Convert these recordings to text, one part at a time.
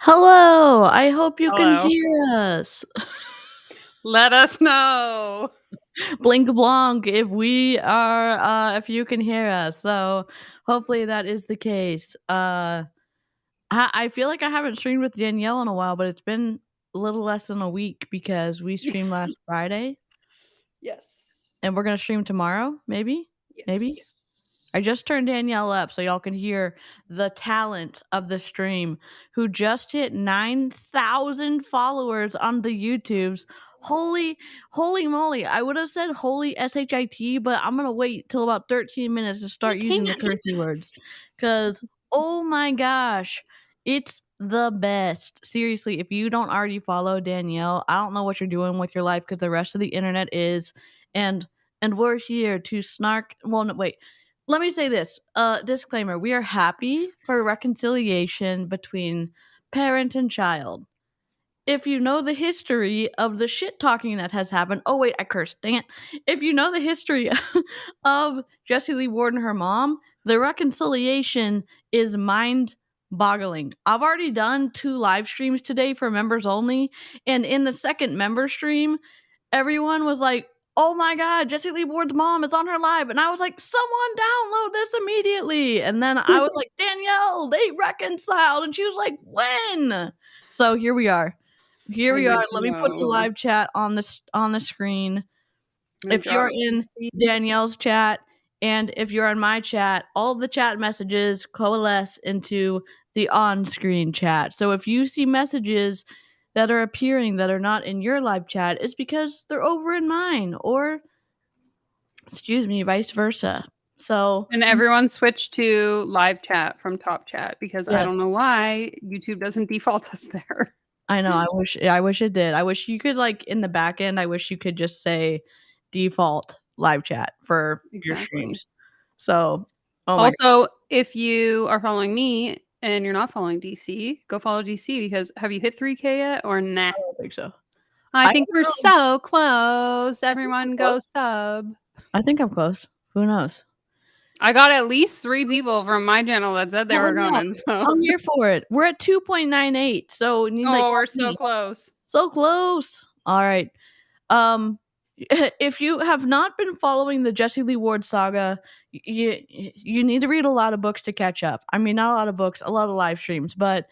Hello, I hope you can Hello. hear us. Let us know. Blink blonk if you can hear us. So hopefully that is the case. I feel like I haven't streamed with Danielle in a while, but it's been a little less than a week because we streamed last Friday Yes. and we're gonna stream tomorrow, maybe? Maybe? Yes. I just turned Danielle up so y'all can hear the talent of the stream, who just hit 9,000 followers on the YouTubes. Holy moly. I would have said holy SHIT, but I'm going to wait till about 13 minutes to You start using the can't. cursey words. Because, oh my gosh, it's the best. Seriously, if you don't already follow Danielle, I don't know what you're doing with your life because the rest of the internet is. And we're here to snark. Well, no, wait. Let me say this. Disclaimer: we are happy for reconciliation between parent and child. If you know the history of the shit talking that has happened, oh wait, I cursed. Dang it! If you know the history of Jessie Lee Ward and her mom, the reconciliation is mind-boggling. I've already done 2 live streams today for members only, and in the second member stream, everyone was like, "Oh my god, Jessie Lee Ward's mom is on her live." And I was like, "Someone download this immediately." And then I was like, "Danielle, they reconciled." And she was like, "When?" So here we are. Here I we need are. to Let me put the know. live chat on the screen. I'm gonna If drop you're in DC. Danielle's chat and if you're in my chat, all of the chat messages coalesce into the on-screen chat. So if you see messages that are appearing that are not in your live chat, it's because they're over in mine, or excuse me, vice versa. So And everyone switch to live chat from top chat because I don't yes, know why YouTube doesn't default us there. I know. I wish it did. I wish you could, like, in the back end, I wish you could just say default live chat for your Exactly. streams. So, oh my Also, if you are following me and you're not following DC, go follow DC because have you hit 3K yet or nah? I don't think so. I I think haven't we're really so close. I think I'm Everyone go close. sub. I think I'm close. Who knows? I got at least 3 people from my channel that said they Hell were yeah. coming, so I'm here for it. We're at 2.98, so we need, like, oh, we're one so more. close. So close. Alright. Um, if you have not been following the Jessie Lee Ward saga, you need to read a lot of books to catch up. I mean, not a lot of books, a lot of live streams, but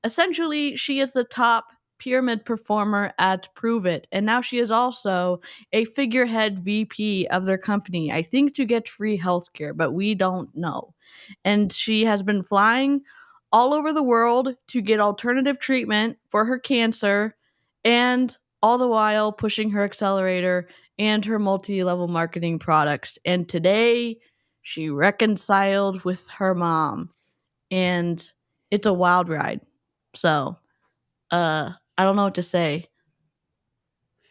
essentially, she is the top pyramid performer at Prove It, and now she is also a figurehead VP of their company. I think to get free healthcare, but we don't know. And she has been flying all over the world to get alternative treatment for her cancer, and all the while pushing her accelerator and her multi-level marketing products. And today she reconciled with her mom, and it's a wild ride. So, I don't know what to say.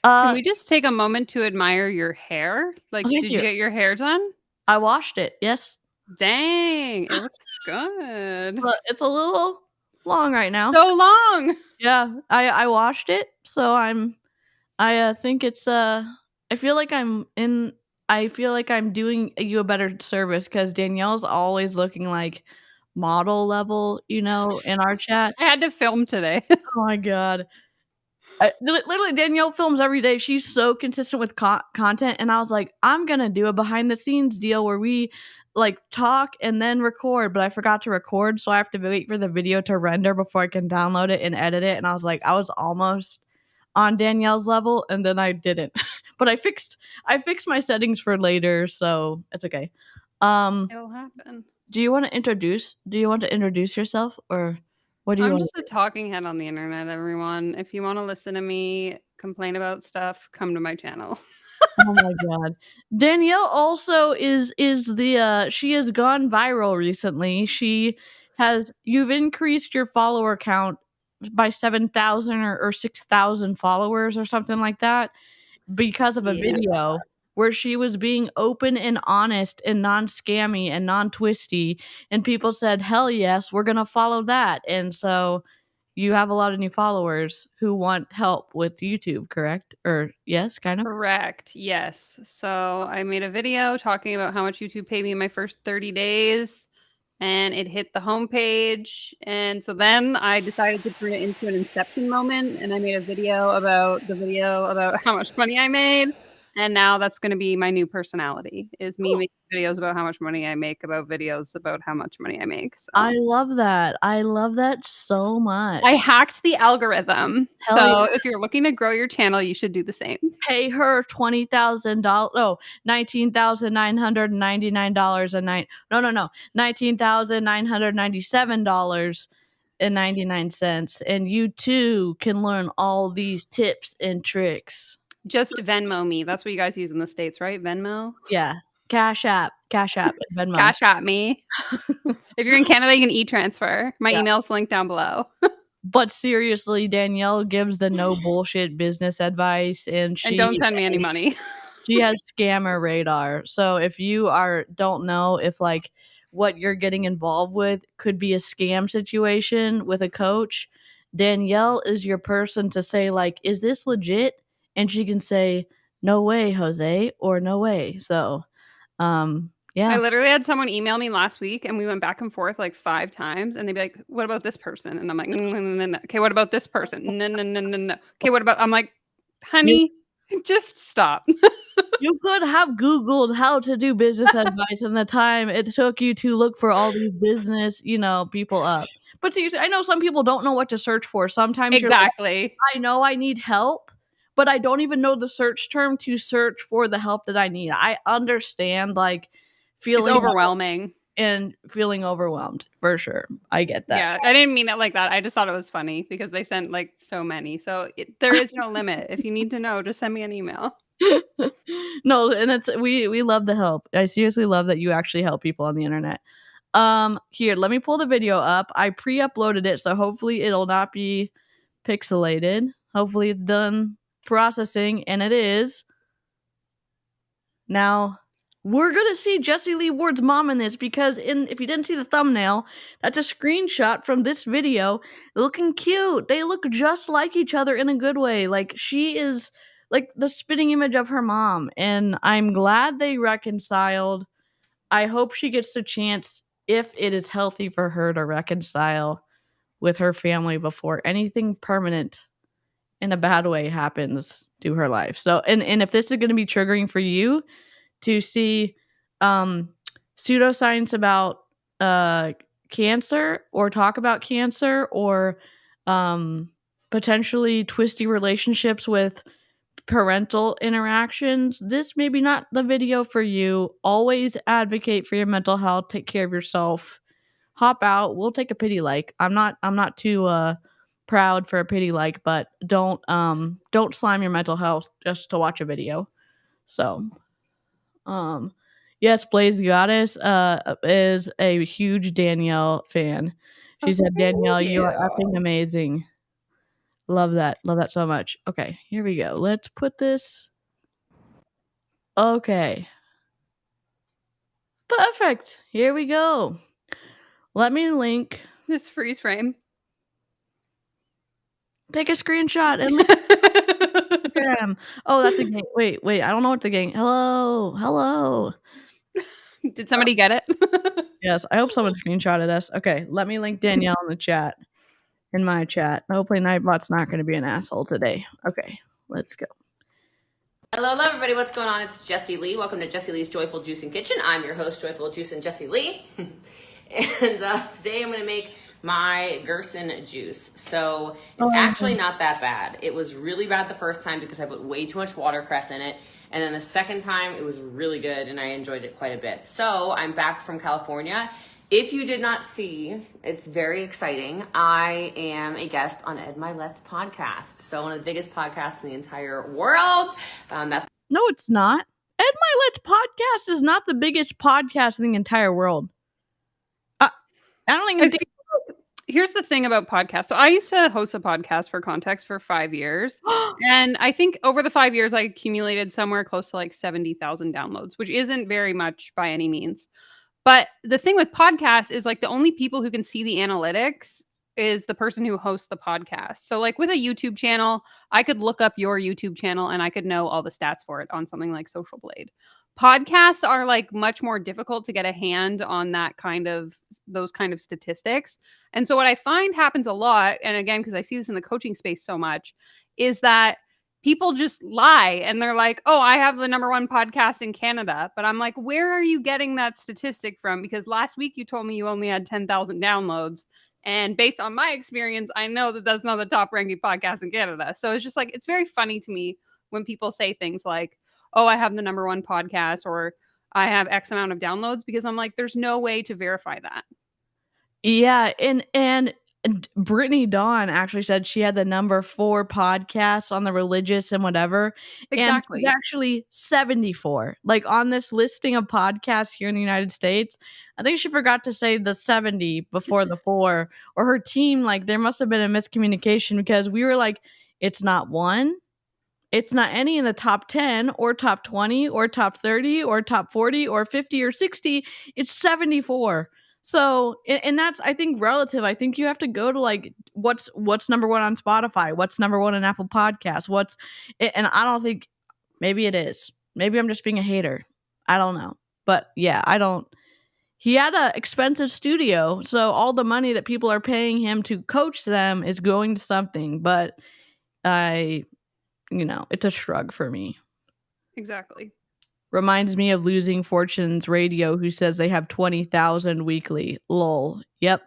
Can Uh, we just take a moment to admire your hair? Like, Thank did you you. get your hair done? I washed it. Yes. Dang, it looks good. It's a little long right now. So long. Yeah, I washed it, so I think it's I feel like I'm doing you a better service because Danielle's always looking like model level, in our chat. I had to film today. Oh my god. Literally, Danielle films every day. She's so consistent with content, and I was like, I'm gonna do a behind the scenes deal where we, like, talk and then record, but I forgot to record, so I have to wait for the video to render before I can download it and edit it. And I was like, I was almost on Danielle's level, and then I didn't. But I fixed my settings for later, so it's okay. Um, It'll happen. do you want to introduce yourself, or what do you I'm want to just a talking head on the internet, everyone. If you want to listen to me complain about stuff, come to my channel. Oh my god. Danielle also is the she has gone viral recently. You've increased your follower count by 7,000 or 6,000 followers or something like that because of a Yeah. video where she was being open and honest and non-scammy and non-twisty, and people said, "Hell yes, we're going to follow that." And so you have a lot of new followers who want help with YouTube, correct? Or yes, kind of? Correct. Yes. So I made a video talking about how much YouTube paid me in my first 30 days. and it hit the homepage. And so then I decided to turn it into an inception moment, and I made a video about how much money I made. And now that's going to be my new personality, is me Cool. making videos about how much money I make, about videos about how much money I make. I So love that. I love that so I much. hacked the algorithm. Hell yeah. So if you're looking to grow your channel, you should do the same. Pay her $20,000. No, $19,999 a night. No, $19,997.99, and you too can learn all these tips and tricks. Just Venmo me. That's what you guys use in the States, right? Venmo? Yeah, Cash App, and Venmo. Cash at me. If you're in Canada, you can e-transfer. My Yeah. email's linked down below. But seriously, Danielle gives the no bullshit business advice, and And don't send me any money. she has scammer radar. So if you don't know if like what you're getting involved with could be a scam situation with a coach, Danielle is your person to say like, is this legit? And she can say, no way, Jose, or no way. So I yeah. literally had someone email me last week, and we went back and forth like 5 times, and they'd be like, "What about this person?" And I'm like, "No. Okay, what about this person? No. Okay, what about?" I'm like, You "Honey, just stop." you could have Googled how to do business advice in the time it took you to look for all these business, people up. But seriously, I know some people don't know what to search for. Sometimes you're like, Exactly. I know I need help, but I don't even know the search term to search for the help that I need. I understand like It's feeling overwhelming. and feeling overwhelmed for sure. I get that. Yeah, I didn't mean it like that. I just thought it was funny because they sent like so many. So there is no limit. If you need to know, just send me an email. No, and we love the help. I seriously love that you actually help people on the internet. Here, let me pull the video up. I pre-uploaded it, so hopefully it'll not be pixelated. Hopefully it's done processing, and it is. Now, we're gonna see Jessie Lee Ward's mom in this because if you didn't see the thumbnail, that's a screenshot from this video looking cute. They look just like each other in a good way. Like she is like the spitting image of her mom, and I'm glad they reconciled. I hope she gets the chance, if it is healthy for her, to reconcile with her family before anything permanent in a bad way happens to her life. So, and if this is going to be triggering for you to see pseudoscience about cancer, or talk about cancer, or potentially twisty relationships with parental interactions, this may be not the video for you. Always advocate for your mental health. Take care of yourself. Hop out. We'll take a pity like. I'm not too proud for a pity like, but don't slime your mental health just to watch a video. So yes, Blaze Goddess is a huge Danielle fan. She said, Danielle, you are effing amazing. Love that. Love that so much. Okay, here we go. Let's put this. Okay. Perfect. Here we go. Let me link. This freeze frame. Take a screenshot and link Instagram. Oh, that's a gang. Wait. I don't know what the gang. Hello. Did somebody get it? Yes, I hope someone screenshotted us. Okay, let me link Danielle in the chat. In my chat. Hopefully Nightbot's not going to be an asshole today. Okay, let's go. Hello, everybody. What's going on? It's Jessie Lee. Welcome to Jessie Lee's Joyful Juicing Kitchen. I'm your host, Joyful Juicing Jessie Lee. And today I'm going to make my Gerson juice. So it's actually not that bad. It was really bad the first time because I put way too much watercress in it. And then the second time it was really good and I enjoyed it quite a bit. So I'm back from California. If you did not see, it's very exciting. I am a guest on Ed Milet's podcast. So one of the biggest podcasts in the entire world. That's No, it's not. Ed Milet's podcast is not the biggest podcast in the entire world. I don't even think. Here's the thing about podcasts. So I used to host a podcast, for context, for 5 years. And I think over the 5 years, I accumulated somewhere close to like 70,000 downloads, which isn't very much by any means. But the thing with podcasts is like the only people who can see the analytics is the person who hosts the podcast. So like with a YouTube channel, I could look up your YouTube channel and I could know all the stats for it on something like Social Blade. podcasts are like much more difficult to get a hand on those kind of statistics. And so what I find happens a lot, and again, because I see this in the coaching space so much, is that people just lie and they're like, oh, I have the #1 podcast in Canada. But I'm like, where are you getting that statistic from? Because last week you told me you only had 10,000 downloads. And based on my experience, I know that that's not the top ranking podcast in Canada. So it's just like, it's very funny to me when people say things like, oh, I have the #1 podcast, or I have X amount of downloads, because I'm like, there's no way to verify that. Yeah, and Brittany Dawn actually said she had the #4 podcast on the religious and whatever. Exactly. And actually 74. Like on this listing of podcasts here in the United States, I think she forgot to say the 70 before the 4, or her team, like there must have been a miscommunication, because we were like, it's not one. It's not any in the top 10 or top 20 or top 30 or top 40 or 50 or 60. It's 74. So, and that's, I think, relative. I think you have to go to like what's #1 on Spotify, what's #1 on Apple Podcasts, and I don't think, maybe it is. Maybe I'm just being a hater. I don't know. But yeah, he had a expensive studio, so all the money that people are paying him to coach them is going to something. But it's a shrug for me. Exactly. Reminds me of Losing Fortunes Radio, who says they have 20,000 weekly. Lol. Yep.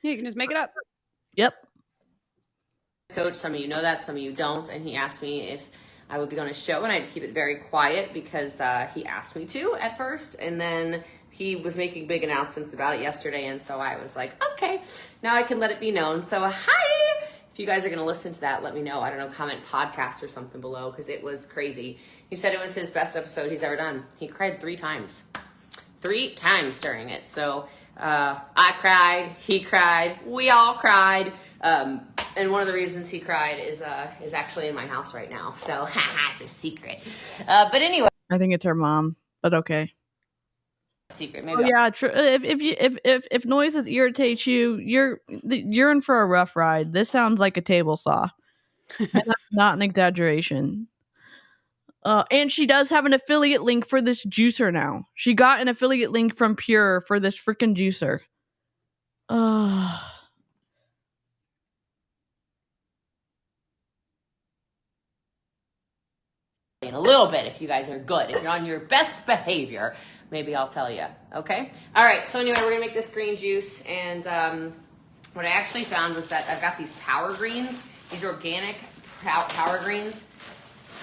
Yeah, you can just make it up. Yep. Coach, some of you know that, some of you don't. And he asked me if I would be on a show, and I'd keep it very quiet because he asked me to at first. And then he was making big announcements about it yesterday. And so I was like, okay, now I can let it be known. So hi. If you guys are going to listen to that, let me know. I don't know, comment podcast or something below, because it was crazy. He said it was his best episode he's ever done. He cried 3 times. 3 times during it. So I cried, he cried, we all cried. And one of the reasons he cried is actually in my house right now. So it's a secret. But anyway. I think it's her mom, but okay. Secret, maybe. Oh, yeah, true. If noises irritate you, you're in for a rough ride. This sounds like a table saw. And that's not an exaggeration. And she does have an affiliate link for this juicer now. She got an affiliate link from Pure for this freaking juicer. In a little bit, if you guys are good, if you're on your best behavior, maybe I'll tell you. Okay. All right. So anyway, we're gonna make this green juice, and what I actually found was that I've got these power greens, these organic power greens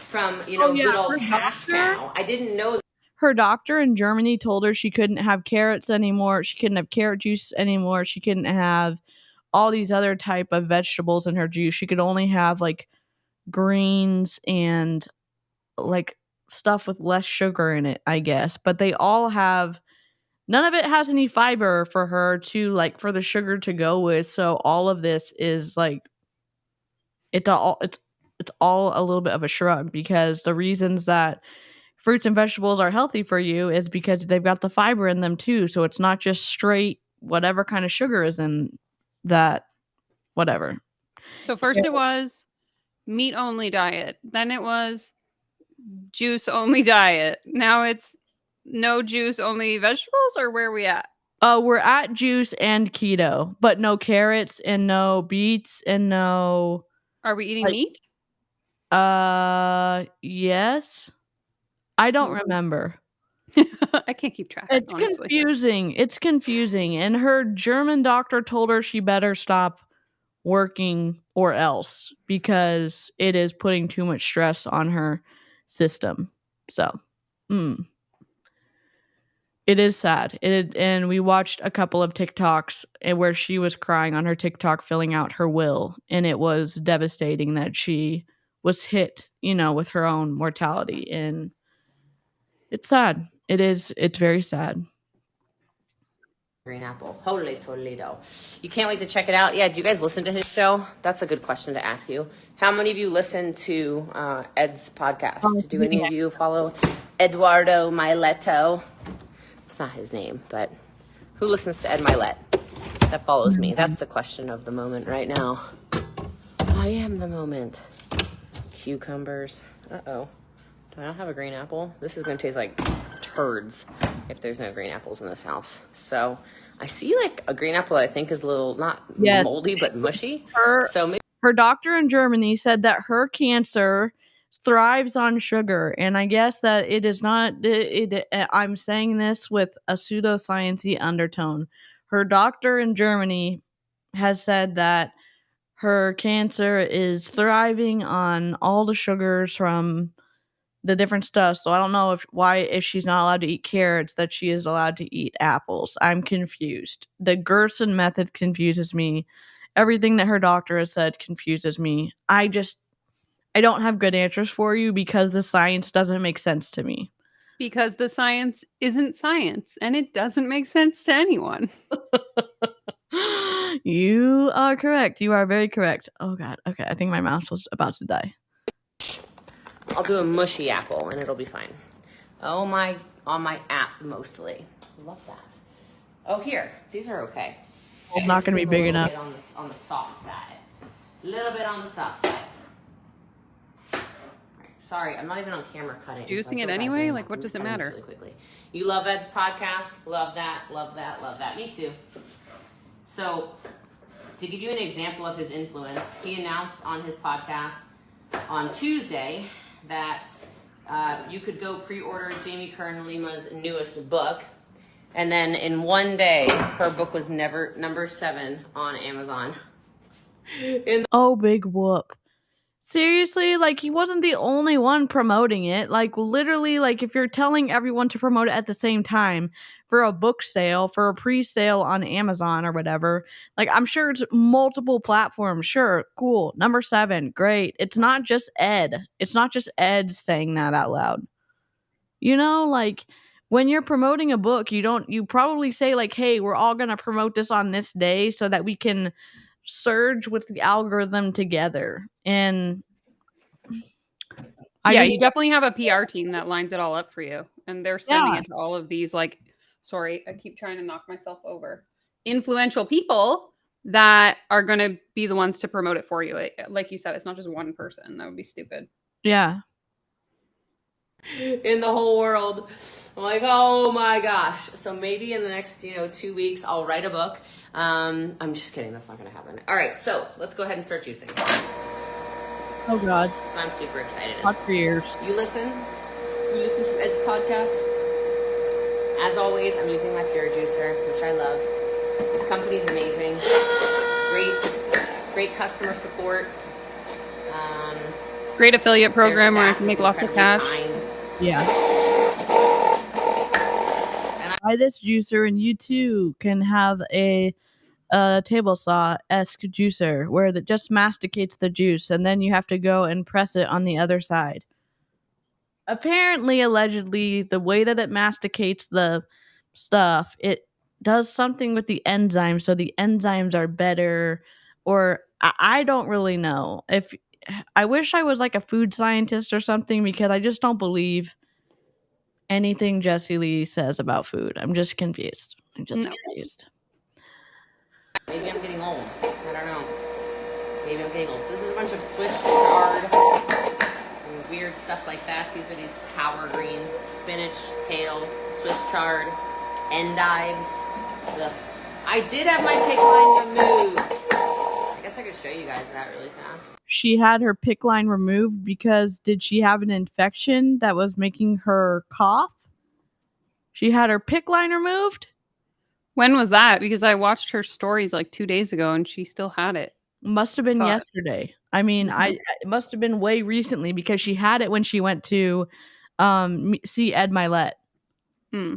from good old Cash Cow. I didn't know. Her doctor in Germany told her she couldn't have carrots anymore. She couldn't have carrot juice anymore. She couldn't have all these other type of vegetables in her juice. She could only have like greens and like stuff with less sugar in it, I guess. But they all have, none of it has any fiber for her to like, for the sugar to go with. So all of this is like, it's all a little bit of a shrug, because the reasons that fruits and vegetables are healthy for you is because they've got the fiber in them too. So it's not just straight whatever kind of sugar is in that whatever. So first it was meat only diet. Then it was juice only diet. Now it's no juice, only vegetables, or where are we at? We're at juice and keto, but no carrots and no beets and no. Are we eating meat? Yes. I don't remember. I can't keep track. It's honestly confusing. It's confusing. And her German doctor told her she better stop working or else, because it is putting too much stress on her system. So, it is sad. And we watched a couple of TikToks where she was crying on her TikTok, filling out her will. And it was devastating that she was hit, with her own mortality. And it's sad. It's very sad. Green apple. Holy Toledo. You can't wait to check it out. Yeah, do you guys listen to his show? That's a good question to ask you. How many of you listen to Ed's podcast? Do any of you follow Eduardo Mileto? It's not his name, but who listens to Ed Milet? That follows me. That's the question of the moment right now. I am the moment. Cucumbers. Uh-oh. Do I not have a green apple? This is going to taste like turds if there's no green apples in this house. So I see like a green apple I think is a little, not moldy, but mushy. So maybe her doctor in Germany said that her cancer thrives on sugar, and I guess that it is not. I'm saying this with a pseudoscience-y undertone. Her doctor in Germany has said that her cancer is thriving on all the sugars from the different stuff. So I don't know if she's not allowed to eat carrots, that she is allowed to eat apples. I'm confused. The Gerson method confuses me. Everything that her doctor has said confuses me. I don't have good answers for you because the science doesn't make sense to me. Because the science isn't science, and it doesn't make sense to anyone. You are correct. You are very correct. Oh god. Okay, I think my mouse was about to die. I'll do a mushy apple and it'll be fine. On my app mostly. Love that. Oh, here. These are okay. It's not going to be big enough. On the soft side. A little bit on the soft side. Right. Sorry, I'm not even on camera cutting. Juicing it anyway? Like, what does it matter? Really quickly. You love Ed's podcast? Love that, love that, love that. Me too. So, to give you an example of his influence, he announced on his podcast on Tuesday that you could go pre-order Jamie Kern Lima's newest book. And then in one day, her book was never number 7 on Amazon. Oh, big whoop. Seriously, like, he wasn't the only one promoting it. Like, literally, like, if you're telling everyone to promote it at the same time for a book sale, for a pre-sale on Amazon or whatever, like, I'm sure it's multiple platforms. Sure, cool. Number 7, great. It's not just Ed. It's not just Ed saying that out loud. You know, like, when you're promoting a book, you probably say, like, hey, we're all going to promote this on this day so that we can surge with the algorithm together. And you definitely have a PR team that lines it all up for you, and they're sending it to all of these, like, sorry, I keep trying to knock myself over, influential people that are going to be the ones to promote it for you. Like you said, it's not just one person. That would be stupid. Yeah. In the whole world. I'm like, oh my gosh. So maybe in the next, 2 weeks, I'll write a book. I'm just kidding. That's not going to happen. All right. So let's go ahead and start juicing. Oh God. So I'm super excited. Hot for years. You listen to Ed's podcast. As always, I'm using my Pure Juicer, which I love. This company's amazing. Great customer support. Great affiliate program where I can make lots of cash. Yeah. Buy this juicer and you too can have a table saw-esque juicer where it just masticates the juice and then you have to go and press it on the other side. Apparently, allegedly, the way that it masticates the stuff, it does something with the enzymes, so the enzymes are better, or I don't really know. I wish I was like a food scientist or something, because I just don't believe anything Jessie Lee says about food. I'm just confused. Confused. Maybe I'm getting old. I don't know. Maybe I'm getting old. So this is a bunch of Swiss chard and weird stuff like that. These are these power greens, spinach, kale, Swiss chard, endives. Ugh. I did have my pick line removed. I guess I could show you guys that really fast. She had her pick line removed because did she have an infection that was making her cough? She had her pick line removed? When was that? Because I watched her stories like 2 days ago and she still had it. Must have been yesterday. I mean, it must have been way recently because she had it when she went to see Ed Milet. I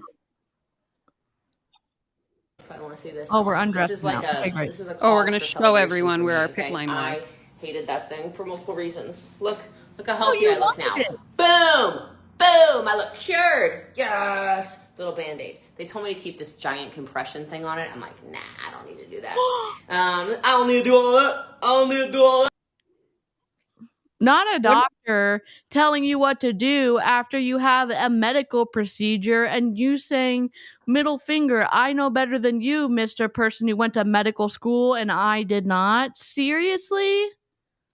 want to see this. Oh, we're undressed This is like now. this is a we're going to show everyone where our pick line was. I hated that thing for multiple reasons. Look how healthy I look now. Boom! I look cured. Yes! Little Band-Aid. They told me to keep this giant compression thing on it. I'm like, nah, I don't need to do that. I don't need to do all that. Not a doctor telling you what to do after you have a medical procedure and you saying, middle finger, I know better than you, Mr. Person who went to medical school and I did not. Seriously?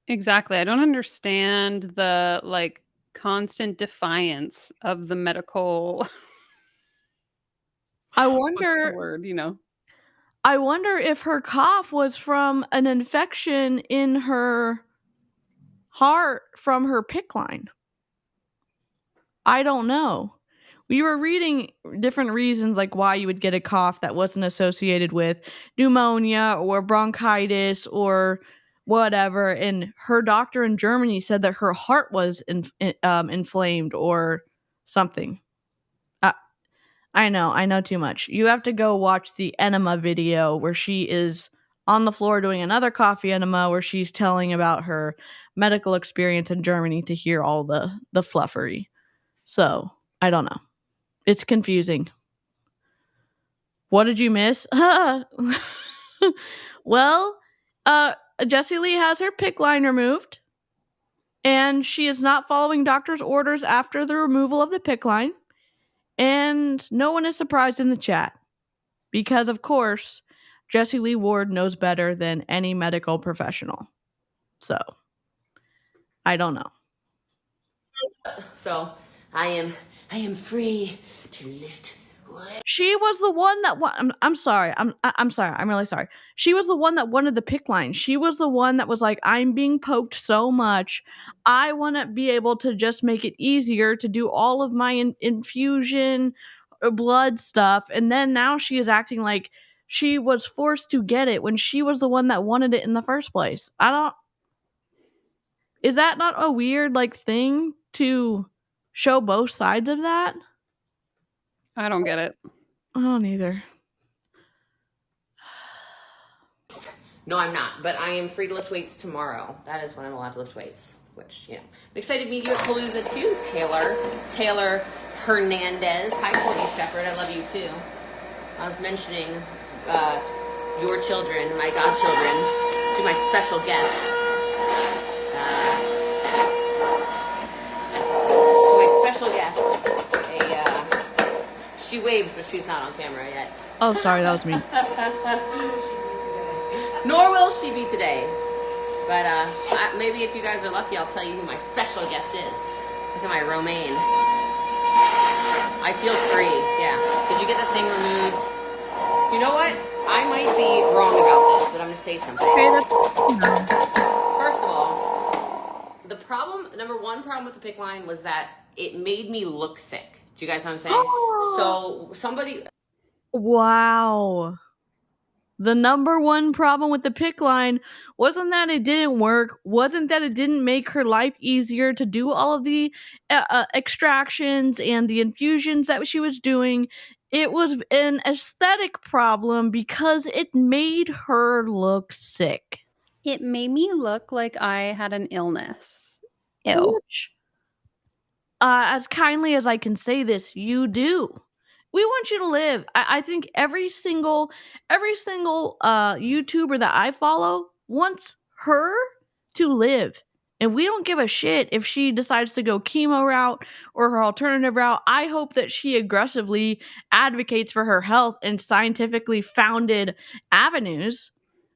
Exactly. I don't understand the constant defiance of the medical I What's the wonder word, you know? I wonder if her cough was from an infection in her heart from her PICC line. I don't know. We were reading different reasons like why you would get a cough that wasn't associated with pneumonia or bronchitis or whatever, and her doctor in Germany said that her heart was inflamed or something. I know too much. You have to go watch the enema video where she is on the floor doing another coffee enema where she's telling about her medical experience in Germany to hear all the fluffery. So, I don't know. It's confusing. What did you miss? Well, Jessie Lee has her PICC line removed, and she is not following doctor's orders after the removal of the PICC line. And no one is surprised in the chat because, of course, Jessie Lee Ward knows better than any medical professional. So, I don't know. So I am free to lift. She was the one that I'm sorry. I'm sorry. I'm really sorry. She was the one that wanted the PICC line. She was the one that was like, I'm being poked so much. I want to be able to just make it easier to do all of my infusion blood stuff. And then now she is acting like she was forced to get it when she was the one that wanted it in the first place. Is that not a weird like thing to show both sides of that? I don't get it. I don't either. No, I'm not, but I am free to lift weights tomorrow. That is when I'm allowed to lift weights, which, you know. I'm excited to meet you at Palooza too, Taylor Hernandez. Hi, Courtney Shepherd. I love you too. I was mentioning your children, my godchildren, to my special guest. She waves, but she's not on camera yet. Oh, sorry, that was me. Nor will she be today. But maybe if you guys are lucky, I'll tell you who my special guest is. Look at my romaine. I feel free. Yeah. Did you get the thing removed? You know what? I might be wrong about this, but I'm going to say something. First of all, number one problem with the PICC line was that it made me look sick. Do you guys know what I'm saying? So somebody... Wow. The number one problem with the PICC line wasn't that it didn't work, wasn't that it didn't make her life easier to do all of the extractions and the infusions that she was doing. It was an aesthetic problem because it made her look sick. It made me look like I had an illness. Ew. As kindly as I can say this, you do. We want you to live. I think every single YouTuber that I follow wants her to live. And we don't give a shit if she decides to go chemo route or her alternative route. I hope that she aggressively advocates for her health in scientifically founded avenues.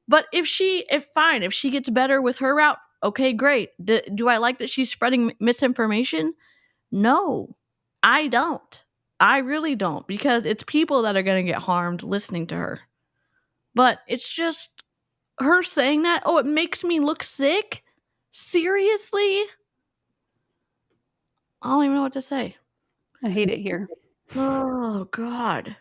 But if she gets better with her route, okay, great. Do I like that she's spreading misinformation? No, I don't. I really don't, because it's people that are going to get harmed listening to her. But it's just her saying that, oh, it makes me look sick? Seriously? I don't even know what to say. I hate it here. Oh, God.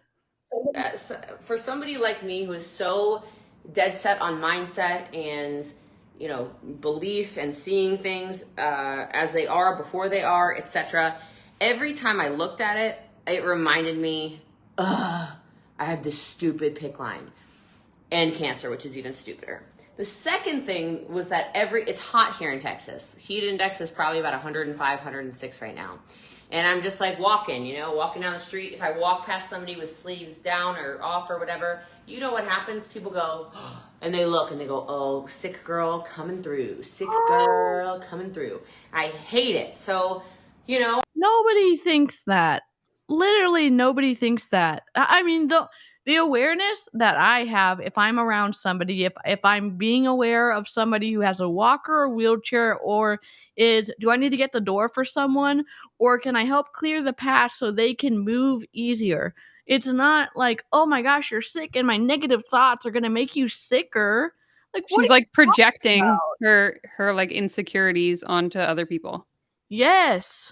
For somebody like me who is so dead set on mindset and, you know, belief and seeing things as they are, before they are, etc., every time I looked at it, it reminded me, I have this stupid PICC line and cancer, which is even stupider. The second thing was that it's hot here in Texas. Heat index is probably about 105, 106 right now. And I'm just like walking down the street. If I walk past somebody with sleeves down or off or whatever, you know what happens? People go, and they look and they go, oh, sick girl coming through. Sick girl coming through. I hate it. So, you know. Nobody thinks that. Literally nobody thinks that. I mean, the awareness that I have if I'm around somebody, if I'm being aware of somebody who has a walker or wheelchair, or do I need to get the door for someone, or can I help clear the path so they can move easier? It's not like, oh my gosh, you're sick and my negative thoughts are going to make you sicker. Like, what She's are you like projecting about? her like insecurities onto other people. Yes.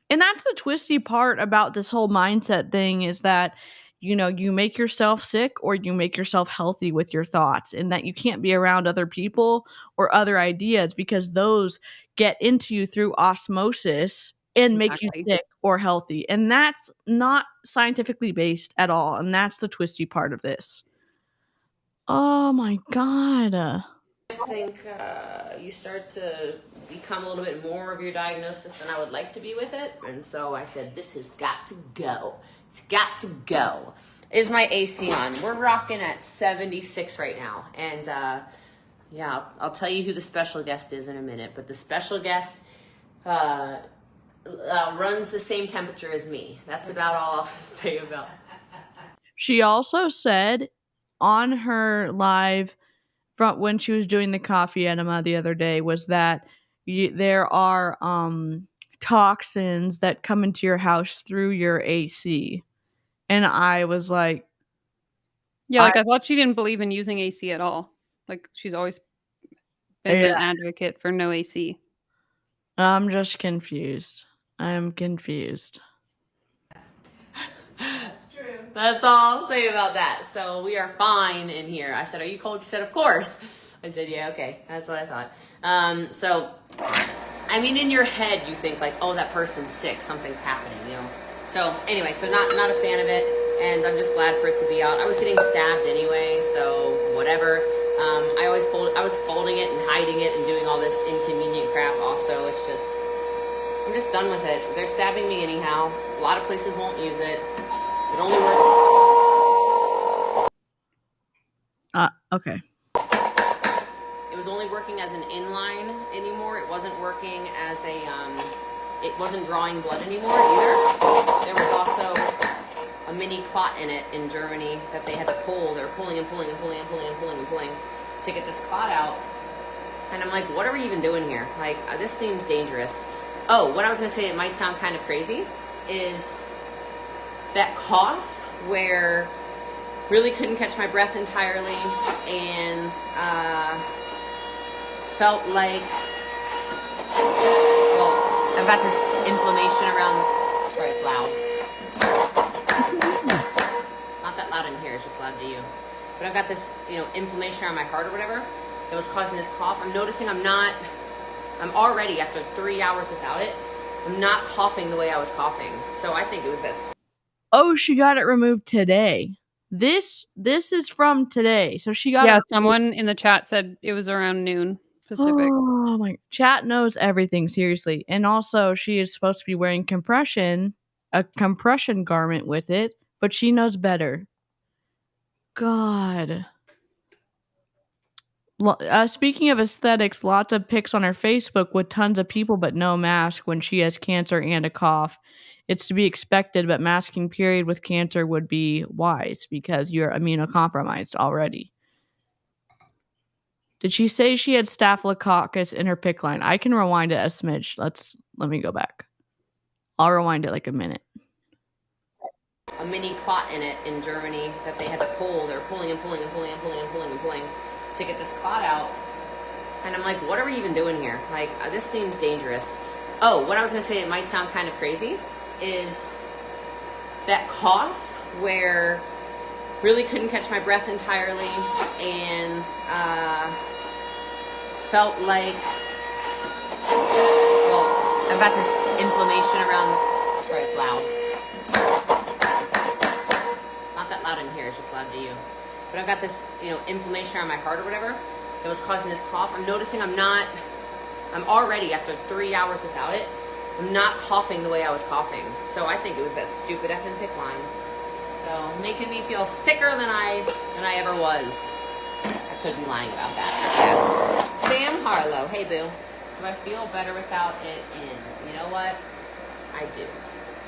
And that's the twisty part about this whole mindset thing is that, you know, you make yourself sick or you make yourself healthy with your thoughts, and that you can't be around other people or other ideas because those get into you through osmosis and make you Exactly. sick or healthy. And that's not scientifically based at all. And that's the twisty part of this. Oh my God. I just think you start to become a little bit more of your diagnosis than I would like to be with it. And so I said, this has got to go. It's got to go. Is my AC on? We're rocking at 76 right now. And yeah, I'll tell you who the special guest is in a minute. But the special guest runs the same temperature as me. That's about all I'll say about it. She also said on her live from when she was doing the coffee enema the other day was that there are toxins that come into your house through your AC. And I was like, Yeah, like I thought she didn't believe in using AC at all. Like she's always been an advocate for no AC. I'm just confused. I'm confused. That's all I'll say about that. So we are fine in here. I said, are you cold? She said, of course. I said, yeah, okay. That's what I thought. So, I mean, in your head, you think like, oh, that person's sick. Something's happening, you know? So anyway, so not a fan of it. And I'm just glad for it to be out. I was getting stabbed anyway, so whatever. I was folding it and hiding it and doing all this inconvenient crap also. It's just, I'm just done with it. They're stabbing me anyhow. A lot of places won't use it. It only works. Okay. It was only working as an inline anymore. It wasn't working as a, it wasn't drawing blood anymore either. There was also a mini clot in it in Germany that they had to pull. They were pulling and pulling and pulling and pulling and pulling and pulling to get this clot out. And I'm like, what are we even doing here? Like, this seems dangerous. Oh, what I was going to say, it might sound kind of crazy, is that cough where really couldn't catch my breath entirely and felt like, well, I've got this inflammation around, sorry, it's loud. It's not that loud in here, it's just loud to you. But I've got this, you know, inflammation around my heart or whatever that was causing this cough. I'm noticing I'm already, after 3 hours without it, I'm not coughing the way I was coughing. So I think it was that. Oh, she got it removed today. This is from today. So she got it. Someone in the chat said it was around noon Pacific. Oh my, chat knows everything, seriously. And also she is supposed to be wearing a compression garment with it, but she knows better. God. Speaking of aesthetics, lots of pics on her Facebook with tons of people but no mask when she has cancer and a cough. It's to be expected, but masking period with cancer would be wise because you're immunocompromised already. Did she say she had staphylococcus in her pic line? I can rewind it a smidge. Let me go back. I'll rewind it like a minute. A mini clot in it in Germany that they had to pull. They were pulling and pulling and pulling and pulling and pulling and pulling to get this clot out. And I'm like, what are we even doing here? Like, this seems dangerous. Oh, what I was going to say, it might sound kind of crazy, is that cough where really couldn't catch my breath entirely and felt like, well, I've got this inflammation around, sorry, it's loud. It's not that loud in here, it's just loud to you. But I've got this, you know, inflammation around my heart or whatever that was causing this cough. I'm noticing I'm already, after 3 hours without it, I'm not coughing the way I was coughing. So I think it was that stupid effing pick line. So making me feel sicker than I ever was. I could be lying about that. Yeah. Sam Harlow, hey boo. Do I feel better without it in? You know what? I do.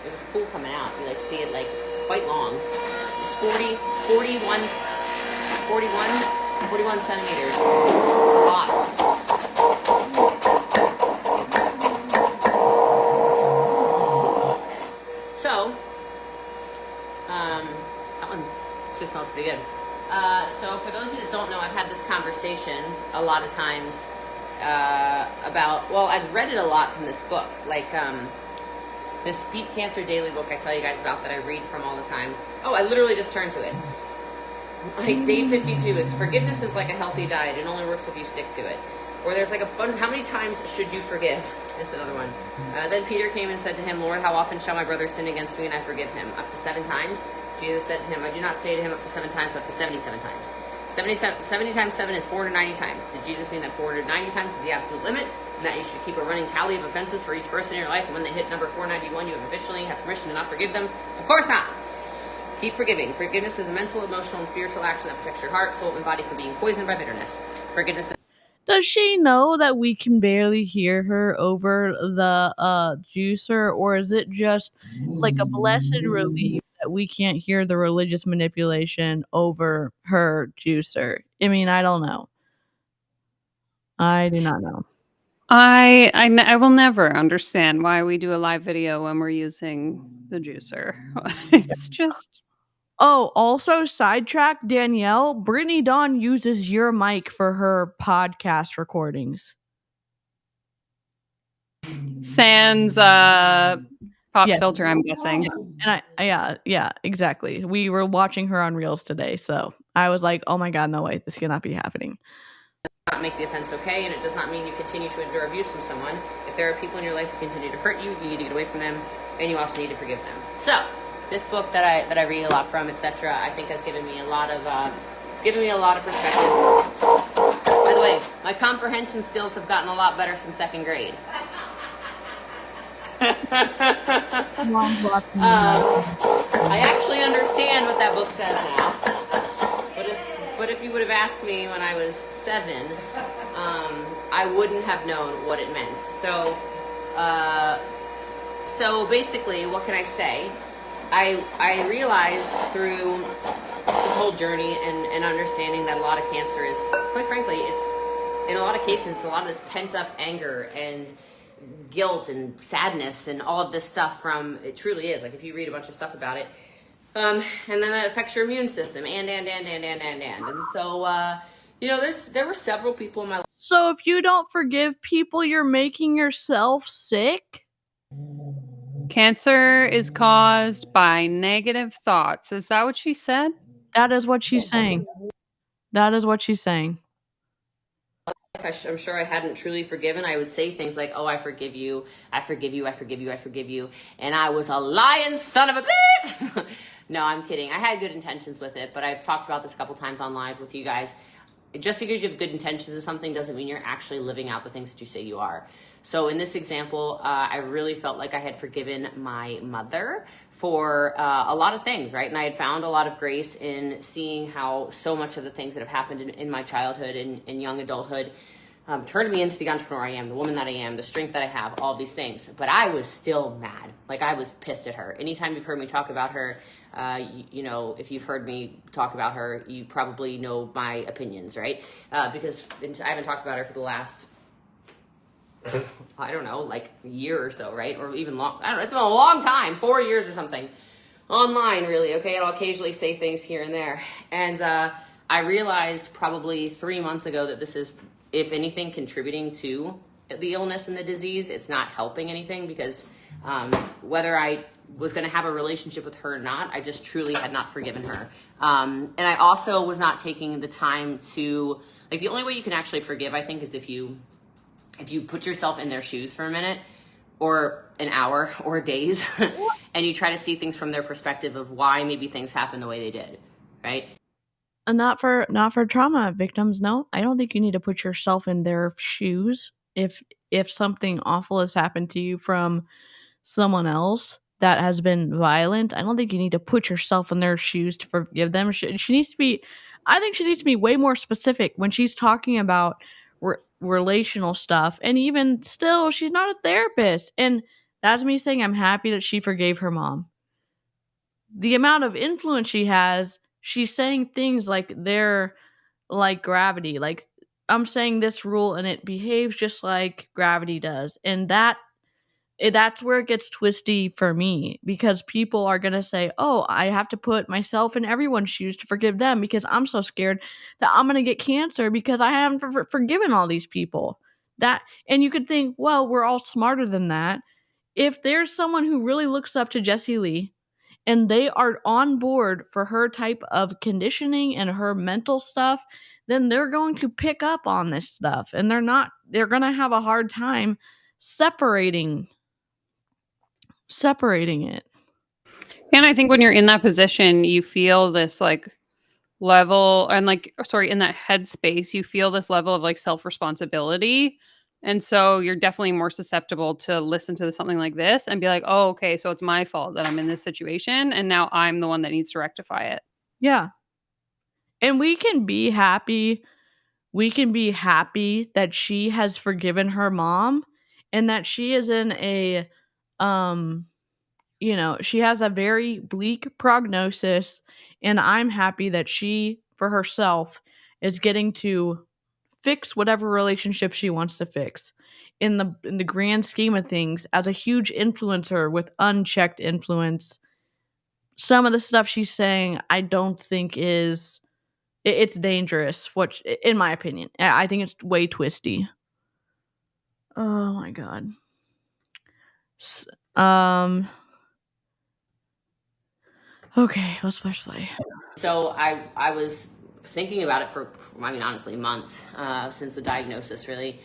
It was cool coming out. You like see it, like it's quite long. It's 41 centimeters. It's a lot. So, That one just smelled pretty good. So for those of you that don't know, I've had this conversation a lot of times about, well, I've read it a lot from this book, like this Beat Cancer Daily book I tell you guys about that I read from all the time. Oh, I literally just turned to it. Like day 52 is forgiveness is like a healthy diet. It only works if you stick to it. Or there's like a fun, how many times should you forgive? This is another one. Then Peter came and said to him, Lord, how often shall my brother sin against me and I forgive him? Up to 7 times? Jesus said to him, I do not say to him up to 7 times, but up to 77 times. 70 times 7 is 490 times. Did Jesus mean that 490 times is the absolute limit? And that you should keep a running tally of offenses for each person in your life, and when they hit number 491, you officially have permission to not forgive them? Of course not. Keep forgiving. Forgiveness is a mental, emotional, and spiritual action that protects your heart, soul, and body from being poisoned by bitterness. Forgiveness is... Does she know that we can barely hear her over the juicer, or is it just like a blessed relief that we can't hear the religious manipulation over her juicer? I mean, I don't know. I do not know. I will never understand why we do a live video when we're using the juicer. It's just... Oh, also sidetrack, Danielle, Brittany Dawn uses your mic for her podcast recordings. Sans pop Yeah. filter, I'm guessing. And yeah, exactly. We were watching her on Reels today, so I was like, oh my god, no way, this cannot be happening. Not make the offense okay, and it does not mean you continue to endure abuse from someone. If there are people in your life who continue to hurt you, you need to get away from them, and you also need to forgive them. So, this book that I read a lot from, etc., I think has given me a lot of perspective. By the way, my comprehension skills have gotten a lot better since 2nd grade. I actually understand what that book says now. But if you would have asked me when I was 7, I wouldn't have known what it meant. So basically, what can I say? I realized through this whole journey and understanding that a lot of cancer is, quite frankly, it's, in a lot of cases, it's a lot of this pent-up anger and guilt and sadness and all of this stuff from, it truly is, like if you read a bunch of stuff about it, and then that affects your immune system and so there were several people in my life. So if you don't forgive people, you're making yourself sick? Cancer is caused by negative thoughts. Is that what she said? That is what she's saying. I'm sure I hadn't truly forgiven, I would say things like, oh, I forgive you, I forgive you, I forgive you, I forgive you, and I was a lying son of a bitch. No, I'm kidding. I had good intentions with it, but I've talked about this a couple times on live with you guys. Just because you have good intentions of something doesn't mean you're actually living out the things that you say you are. So in this example, I really felt like I had forgiven my mother for a lot of things, right? And I had found a lot of grace in seeing how so much of the things that have happened in my childhood and young adulthood turned me into the entrepreneur I am, the woman that I am, the strength that I have, all these things. But I was still mad. Like, I was pissed at her. Anytime you've heard me talk about her, if you've heard me talk about her, you probably know my opinions, right? Because I haven't talked about her for the last, I don't know, like a year or so, right? Or even long, I don't know, it's been a long time, 4 years or something. Online, really, okay? And I'll occasionally say things here and there. And I realized probably 3 months ago that this is, if anything, contributing to the illness and the disease. It's not helping anything because whether I was going to have a relationship with her or not, I just truly had not forgiven her. And I also was not taking the time to, like, the only way you can actually forgive, I think, is if you put yourself in their shoes for a minute or an hour or days and you try to see things from their perspective of why maybe things happened the way they did, right? Not for trauma victims. No, I don't think you need to put yourself in their shoes. If something awful has happened to you from someone else that has been violent, I don't think you need to put yourself in their shoes to forgive them. She needs to be, I think she needs to be way more specific when she's talking about relational stuff. And even still, she's not a therapist. And that's me saying I'm happy that she forgave her mom. The amount of influence she has, she's saying things like they're like gravity. Like, I'm saying this rule and it behaves just like gravity does. And that that's where it gets twisty for me, because people are going to say, oh, I have to put myself in everyone's shoes to forgive them because I'm so scared that I'm going to get cancer because I haven't forgiven all these people. And you could think, well, we're all smarter than that. If there's someone who really looks up to Jessie Lee and they are on board for her type of conditioning and her mental stuff, then they're going to pick up on this stuff, and they're going to have a hard time separating it. And I think when you're in that position, you feel this like level and like, sorry, in that headspace, you feel this level of like self-responsibility. And so you're definitely more susceptible to listen to something like this and be like, oh, okay, so it's my fault that I'm in this situation. And now I'm the one that needs to rectify it. Yeah. And we can be happy. We can be happy that she has forgiven her mom and that she is in a, she has a very bleak prognosis. And I'm happy that she, for herself, is getting to fix whatever relationship she wants to fix. In the grand scheme of things, as a huge influencer with unchecked influence, some of the stuff she's saying, I don't think it's dangerous. In my opinion, I think it's way twisty. Oh my god. Okay, let's play. So I was thinking about it for, honestly, months since the diagnosis, really.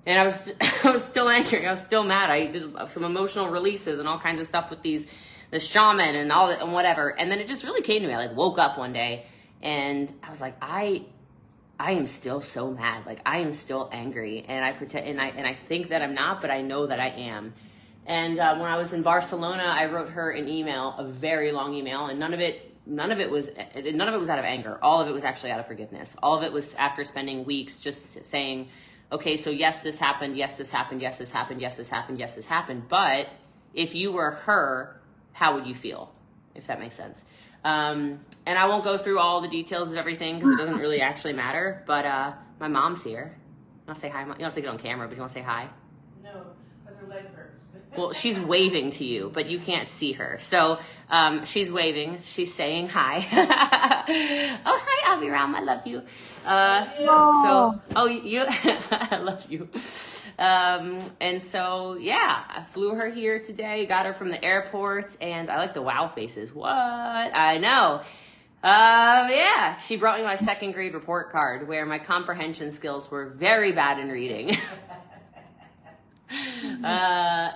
And I was still angry. I was still mad. I did some emotional releases and all kinds of stuff with the shaman and all that and whatever. And then it just really came to me. I woke up one day and I was like, I am still so mad. I am still angry, and I pretend, and I think that I'm not, but I know that I am. And when I was in Barcelona, I wrote her an email, a very long email, and none of it was out of anger. All of it was actually out of forgiveness. All of it was after spending weeks just saying, okay, so yes, this happened. Yes, this happened. Yes, this happened. Yes, this happened. Yes, this happened. But if you were her, how would you feel? If that makes sense. And I won't go through all the details of everything because it doesn't really actually matter. But my mom's here. I'll say hi. You don't have to get on camera, but you want to say hi? No, but her leg hurts. Well, she's waving to you, but you can't see her. So she's waving. She's saying hi. Oh, hi, Abiram. I love you. You, I love you. And so, yeah, I flew her here today, got her from the airport, and I like the wow faces. What? I know. Yeah, she brought me my second grade report card where my comprehension skills were very bad in reading. Yeah,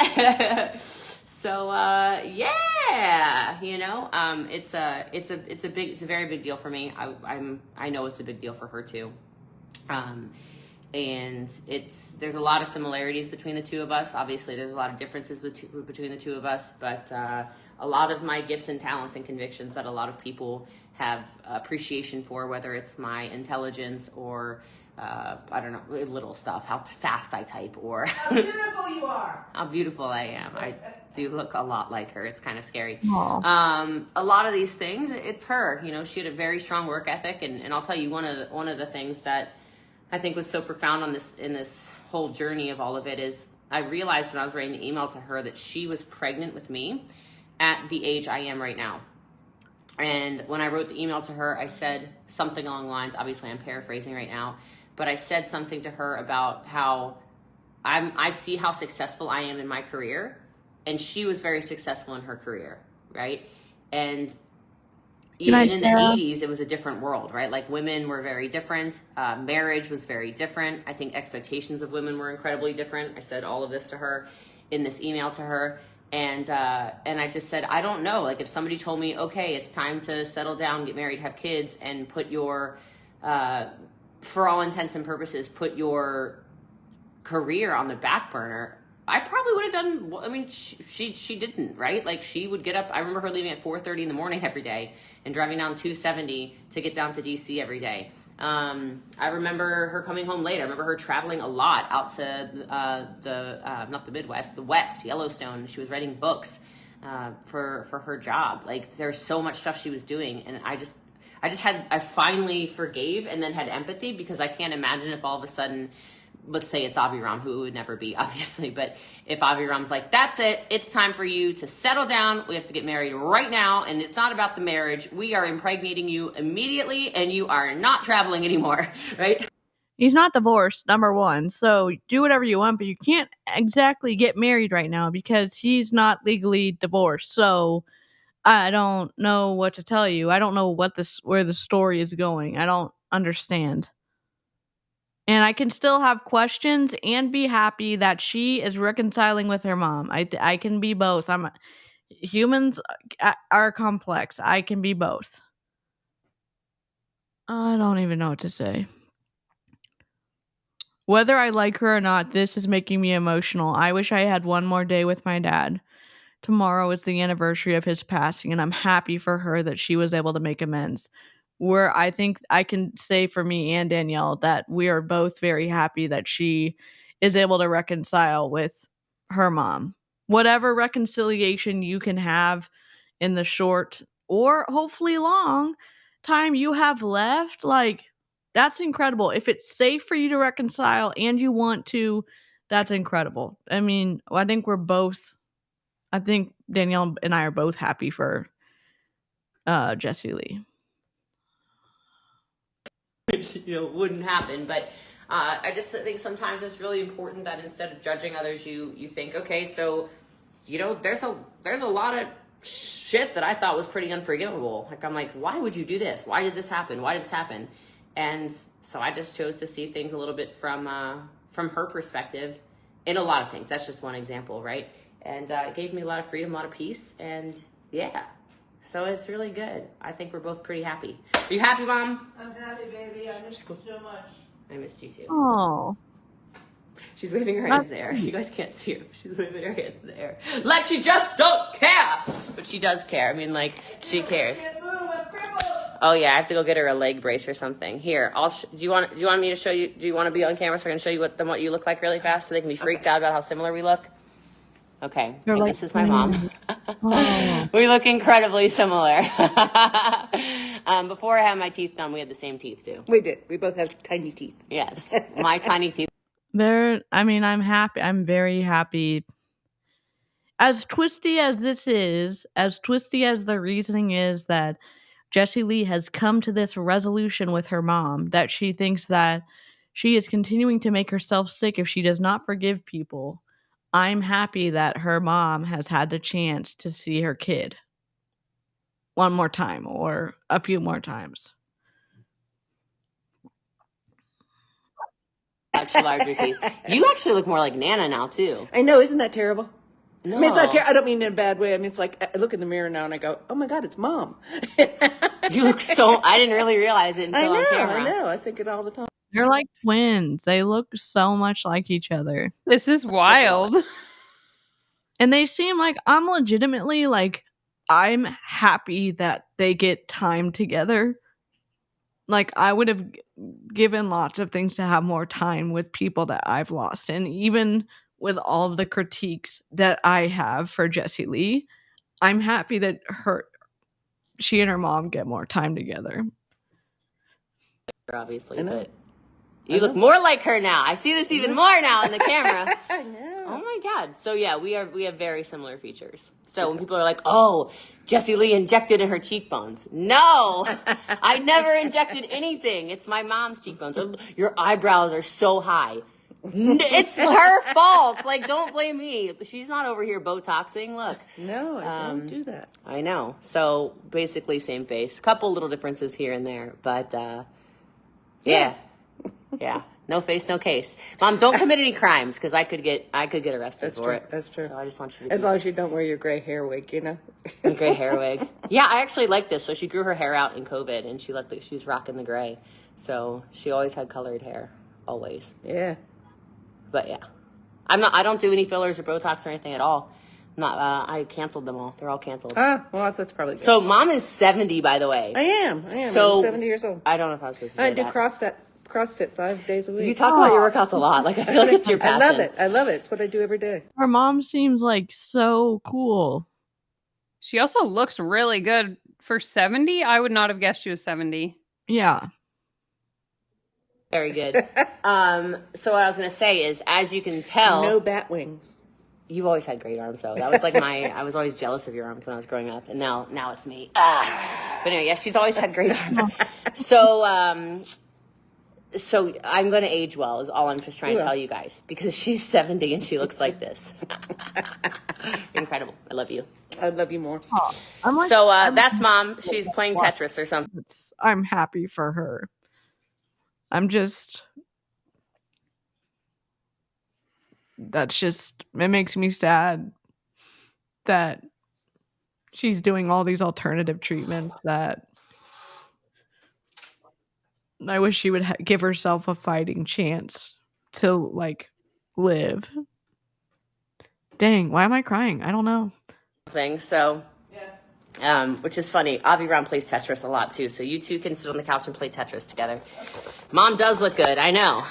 it's a very big deal for me. I know it's a big deal for her too. And there's a lot of similarities between the two of us. Obviously there's a lot of differences between the two of us, but a lot of my gifts and talents and convictions that a lot of people have appreciation for, whether it's my intelligence or I don't know, little stuff, how fast I type, or how beautiful you are. How beautiful I am. I do look a lot like her. It's kind of scary. Aww. A lot of these things, it's her. She had a very strong work ethic, and I'll tell you one of the things that I think was so profound in this whole journey of all of it is I realized when I was writing the email to her that she was pregnant with me at the age I am right now. And when I wrote the email to her, I said something along the lines, obviously I'm paraphrasing right now, but I said something to her about how I see how successful I am in my career, and she was very successful in her career, right? And even in the 80s, it was a different world, right? Women were very different. Marriage was very different. I think expectations of women were incredibly different. I said all of this to her in this email to her. And I just said, I don't know. If somebody told me, okay, it's time to settle down, get married, have kids, and put your, for all intents and purposes, put your career on the back burner, I probably would have done, she didn't, right? She would get up, I remember her leaving at 4:30 in the morning every day and driving down 270 to get down to DC every day. I remember her coming home late. I remember her traveling a lot out to not the Midwest, the West, Yellowstone. She was writing books for her job. There's so much stuff she was doing, and I finally forgave and then had empathy, because I can't imagine if all of a sudden let's say it's Aviram, who it would never be, obviously, but if Aviram's like, that's it, it's time for you to settle down, we have to get married right now, and it's not about the marriage, we are impregnating you immediately, and you are not traveling anymore, right? He's not divorced, number one, so do whatever you want, but you can't exactly get married right now because he's not legally divorced. So I don't know what to tell you. I don't know where the story is going. I don't understand. And I can still have questions and be happy that she is reconciling with her mom. I can be both. Humans are complex. I can be both. I don't even know what to say. Whether I like her or not, this is making me emotional. I wish I had one more day with my dad. Tomorrow is the anniversary of his passing, and I'm happy for her that she was able to make amends. Where I think I can say for me and Danielle that we are both very happy that she is able to reconcile with her mom. Whatever reconciliation you can have in the short or hopefully long time you have left, like, that's incredible. If it's safe for you to reconcile and you want to, that's incredible. I mean, I think Danielle and I are both happy for Jessie Lee. Which, wouldn't happen, but I just think sometimes it's really important that instead of judging others, you think, okay, so there's a lot of shit that I thought was pretty unforgivable. Like, I'm like, why would you do this? Why did this happen? Why did this happen? And so I just chose to see things a little bit from her perspective in a lot of things. That's just one example, right? And it gave me a lot of freedom, a lot of peace, and yeah. So it's really good. I think we're both pretty happy. Are you happy, Mom? I'm happy, baby. I missed you so much. I missed you too. Oh. She's waving her hands there. You guys can't see her. She's waving her hands in the air. Like she just don't care. But she does care. I mean, like, she cares. Oh yeah, I have to go get her a leg brace or something. Here, do you want me to show you? Do you want to be on camera so I can show you what you look like really fast so they can be freaked out about how similar we look? Okay, so like, this is my mom. Oh. We look incredibly similar. Before I had my teeth done, we had the same teeth too. We did. We both have tiny teeth. Yes, my tiny teeth. I'm happy. I'm very happy. As twisty as this is, as twisty as the reasoning is that Jessie Lee has come to this resolution with her mom, that she thinks that she is continuing to make herself sick if she does not forgive people. I'm happy that her mom has had the chance to see her kid one more time or a few more times. Much larger teeth. You actually look more like Nana now too. I know, isn't that terrible? No. I mean, it's not terrible. I don't mean in a bad way. I mean, it's like I look in the mirror now and I go, "Oh my God, it's Mom." You look so. I didn't really realize it until on camera. I know. I think it all the time. They're like twins. They look so much like each other. This is wild. And they seem like I'm happy that they get time together. Like, I would have given lots of things to have more time with people that I've lost. And even with all of the critiques that I have for Jessie Lee, I'm happy that she and her mom get more time together. Obviously, but you look more like her now. I see this even more now in the camera. I know. Oh my God. So yeah, we have very similar features. So when people are like, "Oh, Jessie Lee injected in her cheekbones." No, I never injected anything. It's my mom's cheekbones. Your eyebrows are so high. It's her fault. Like, don't blame me. She's not over here Botoxing. Look. No, I don't do that. I know. So basically same face. Couple little differences here and there, but yeah. Yeah. No face, no case. Mom, don't commit any crimes because I could get arrested for it. That's true. So I just want you to as long as you don't wear your gray hair wig, A gray hair wig. Yeah, I actually like this. So she grew her hair out in COVID and she's rocking the gray. So she always had colored hair. Always. Yeah. But yeah. I don't do any fillers or Botox or anything at all. I canceled them all. They're all canceled. Ah, well, that's probably good. So Mom is 70, by the way. I am. So I'm 70 years old. I don't know if I was supposed to say I do that. CrossFit 5 days a week. You talk about your workouts a lot. Like, I feel like it's your passion. I love it. It's what I do every day. Her mom seems like so cool. She also looks really good for 70. I would not have guessed she was 70. Yeah. Very good. So what I was going to say is, as you can tell, No bat wings. you've always had great arms, though. That was like I was always jealous of your arms when I was growing up, and now it's me. But anyway, yeah, she's always had great arms. So I'm going to age well is all I'm just trying to tell you guys, because she's 70 and she looks like this. Incredible. I love you. I love you more. That's Mom. She's playing Tetris or something. I'm happy for her. It makes me sad that she's doing all these alternative treatments that I wish she would give herself a fighting chance to, like, live. Dang, why am I crying? I don't know. Which is funny. Avi Ron plays Tetris a lot too, so you two can sit on the couch and play Tetris together. Mom does look good. I know.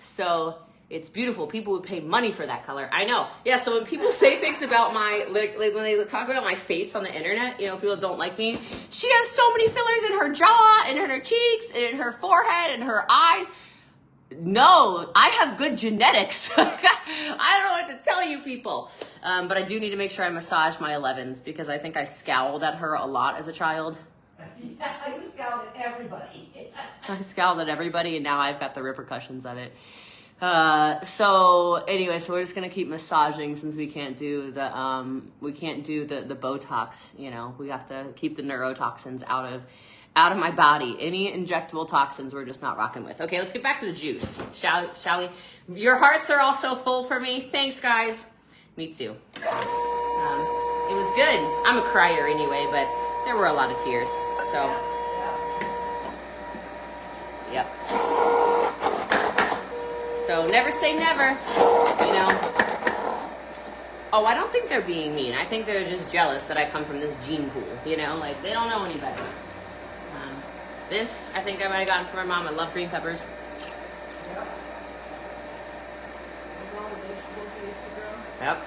So it's beautiful. People would pay money for that color. I know. Yeah. So when people say things about my like when they talk about my face on the internet, people don't like me. She has so many fillers in her jaw and in her cheeks and in her forehead and her eyes. No, I have good genetics. I don't know what to tell you people. But I do need to make sure I massage my 11s, because I think I scowled at her a lot as a child. Yeah, you scowled at everybody. I scowled at everybody, and now I've got the repercussions of it. So we're just gonna keep massaging, since we can't do the Botox. We have to keep the neurotoxins out of my body. Any injectable toxins we're just not rocking with. Okay, let's get back to the juice, shall we? Your hearts are also full for me. Thanks, guys. Me too. It was good. I'm a crier anyway, but there were a lot of tears. So, yep. So never say never, Oh, I don't think they're being mean. I think they're just jealous that I come from this gene pool, Like, they don't know any better. This, I think I might have gotten from my mom. I love green peppers. Yep.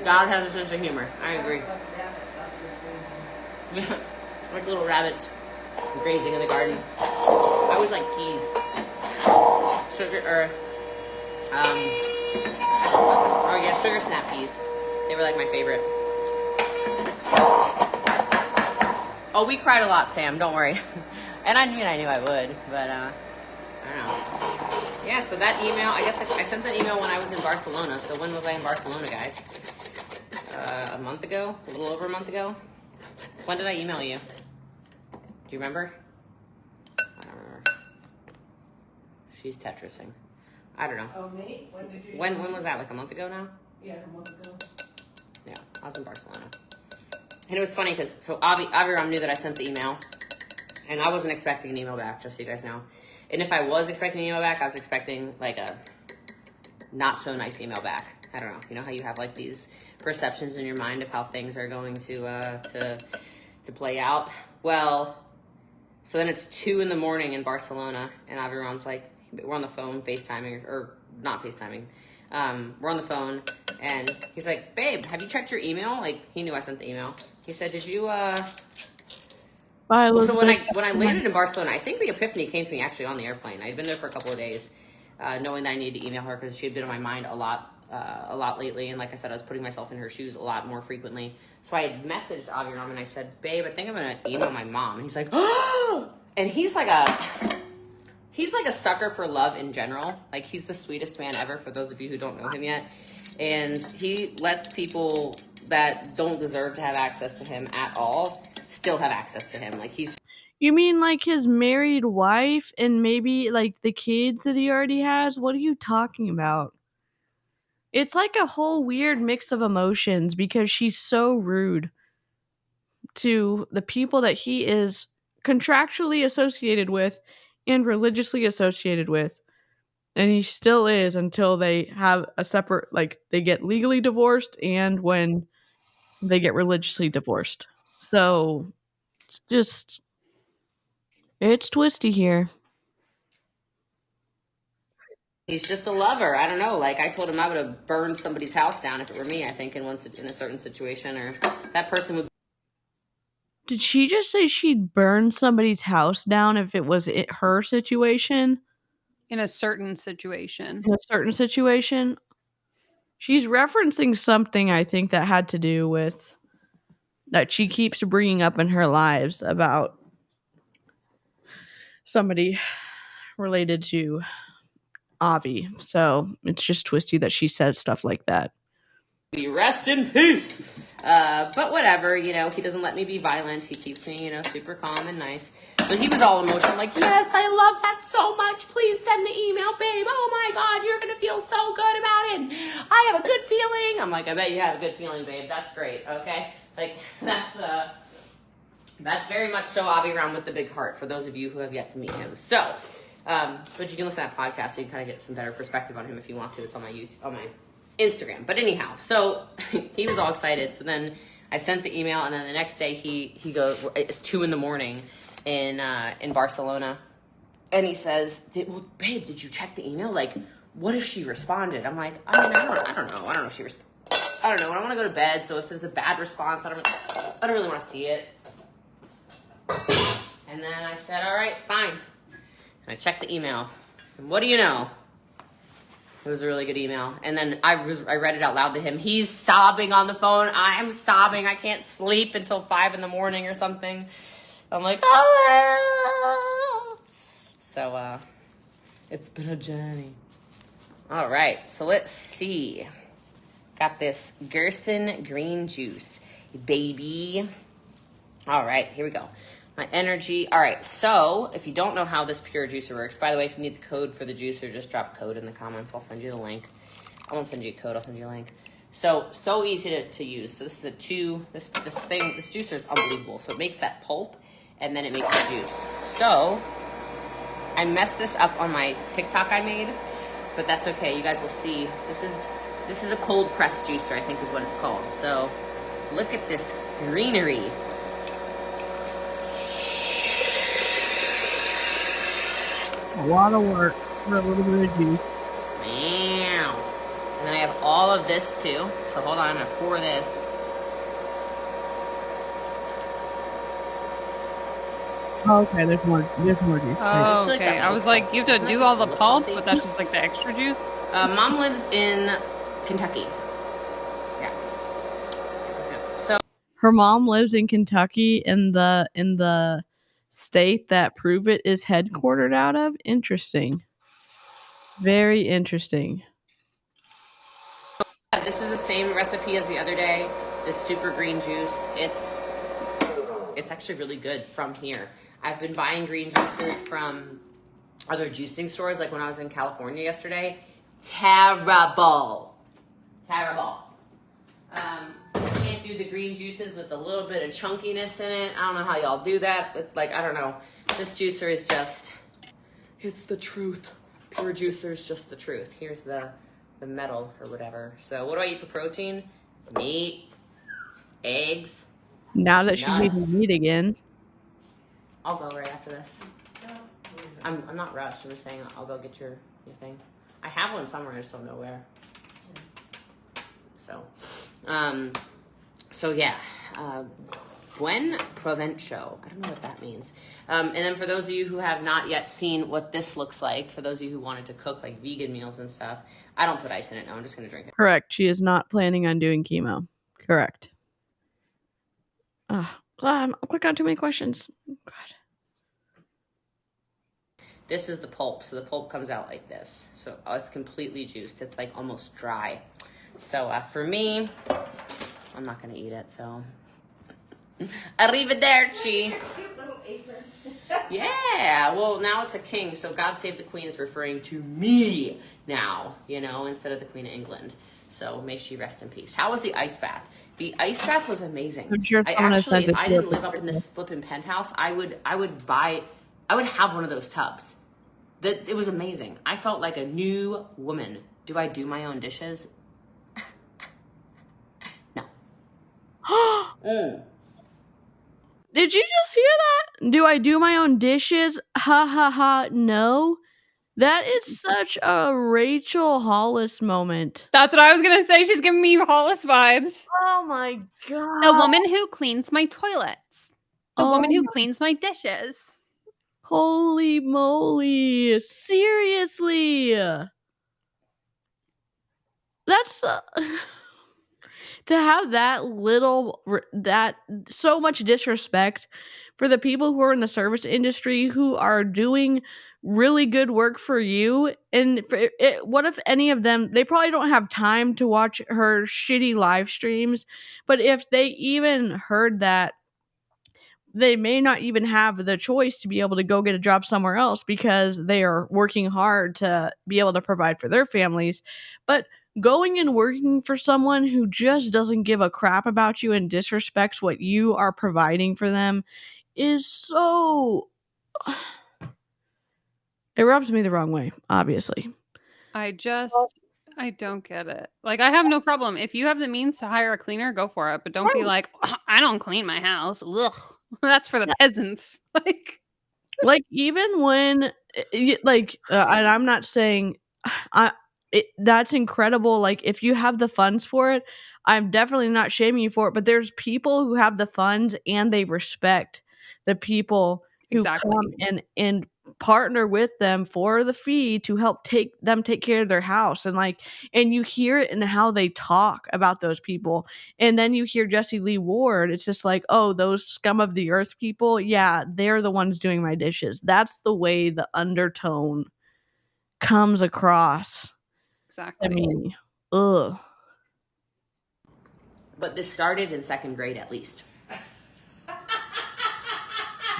God has a sense of humor. I agree. Yeah, like little rabbits grazing in the garden. I always like peas. Sugar snap peas. They were like my favorite. Oh, we cried a lot, Sam. Don't worry. And I knew I would, but I don't know. Yeah, so that email, I guess I sent that email when I was in Barcelona. So when was I in Barcelona, guys? A month ago? A little over a month ago? When did I email you? Do you remember? I don't remember. She's Tetrising. I don't know. Oh, me? When did you? When was that? Like a month ago now? Yeah, a month ago. Yeah, I was in Barcelona. And it was funny because, so Aviram knew that I sent the email, and I wasn't expecting an email back, just so you guys know. And if I was expecting an email back, I was expecting like a not so nice email back. I don't know. You know how you have like these perceptions in your mind of how things are going to play out? Well, so then it's 2 a.m. in Barcelona, and Aviram's like, we're on the phone FaceTiming, or not FaceTiming. We're on the phone, and he's like, babe, have you checked your email? Like, he knew I sent the email. He said, did you, Bye, Elizabeth. So when I landed in Barcelona, I think the epiphany came to me actually on the airplane. I'd been there for a couple of days, knowing that I needed to email her because she had been on my mind a lot lately. And like I said, I was putting myself in her shoes a lot more frequently. So I had messaged Aviram and I said, babe, I think I'm going to email my mom. And he's like, oh! And he's like a sucker for love in general. Like, he's the sweetest man ever, for those of you who don't know him yet. And he lets people that don't deserve to have access to him at all still have access to him. Like, he's... You mean like his married wife and maybe like the kids that he already has? What are you talking about? It's like a whole weird mix of emotions because she's so rude to the people that he is contractually associated with and religiously associated with. And he still is until they have a separate, like, they get legally divorced and when they get religiously divorced. So it's twisty here. He's just a lover. I don't know. Like, I told him I would have burned somebody's house down if it were me, I think, in a certain situation, or that person would... Did she just say she'd burn somebody's house down if it was her situation? In a certain situation. In a certain situation? She's referencing something, I think, that had to do with that she keeps bringing up in her lives about somebody related to Avi. So it's just twisty that she says stuff like that. Rest in peace. But whatever, he doesn't let me be violent. He keeps me, super calm and nice. So he was all emotional, like, yes, I love that so much. Please send the email, babe. Oh my God, you're going to feel so good about it. I have a good feeling. I'm like, I bet you have a good feeling, babe. That's great. Okay. Like, that's very much so Avi around with the big heart for those of you who have yet to meet him. So, but you can listen to that podcast so you kind of get some better perspective on him if you want to. It's on my YouTube, on my Instagram. But anyhow, so he was all excited. So then I sent the email, and then the next day he goes, it's 2 a.m. in Barcelona, and he says, well, babe, did you check the email? Like, what if she responded? I'm like, I don't know. I don't know if she I don't know. I don't want to go to bed, so if it's a bad response, I don't really want to see it. And then I said, all right, fine. And I checked the email, and what do you know? It was a really good email. And then I read it out loud to him. He's sobbing on the phone. I'm sobbing. I can't sleep until 5 a.m. or something. I'm like, oh. So, it's been a journey. All right. So let's see. Got this Gerson green juice, baby. All right. Here we go. My energy. All right, so if you don't know how this pure juicer works, by the way, if you need the code for the juicer, just drop code in the comments. I'll send you the link. I won't send you a code. I'll send you a link. So easy to use. So this is this juicer is unbelievable. So it makes that pulp, and then it makes the juice. So I messed this up on my TikTok I made, but that's okay. You guys will see. This is a cold press juicer, I think is what it's called. So look at this greenery. A lot of work for a little bit of juice. Wow. And then I have all of this too. So hold on, I'm going to pour this. Okay, there's more juice. Oh, okay. I was like, you have to do all the pulp, but that's just like the extra juice? Mom lives in Kentucky. Yeah. So her mom lives in Kentucky in the state that Prove It is headquartered out of. Interesting. Very interesting. This is the same recipe as the other day. This super green juice. It's actually really good from here. I've been buying green juices from other juicing stores, like when I was in California yesterday. Terrible. I can't do the green juices with a little bit of chunkiness in it. I don't know how y'all do that, but I don't know. This juicer is just, it's the truth. Pure juicer is just the truth. Here's the metal or whatever. So what do I eat for protein? Meat, eggs. Now that she's eating meat again. I'll go right after this. I'm not rushed. I'm just saying I'll go get your thing. I have one somewhere. I just don't know where. So yeah. Buen Provencio. I don't know what that means. And then for those of you who have not yet seen what this looks like, for those of you who wanted to cook like vegan meals and stuff, I don't put ice in it. No, I'm just going to drink it. Correct. She is not planning on doing chemo. Correct. I'll click on too many questions. God. This is the pulp. So the pulp comes out like this. So it's completely juiced. It's like almost dry. So for me, I'm not going to eat it. So arrivederci. Yeah. Well, now it's a king. So God Save the Queen is referring to me now, instead of the Queen of England. So may she rest in peace. How was the ice bath? The ice bath was amazing. I'm sure if I didn't live up in this flippin' penthouse, I would have one of those tubs. It was amazing. I felt like a new woman. Do I do my own dishes? No. Did you just hear that? Do I do my own dishes? Ha ha ha. No. That is such a Rachel Hollis moment. That's what I was going to say. She's giving me Hollis vibes. Oh my God. The woman who cleans my toilets. The woman who Oh, cleans my dishes. holy moly. Seriously. That's to have that so much disrespect for the people who are in the service industry who are doing really good work for you. And what if any of them, they probably don't have time to watch her shitty live streams, but if they even heard that, they may not even have the choice to be able to go get a job somewhere else because they are working hard to be able to provide for their families. But going and working for someone who just doesn't give a crap about you and disrespects what you are providing for them is so. It rubs me the wrong way, obviously. I don't get it. Like, I have no problem. If you have the means to hire a cleaner, go for it. But don't be like, I don't clean my house. Ugh. That's for the peasants. Like, even when, and I'm not saying, that's incredible. Like, if you have the funds for it, I'm definitely not shaming you for it. But there's people who have the funds and they respect the people who Exactly. come and partner with them for the fee to help take care of their house. And you hear it in how they talk about those people. And then you hear Jessie Lee Ward. It's just like, oh, those scum of the earth people. Yeah, they're the ones doing my dishes. That's the way the undertone comes across. Exactly. I mean, ugh. But this started in second grade at least.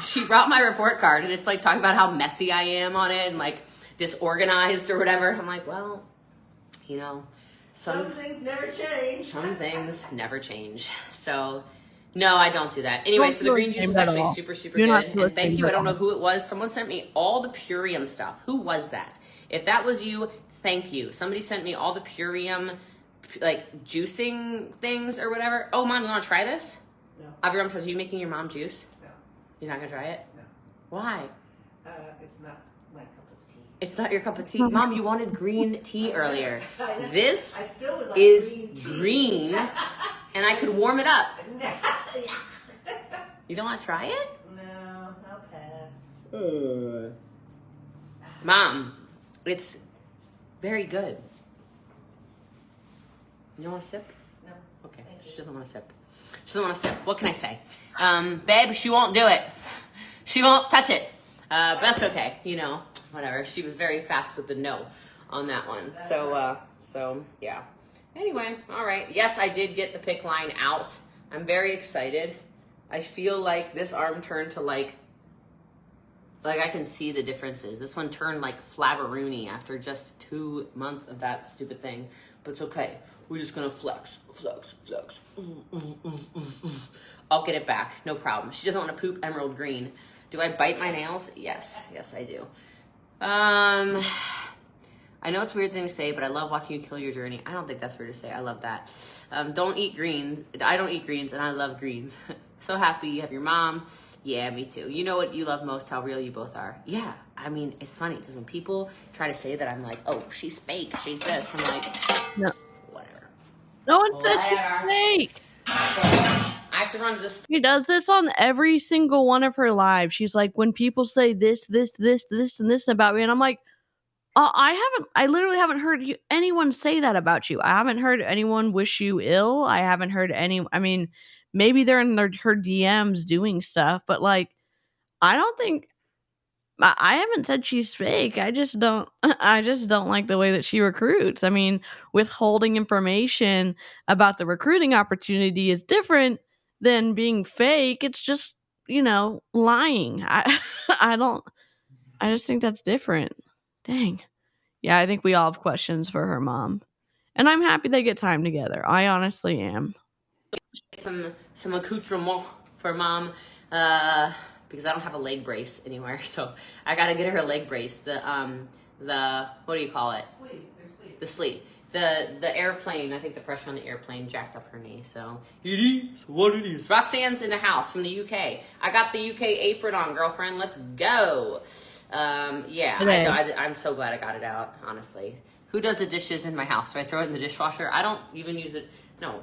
She brought my report card and it's like talking about how messy I am on it and like disorganized or whatever. I'm like, well, you know, Some things never change. Some things never change. So, no, I don't do that. Anyway, so the green juice was actually super, super good. And thank you. I don't know who it was. Someone sent me all the Purium stuff. Who was that? If that was you, thank you. Somebody sent me all the Purium, like, juicing things or whatever. Oh, Mom, you want to try this? No. Aviram says, are you making your mom juice? No. You're not going to try it? No. Why? It's not my cup of tea. It's not your cup of tea. Mom, you wanted green tea earlier. This I still would like is green tea. and I could warm it up. No. You don't want to try it? No, I'll pass. Mom, it's very good. You want a sip? No. Okay, she doesn't want to sip. She doesn't want to sip. What can I say? Babe, she won't do it. She won't touch it. But that's okay. You know, whatever. She was very fast with the no on that one. So yeah. Anyway, all right. Yes, I did get the pick line out. I'm very excited. I feel like this arm turned to like I can see the differences. This one turned like flabberoonie after just 2 months of that stupid thing. But it's okay. We're just gonna flex. I'll get it back, no problem. She doesn't want to poop emerald green. Do I bite my nails? Yes, I do. I know it's a weird thing to say, but I love watching you kill your journey. I don't think that's weird to say. I love that. Don't eat greens. I don't eat greens, and I love greens. So happy you have your mom. Yeah, me too. You know what you love most, how real you both are. Yeah, I mean, it's funny, because when people try to say that, I'm like, oh, she's fake, she's this. I'm like, no. Whatever. No one said she's fake. I have to run to this. She does this on every single one of her lives. She's like, when people say this, and this about me, and I'm like, I literally haven't heard anyone say that about you. I haven't heard anyone wish you ill. I haven't heard I mean, maybe they're in her DMs doing stuff, but like, I don't think, I haven't said she's fake. I just don't like the way that she recruits. I mean, withholding information about the recruiting opportunity is different than being fake. It's just, lying. I just think that's different. Dang. Yeah, I think we all have questions for her mom. And I'm happy they get time together. I honestly am. Some accoutrement for mom, because I don't have a leg brace anywhere, so I gotta get her a leg brace. The what do you call it? Sleeve. The sleeve. The airplane, I think the pressure on the airplane jacked up her knee, so it is what it is. Roxanne's in the house from the UK. I got the UK apron on, girlfriend. Let's go. Yeah, I'm so glad I got it out, honestly. Who does the dishes in my house? Do I throw it in the dishwasher? I don't even use it. No,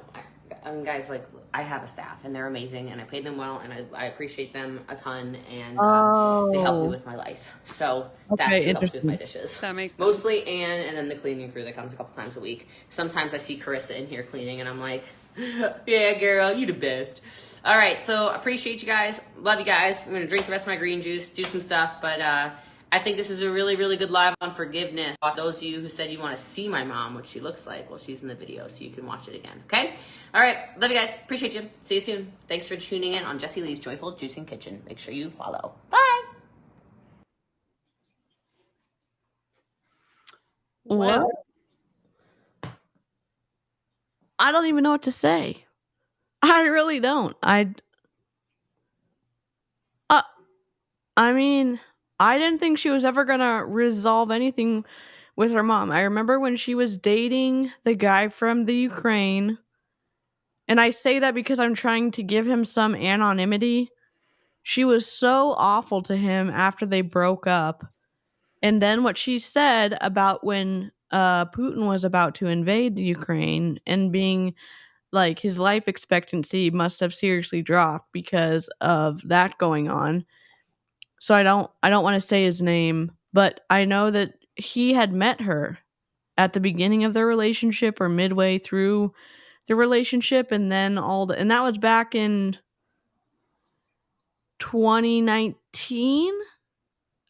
I mean, guys, like, I have a staff, and they're amazing, and I pay them well, and I appreciate them a ton, and they help me Oh, with my life. So that's okay, who helps me with my interesting. dishes. That makes sense. Mostly Anne, and then the cleaning crew that comes a couple times a week. Sometimes I see Carissa in here cleaning, and I'm like, yeah, girl, you the best. All right, so appreciate you guys. Love you guys. I'm going to drink the rest of my green juice, do some stuff, but I think this is a really, really good live on forgiveness. Those of you who said you want to see my mom, what she looks like, well, she's in the video, so you can watch it again, okay? All right, love you guys. Appreciate you. See you soon. Thanks for tuning in on Jessie Lee's Joyful Juicing Kitchen. Make sure you follow. Bye. What? I don't even know what to say. I really don't. I mean, I didn't think she was ever gonna resolve anything with her mom. I remember when she was dating the guy from the Ukraine, and I say that because I'm trying to give him some anonymity. She was so awful to him after they broke up. And then what she said about when Putin was about to invade the Ukraine and being like his life expectancy must have seriously dropped because of that going on. So I don't want to say his name, but I know that he had met her at the beginning of their relationship or midway through the relationship, and then and that was back in 2019.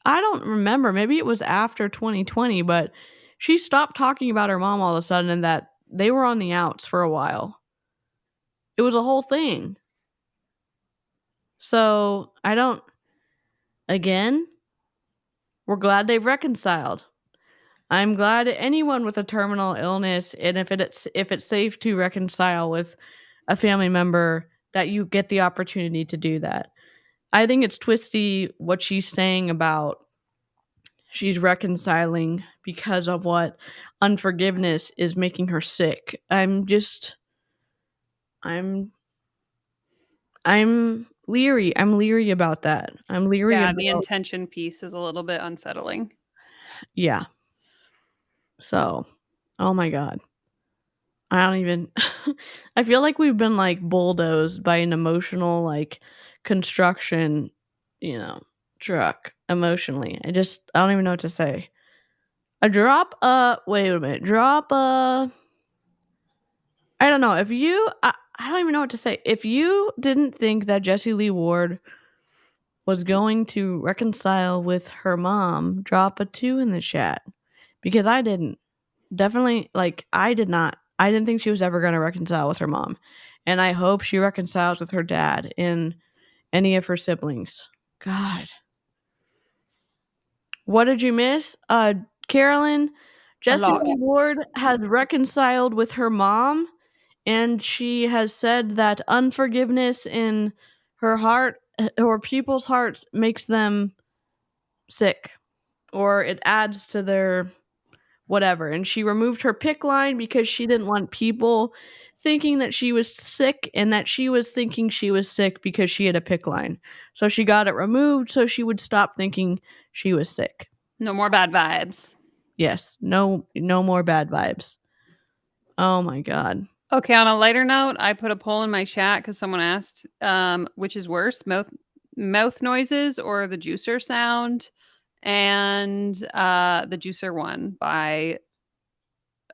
I don't remember. Maybe it was after 2020, but she stopped talking about her mom all of a sudden, and that they were on the outs for a while. It was a whole thing. So again, we're glad they've reconciled. I'm glad anyone with a terminal illness, and if it's safe to reconcile with a family member, that you get the opportunity to do that. I think it's twisty what she's saying about she's reconciling because of what unforgiveness is making her sick. I'm leery. I'm leery about that. I'm leery Yeah, about the intention piece is a little bit unsettling. yeah. So, oh my god. I don't even I feel like we've been like bulldozed by an emotional like construction, truck emotionally. I don't even know what to say. A drop wait a minute. Drop I don't know. I don't even know what to say. If you didn't think that Jessie Lee Ward was going to reconcile with her mom, drop a 2 in the chat because I didn't. Definitely, like, I did not. I didn't think she was ever going to reconcile with her mom. And I hope she reconciles with her dad and any of her siblings. God. What did you miss? Carolyn, Jessie lot. Lee Ward has reconciled with her mom, and she has said that unforgiveness in her heart or people's hearts makes them sick, or it adds to their whatever. And she removed her pick line because she didn't want people thinking that she was sick and that she was thinking she was sick because she had a pick line. So she got it removed so she would stop thinking she was sick. No more bad vibes. Yes, no more bad vibes. Oh my god. Okay, on a lighter note, I put a poll in my chat because someone asked, which is worse, mouth noises or the juicer sound, and the juicer won by,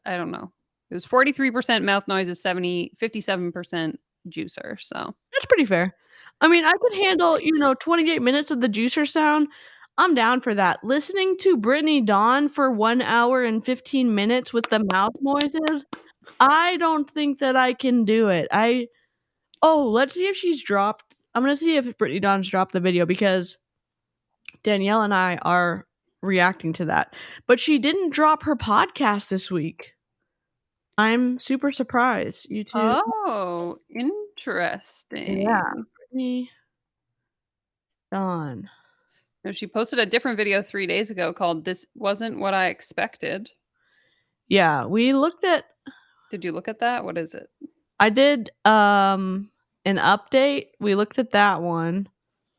I don't know. It was 43% mouth noises, 57% juicer. So That's pretty fair. I mean, I could handle, 28 minutes of the juicer sound. I'm down for that. Listening to Brittany Dawn for 1 hour and 15 minutes with the mouth noises, I don't think that I can do it. Let's see if she's dropped. I'm going to see if Brittany Dawn's dropped the video because Danielle and I are reacting to that. But she didn't drop her podcast this week. I'm super surprised. You too. Oh, interesting. Yeah. Brittany Dawn. No, she posted a different video 3 days ago called "This Wasn't What I Expected." Yeah, we looked at. Did you look at that? What is it? I did an update. We looked at that one,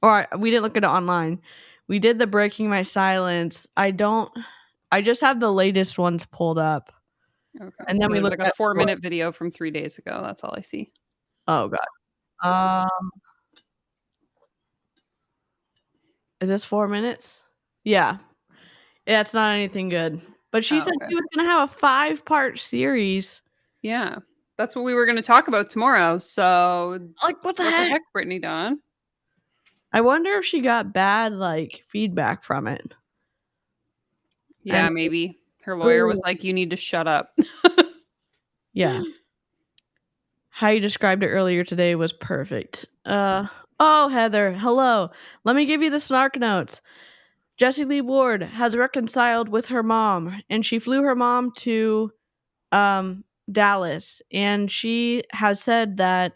or we didn't look at it online. We did the Breaking My Silence. I just have the latest ones pulled up. Okay. And then we There's look like a at 4-minute video from 3 days ago. That's all I see. oh god. Is this 4 minutes? Yeah. Yeah, it's not anything good. But she said Okay. she was gonna have a 5-part series. Yeah. That's what we were going to talk about tomorrow. So Like, what the what the heck? heck, Brittany Dawn? I wonder if she got bad, like, feedback from it. Yeah, And maybe. Her lawyer was ooh, like, you need to shut up. yeah. How you described it earlier today was perfect. Oh, Heather, hello. Let me give you the snark notes. Jessie Lee Ward has reconciled with her mom, and she flew her mom to Dallas, and she has said that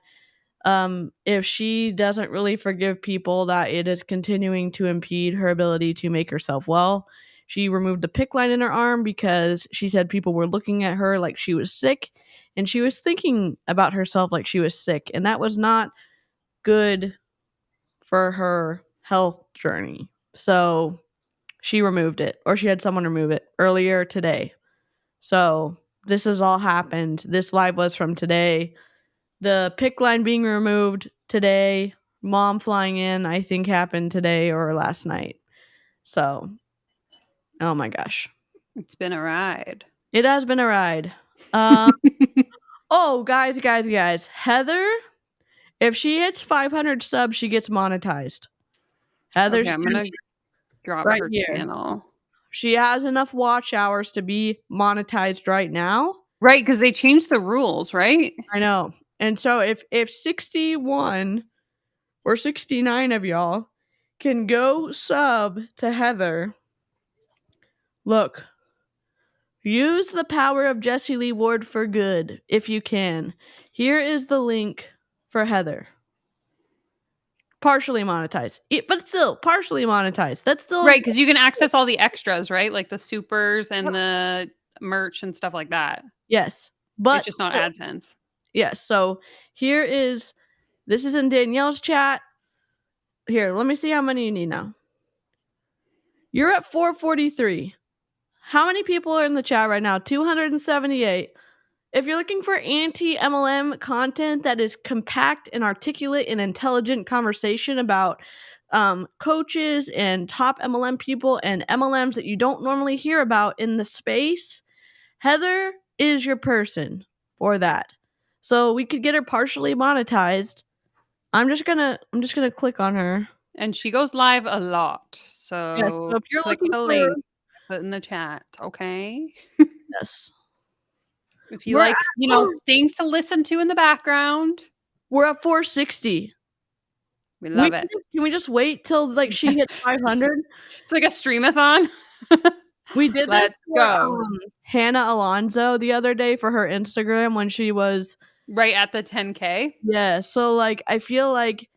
if she doesn't really forgive people, that it is continuing to impede her ability to make herself well. She removed the PICC line in her arm because she said people were looking at her like she was sick, and she was thinking about herself like she was sick, and that was not good for her health journey. So she removed it, or she had someone remove it earlier today. So this has all happened. This live was from today. The PICC line being removed today. Mom flying in, I think, happened today or last night. So, oh my gosh. It's been a ride. It has been a ride. Oh, guys. Heather, if she hits 500 subs, she gets monetized. Heather's Okay, I'm going to drop right her here. channel. She has enough watch hours to be monetized right now. Right, because they changed the rules, right? I know. And so if 61 or 69 of y'all can go sub to Heather, look, use the power of Jessie Lee Ward for good if you can. Here is the link for Heather. Partially monetized, but still partially monetized. That's still Right, because you can access all the extras, right? Like the supers and the merch and stuff like that. yes, but It's just not AdSense. yes. So this is in Danielle's chat. Here, let me see how many you need now. You're at 443. How many people are in the chat right now? 278. If you're looking for anti-MLM content that is compact and articulate and intelligent conversation about coaches and top MLM people and MLMs that you don't normally hear about in the space, Heather is your person for that. So we could get her partially monetized. I'm just gonna click on her. And she goes live a lot. So, Yes, so if you're click looking the for link put in the chat, okay? yes. If you like, things to listen to in the background. We're at 460. We love it. Can we just wait till like she hits 500? It's like a streamathon. We did Let's this for, go. Hannah Alonso the other day for her Instagram when she was right at the 10K. Yeah, so like I feel like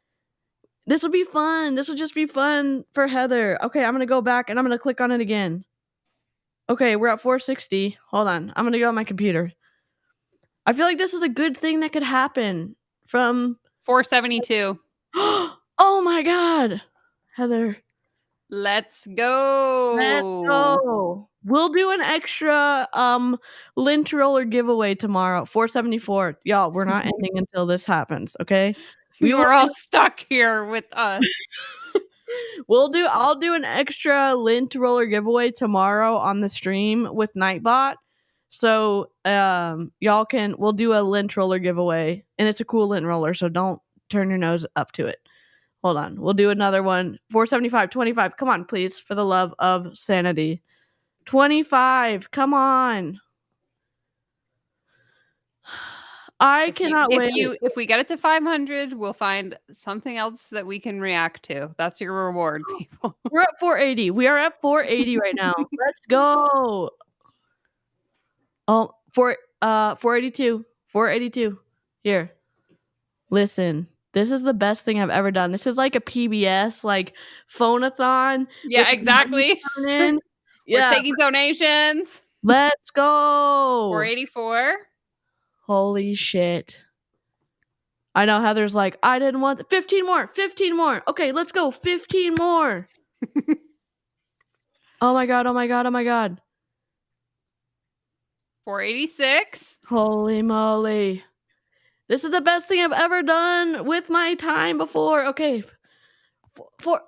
this will be fun. This will just be fun for Heather. Okay, I'm gonna go back and I'm gonna click on it again. Okay, we're at 460. Hold on, I'm gonna go on my computer. I feel like this is a good thing that could happen from 472. Oh my god, Heather. Let's go. Let's go. We'll do an extra lint roller giveaway tomorrow. 474. Y'all, we're not ending until this happens, okay? You are all stuck here with us. I'll do an extra lint roller giveaway tomorrow on the stream with Nightbot. So we'll do a lint roller giveaway, and it's a cool lint roller, so don't turn your nose up to it. Hold on. We'll do another one. 475, 25. Come on, please, for the love of sanity. 25. Come on. I cannot wait. If we get it to 500, we'll find something else that we can react to. That's your reward, people. We're at 480. We are at 480 right now. Let's go. Oh, 482. 482. Here. Listen. This is the best thing I've ever done. This is like a PBS, like phone-a-thon. Yeah, exactly. Yeah. We're taking donations. Let's go. 484. Holy shit. I know Heather's like, I didn't want 15 more. 15 more. Okay, let's go. 15 more. Oh my god. Oh my god. Oh my god. 486. Holy moly. This is the best thing I've ever done with my time before. Okay.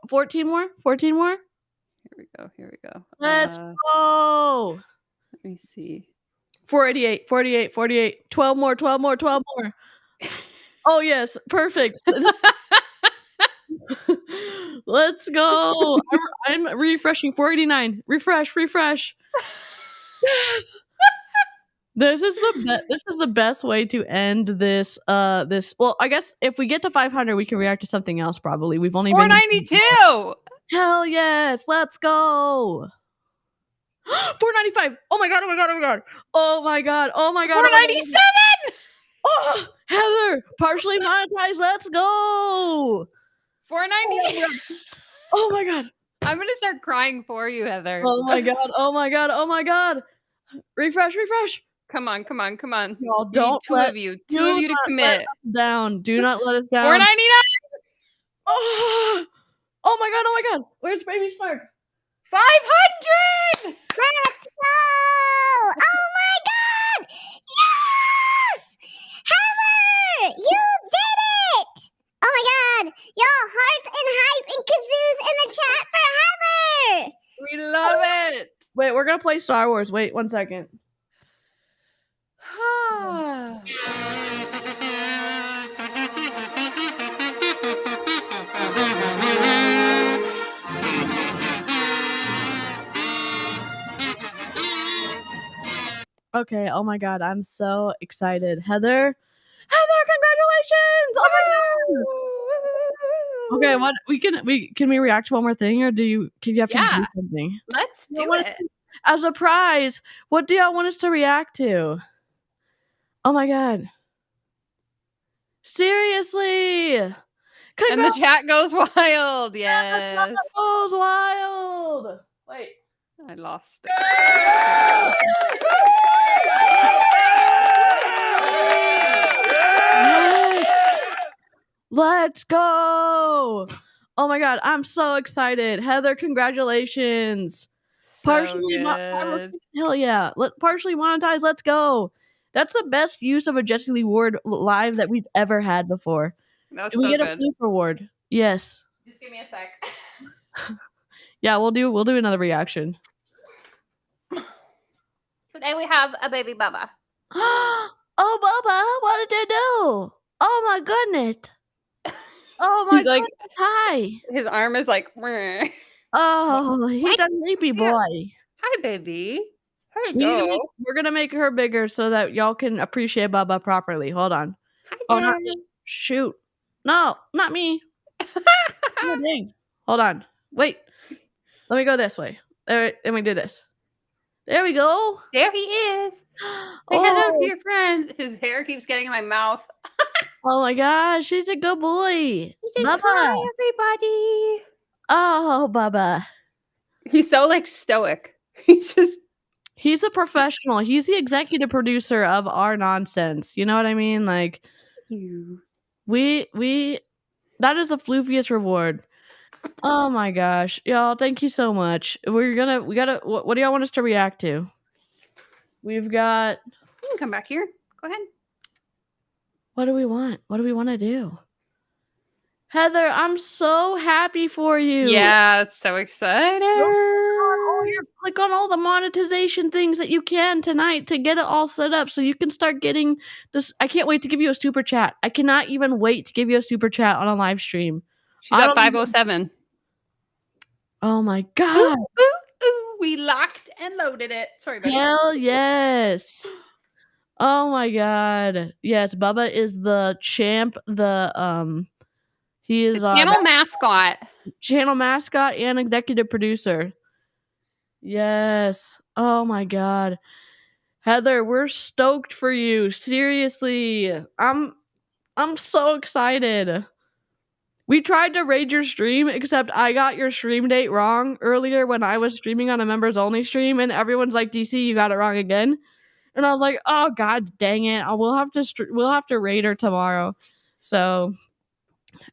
14 more? 14 more? Here we go. Let's go. Let me see. 488, 48, 48. 12 more, 12 more, 12 more. Oh, yes. Perfect. Let's go. I'm refreshing. 489. Refresh. Yes. This is the best way to end this. Well, I guess if we get to 500, we can react to something else. Probably. We've only 492. Hell yes. Let's go. 495. Oh my god. 497. Oh, Heather, partially monetized. Let's go. 498. Oh my god. I'm gonna start crying for you, Heather. Oh my god. Refresh. Come on. Y'all don't two of you to commit. Down. Do not let us down. 499. Oh my god. Where's Baby Shark? 500. Let's go! Oh my god! Yes! Heather! You did it! Oh my god! Y'all, hearts and hype and kazoos in the chat for Heather! We love it. Wait, we're gonna play Star Wars. Wait 1 second. Okay, oh my god, I'm so excited. Heather, congratulations! Oh my god! Okay, what can we react to one more thing, or can you have to do something? Let's do it. As a prize, what do y'all want us to react to? Oh my god. Seriously! And the chat goes wild. Yes. The chat goes wild. Wait. I lost it. Yes! Let's go! Oh my god, I'm so excited. Heather, congratulations. Partially monetized. Hell yeah. Partially monetized. Let's go. That's the best use of a Jessie Lee Ward live that we've ever had before. That's Can we get a floof reward? Yes. Just give me a sec. Yeah, we'll do another reaction. Today we have a baby Bubba. Oh, Bubba, what did you do? Oh my goodness. Oh my god. Hi. His arm is like, meh. Oh, he's a sleepy boy. Hi, baby. We're gonna make her bigger so that y'all can appreciate Bubba properly. Hold on. Hi, oh, not me. Shoot. No, not me. Oh, dang. Hold on. Wait. Let me go this way. Let me do this. There we go. There he is. Say hello to your friend. His hair keeps getting in my mouth. Oh my gosh, he's a good boy. Bubba. Hi, everybody. Oh, Bubba. He's so like stoic. He's a professional. He's the executive producer of our nonsense. You know what I mean? Like, we that is a floofiest reward. Oh my gosh, y'all! Thank you so much. We gotta. What do y'all want us to react to? We've got. You can come back here. Go ahead. What do we want? What do we want to do? Heather, I'm so happy for you. Yeah, it's so exciting. Click on all the monetization things that you can tonight to get it all set up so you can start getting this. I can't wait to give you a super chat. I cannot even wait to give you a super chat on a live stream. She's at 507. Oh my god. Ooh, we locked and loaded it. Sorry, buddy. Hell yes. Oh my god. Yes, Bubba is the champ. He is the channel mascot. Channel mascot and executive producer. Yes. Oh my god. Heather, we're stoked for you. Seriously. I'm so excited. We tried to raid your stream, except I got your stream date wrong earlier when I was streaming on a members only stream, and everyone's like, DC, you got it wrong again. And I was like, oh god dang it. We'll have to raid her tomorrow. So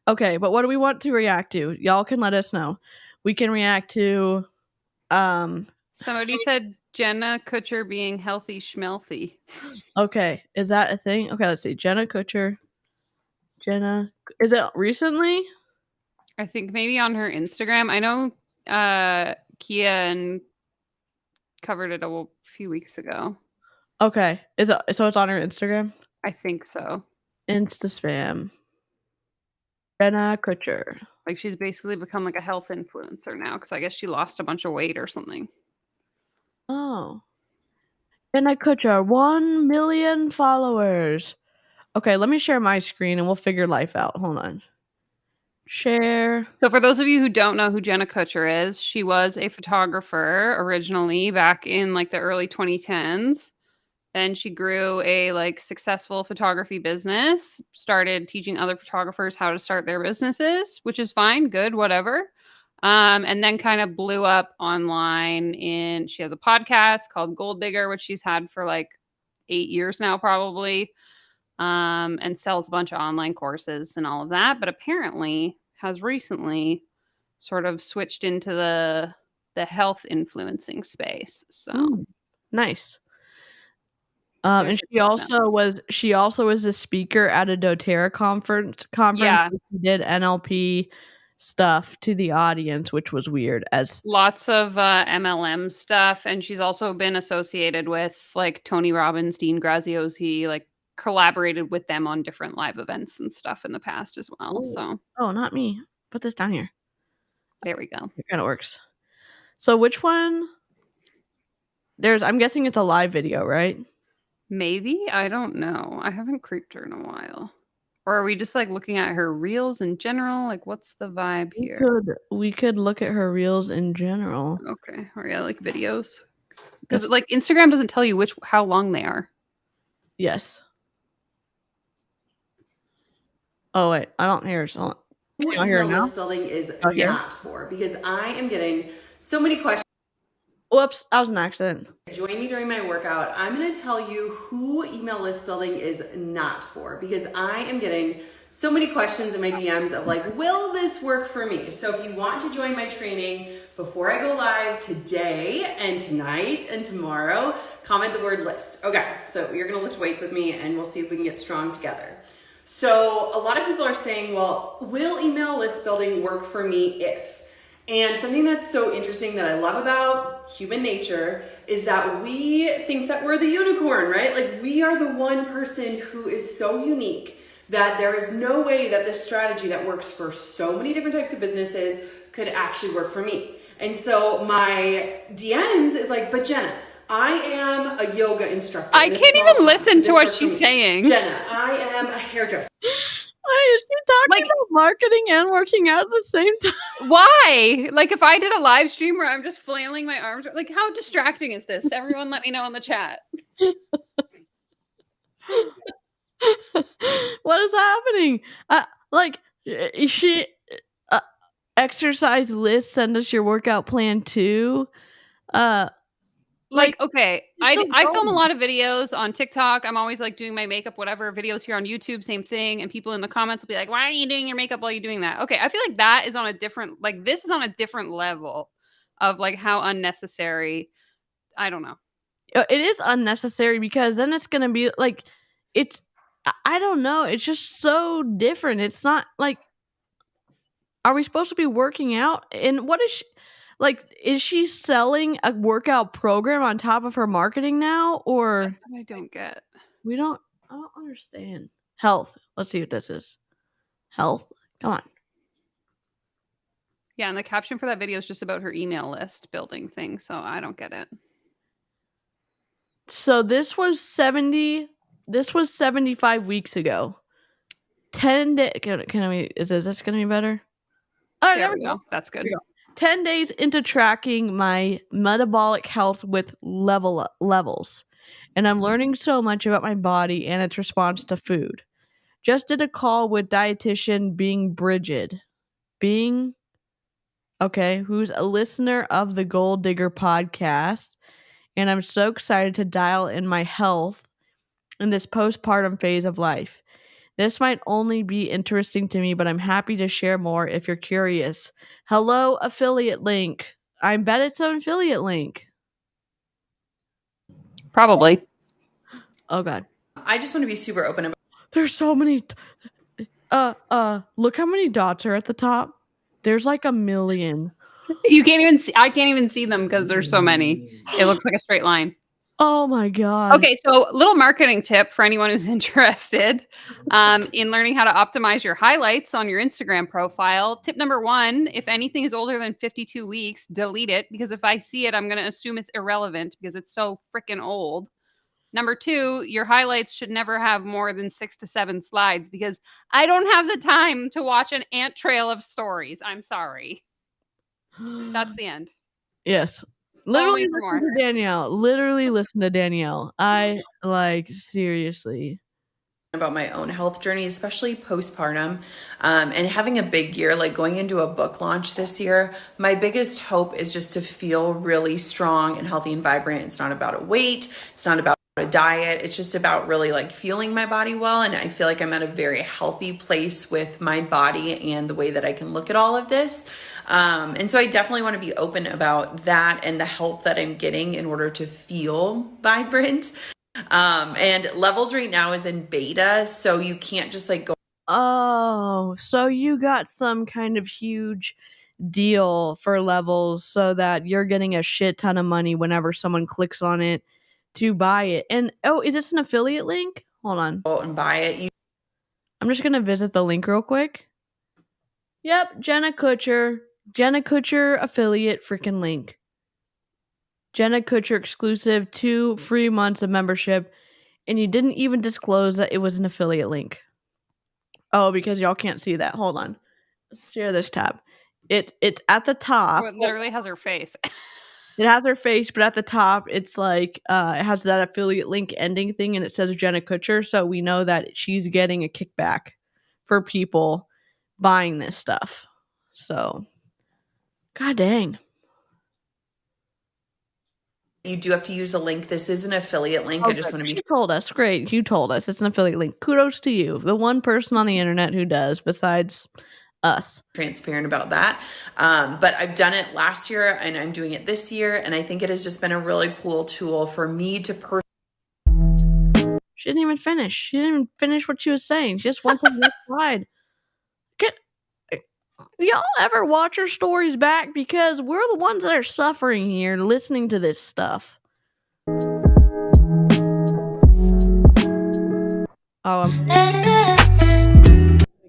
okay, but what do we want to react to? Y'all can let us know. We can react to somebody said Jenna Kutcher being healthy schmelthy. Okay, is that a thing? Okay, let's see. Jenna Kutcher. Jenna, is it recently? I think maybe on her Instagram. I know Kia and covered it a few weeks ago. Okay, is it so? It's on her Instagram. I think so. Insta spam. Jenna Kutcher. Like she's basically become like a health influencer now because I guess she lost a bunch of weight or something. Oh. Jenna Kutcher, 1 million followers. Okay, let me share my screen and we'll figure life out. Hold on. Share. So for those of you who don't know who Jenna Kutcher is, she was a photographer originally back in like the early 2010s. Then she grew a like successful photography business, started teaching other photographers how to start their businesses, which is fine, good, whatever. And then kind of blew up online. She has a podcast called Gold Digger, which she's had for like 8 years now, probably, and sells a bunch of online courses and all of that. But apparently has recently sort of switched into the health influencing space. So nice. And she also was a speaker at a doTERRA conference. Yeah. She did NLP stuff to the audience, which was weird. As lots of MLM stuff, and she's also been associated with like Tony Robbins, Dean Graziosi, like collaborated with them on different live events and stuff in the past as well. So not me. Put this down here. There we go. It kind of works. So which one? I'm guessing it's a live video, right? Maybe. I don't know. I haven't creeped her in a while. Or are we just like looking at her reels in general? Like what's the vibe here? We could look at her reels in general. Okay. Or yeah, like videos. Because like Instagram doesn't tell you how long they are. Yes. Oh wait, I don't hear it. What email list building is not for, because I am getting so many questions. Whoops, that was an accident. Join me during my workout. I'm going to tell you who email list building is not for, because I am getting so many questions in my DMs of like, will this work for me? So if you want to join my training before I go live today and tonight and tomorrow, comment the word list. Okay, so you're going to lift weights with me and we'll see if we can get strong together. So a lot of people are saying, well, will email list building work for me if? And something that's so interesting that I love about human nature is that we think that we're the unicorn, right? Like we are the one person who is so unique that there is no way that this strategy that works for so many different types of businesses could actually work for me. And so my DMs is like, but Jenna, I am a yoga instructor. I can't even listen to what she's saying. Jenna, I am a hairdresser. Why is she talking about marketing and working out at the same time? Why? Like if I did a live stream where I'm just flailing my arms, like how distracting is this? Everyone let me know in the chat. What is happening? She exercise list, send us your workout plan too. Okay, I film a lot of videos on TikTok. I'm always like doing my makeup, whatever, videos here on YouTube, same thing. And people in the comments will be like, why are you doing your makeup while you're doing that? Okay, I feel like that is on a different, like this is on a different level of like how unnecessary. I don't know. It is unnecessary because then it's going to be like, I don't know. It's just so different. It's not like, are we supposed to be working out? And what is she? Like, is she selling a workout program on top of her marketing now? Or I don't get. I don't understand. Health. Let's see what this is. Health. Come on. Yeah, and the caption for that video is just about her email list building thing. So I don't get it. So this was 75 weeks ago. 10 days. Is this going to be better? All right, there we go. That's good. 10 days into tracking my metabolic health with levels. And I'm learning so much about my body and its response to food. Just did a call with dietitian Bridget. Who's a listener of the Gold Digger podcast. And I'm so excited to dial in my health in this postpartum phase of life. This might only be interesting to me, but I'm happy to share more if you're curious. Hello, affiliate link. I bet it's an affiliate link. Probably. Oh God. I just want to be super open about There's so many. Look how many dots are at the top. There's like 1 million. You can't even see. I can't even see them because there's so many. It looks like a straight line. Oh my God. Okay, so little marketing tip for anyone who's interested in learning how to optimize your highlights on your Instagram profile. Tip number 1, if anything is older than 52 weeks, delete it, because if I see it, I'm going to assume it's irrelevant because it's so freaking old. Number 2, your highlights should never have more than 6 to 7 slides because I don't have the time to watch an ant trail of stories. I'm sorry. That's the end. Yes. Follow Literally me for listen more. to Danielle. Literally listen to Danielle. I like seriously. about my own health journey, especially postpartum, and having a big year, like going into a book launch this year. My biggest hope is just to feel really strong and healthy and vibrant. It's not about a weight. It's not about a diet. It's just about really like feeling my body well. And I feel like I'm at a very healthy place with my body and the way that I can look at all of this. And so I definitely want to be open about that and the help that I'm getting in order to feel vibrant. And levels right now is in beta, so you can't just like go. Oh, so you got some kind of huge deal for levels so that you're getting a shit ton of money whenever someone clicks on it to buy it. And oh, is this an affiliate link? Hold on. Out and buy it. I'm just gonna visit the link real quick. Yep, Jenna Kutcher affiliate freaking link. Jenna Kutcher exclusive 2 free months of membership, and you didn't even disclose that it was an affiliate link. Oh, because y'all can't see that. Hold on. Let's share this tab. It's at the top. Oh, it literally has her face. It has her face, but at the top, it's like it has that affiliate link ending thing, and it says Jenna Kutcher, so we know that she's getting a kickback for people buying this stuff. So, god dang. You do have to use a link. This is an affiliate link. I just want to be You told us. Great. You told us. It's an affiliate link. Kudos to you. The one person on the internet who does besides us. transparent about that. But I've done it last year and I'm doing it this year. And I think it has just been a really cool tool for me to She didn't even finish. She didn't even finish what she was saying. She just went to the next slide. Y'all ever watch her stories back? Because we're the ones that are suffering here listening to this stuff. Oh, I'm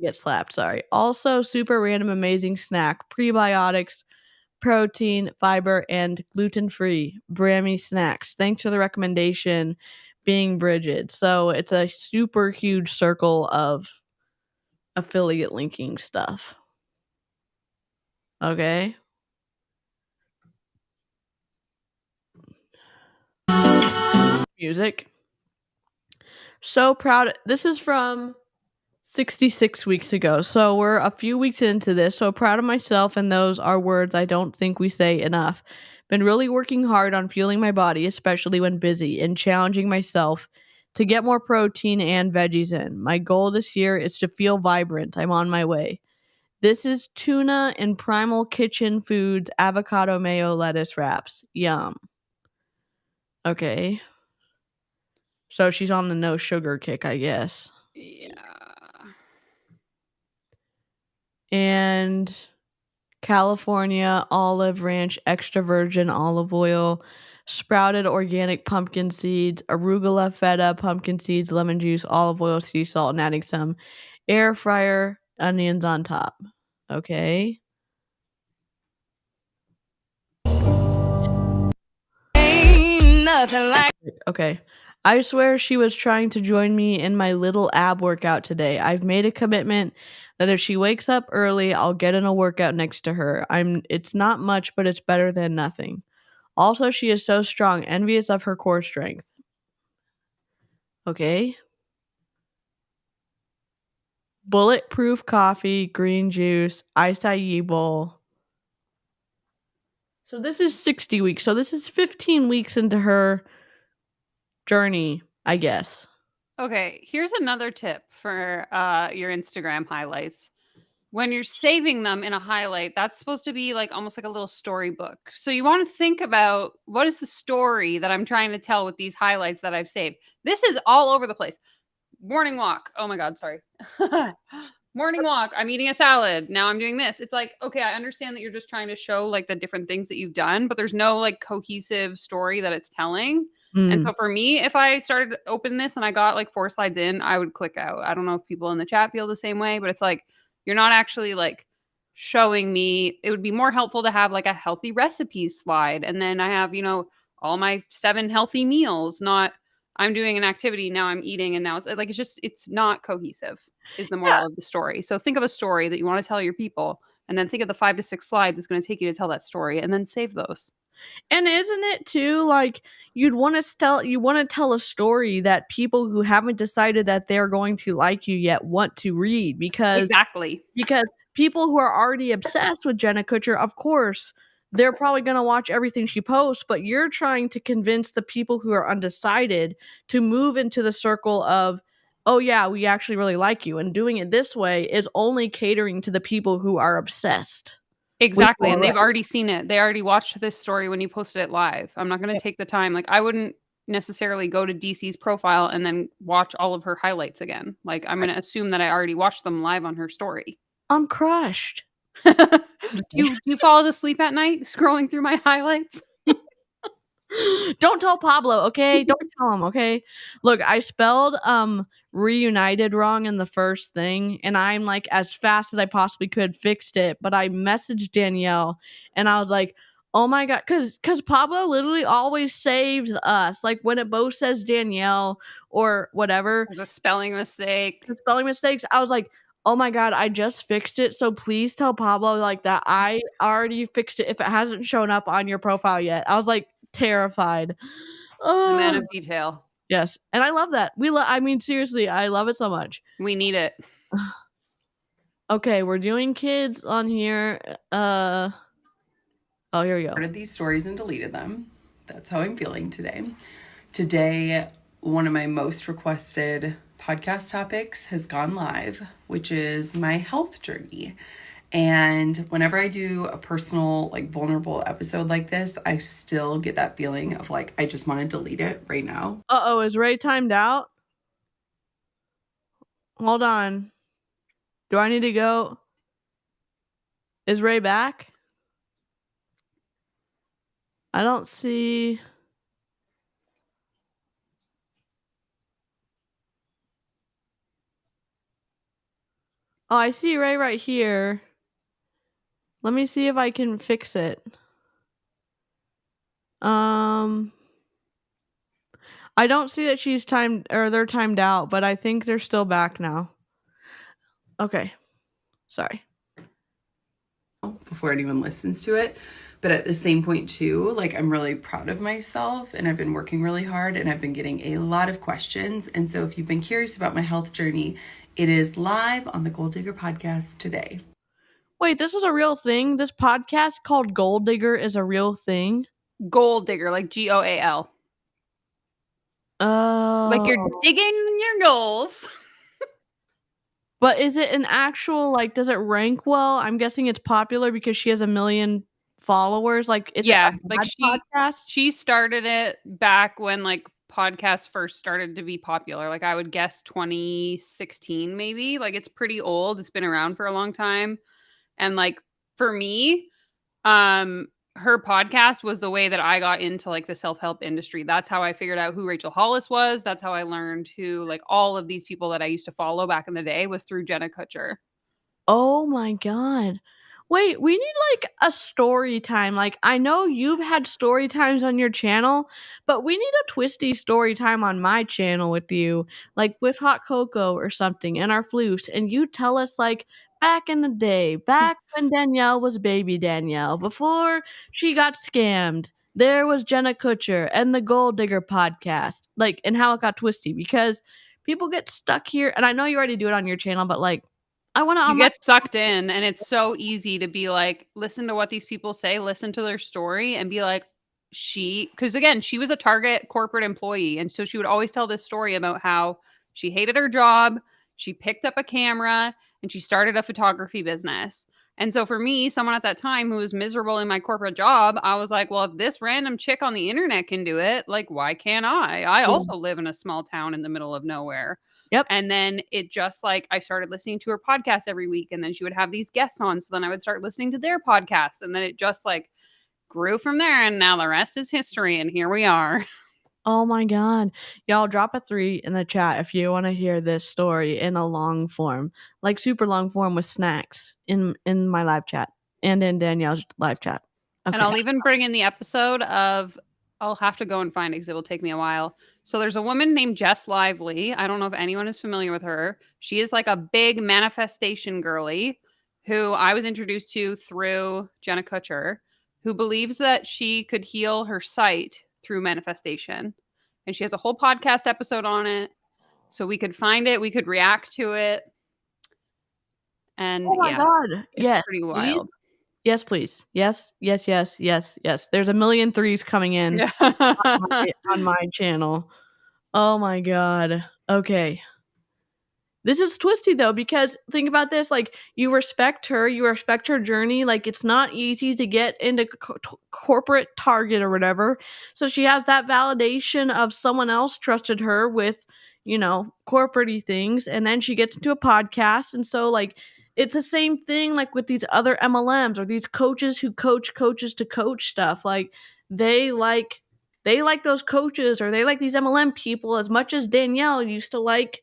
get slapped, sorry. Also, super random amazing snack. Prebiotics, protein, fiber, and gluten-free Brammy snacks. Thanks for the recommendation, being Bridget. So it's a super huge circle of affiliate linking stuff. Okay. Music. So proud. This is from 66 weeks ago. So we're a few weeks into this. So proud of myself. And those are words I don't think we say enough. Been really working hard on fueling my body, especially when busy, and challenging myself to get more protein and veggies in. My goal this year is to feel vibrant. I'm on my way. This is tuna and Primal Kitchen Foods avocado mayo lettuce wraps. Yum. Okay. So she's on the no sugar kick, I guess. Yeah. And California olive ranch extra virgin olive oil, sprouted organic pumpkin seeds, arugula feta pumpkin seeds, lemon juice, olive oil, sea salt, and adding some air fryer onions on top. Okay. Ain't nothing like. Okay. I swear she was trying to join me in my little ab workout today. I've made a commitment that if she wakes up early, I'll get in a workout next to her. It's not much, but it's better than nothing. Also, she is so strong, envious of her core strength. Okay. Bulletproof coffee, green juice, acai bowl. So this is 60 weeks. So this is 15 weeks into her journey, I guess. Okay, here's another tip for your Instagram highlights. when you're saving them in a highlight, that's supposed to be like almost like a little storybook. So you want to think about, what is the story that I'm trying to tell with these highlights that I've saved? This is all over the place. Morning walk. Oh my God, sorry. Morning walk. I'm eating a salad. Now I'm doing this. It's like, okay, I understand that you're just trying to show like the different things that you've done, but there's no like cohesive story that it's telling. And so for me, if I started to open this and I got like 4 slides in, I would click out. I don't know if people in the chat feel the same way, but it's like, you're not actually like showing me. It would be more helpful to have like a healthy recipes slide. And then I have, all my 7 healthy meals, not I'm doing an activity, now I'm eating, and now it's like, it's not cohesive is the moral of the story. So think of a story that you want to tell your people, and then think of the 5 to 6 slides it's going to take you to tell that story, and then save those. And isn't it too like you want to tell a story that people who haven't decided that they're going to like you yet want to read, because Exactly. people who are already obsessed with Jenna Kutcher, of course, they're probably going to watch everything she posts, but you're trying to convince the people who are undecided to move into the circle of, oh yeah, we actually really like you. And doing it this way is only catering to the people who are obsessed. Exactly. And they've already seen it. They already watched this story when you posted it live. I'm not going to take the time. Like, I wouldn't necessarily go to DC's profile and then watch all of her highlights again. Like, I'm going to assume that I already watched them live on her story. I'm crushed. Do you fall asleep at night scrolling through my highlights? Don't tell Pablo, okay? Don't tell him, okay? Look, I spelled reunited wrong in the first thing, and I'm like, as fast as I possibly could, fixed it. But I messaged Danielle, and I was like, oh my God, because Pablo literally always saves us. Like when it both says Danielle or whatever, There's a spelling mistake. the spelling mistakes, I was like, oh my God, I just fixed it. So please tell Pablo like that I already fixed it if it hasn't shown up on your profile yet. I was like terrified. The man Oh, of detail. yes. And I love that. I mean, seriously, I love it so much. We need it. Okay, we're doing kids on here. Oh, here we go. Started these stories and deleted them. That's how I'm feeling today. Today, one of my most requested podcast topics has gone live, which is my health journey. And whenever I do a personal, like vulnerable episode like this, I still get that feeling of like, I just want to delete it right now. Uh-oh, is Ray timed out? Hold on. Do I need to go? Is Ray back? I don't see. Oh, I see Ray right here. Let me see if I can fix it. I don't see that she's timed or they're timed out, but I think they're still back now. Okay. Sorry. Before anyone listens to it. But at the same point too, like I'm really proud of myself and I've been working really hard and I've been getting a lot of questions. And so if you've been curious about my health journey, it is live on the Gold Digger podcast today. Wait, this is a real thing? This podcast called Gold Digger is a real thing? Gold digger, like GOAL. Oh. Like you're digging your goals. But is it an actual, like, does it rank well? I'm guessing it's popular because she has 1 million followers. Like, is it a like podcast? She started it back when like podcasts first started to be popular. Like I would guess 2016 maybe. Like it's pretty old. It's been around for a long time. And like for me, her podcast was the way that I got into like the self-help industry. That's how I figured out who Rachel Hollis was. That's how I learned who like all of these people that I used to follow back in the day was through Jenna Kutcher. Oh my God. Wait, we need like a story time. Like, I know you've had story times on your channel, but we need a twisty story time on my channel with you, like with Hot Cocoa or something and our flutes. And you tell us, like, back in the day, back when Danielle was baby Danielle, before she got scammed, there was Jenna Kutcher and the Gold Digger podcast, like, and how it got twisty, because people get stuck here. And I know you already do it on your channel, but like, I want to. You get sucked in, and it's so easy to be like, listen to what these people say, listen to their story, and be like, because again, she was a Target corporate employee, and so she would always tell this story about how she hated her job, she picked up a camera, and she started a photography business. And so for me, someone at that time who was miserable in my corporate job, I was like, well, if this random chick on the internet can do it, like, why can't I? I Yeah. also live in a small town in the middle of nowhere. Yep. And then it just like I started listening to her podcast every week, and then she would have these guests on. So then I would start listening to their podcasts, and then it just like grew from there. And now the rest is history. And here we are. Oh my God. Y'all drop a 3 in the chat if you want to hear this story in a long form, like super long form with snacks in my live chat and in Danielle's live chat. Okay. And I'll even bring in the episode of, I'll have to go and find it because it will take me a while. So there's a woman named Jess Lively. I don't know if anyone is familiar with her. She is like a big manifestation girly who I was introduced to through Jenna Kutcher, who believes that she could heal her sight through manifestation. And she has a whole podcast episode on it. So we could find it, we could react to it. And oh my God. it's Yes. pretty wild. Please. Yes, please. Yes, yes, yes, yes, yes. There's a million 3s coming in on my channel. Oh my God. Okay. This is twisty though, because think about this, like you respect her journey. Like it's not easy to get into corporate Target or whatever. So she has that validation of someone else trusted her with, corporate-y things. And then she gets into a podcast. And so like, it's the same thing like with these other MLMs or these coaches who coach coaches to coach stuff. Like they like those coaches or they like these MLM people as much as Danielle used to like,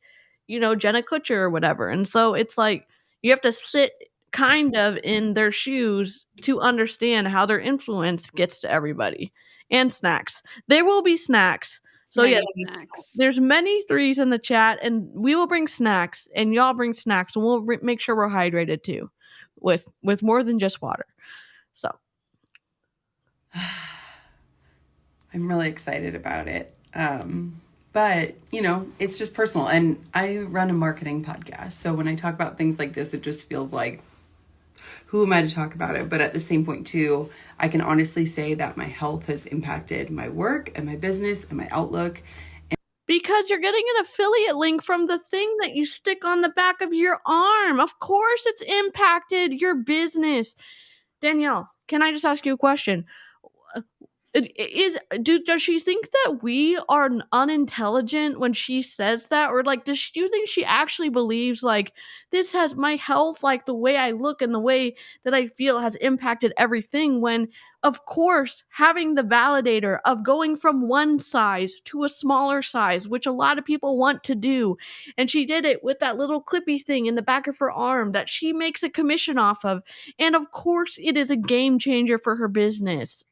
Jenna Kutcher or whatever. And so it's like you have to sit kind of in their shoes to understand how their influence gets to everybody. And snacks. There will be snacks. So Many yes, snacks. there's many 3s in the chat, and we will bring snacks, and y'all bring snacks, and we'll make sure we're hydrated too, with more than just water. So I'm really excited about it. But, it's just personal. And I run a marketing podcast. So when I talk about things like this, it just feels like, who am I to talk about it? But at the same point, too, I can honestly say that my health has impacted my work and my business and my outlook. Because you're getting an affiliate link from the thing that you stick on the back of your arm. Of course, it's impacted your business. Danielle, can I just ask you a question? Does she think that we are unintelligent when she says that, or like do you think she actually believes like this has my health, like the way I look and the way that I feel has impacted everything, when of course having the validator of going from one size to a smaller size, which a lot of people want to do, and she did it with that little clippy thing in the back of her arm that she makes a commission off of, and of course it is a game changer for her business,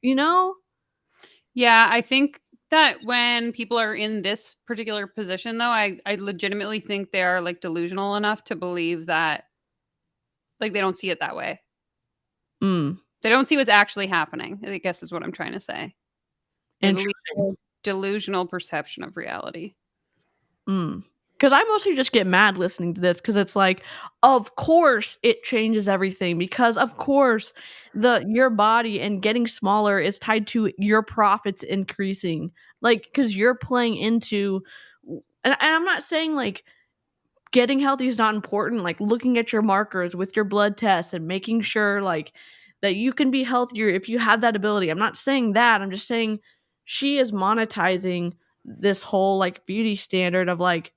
Yeah, I think that when people are in this particular position, though, I legitimately think they are like delusional enough to believe that, like, they don't see it that way. They don't see what's actually happening, I guess is what I'm trying to say. They believe a delusional perception of reality. Because I mostly just get mad listening to this, because it's like, of course it changes everything, because of course your body and getting smaller is tied to your profits increasing, like because you're playing into, and I'm not saying like getting healthy is not important, like looking at your markers with your blood tests and making sure like that you can be healthier if you have that ability. I'm not saying that. I'm just saying she is monetizing this whole like beauty standard of like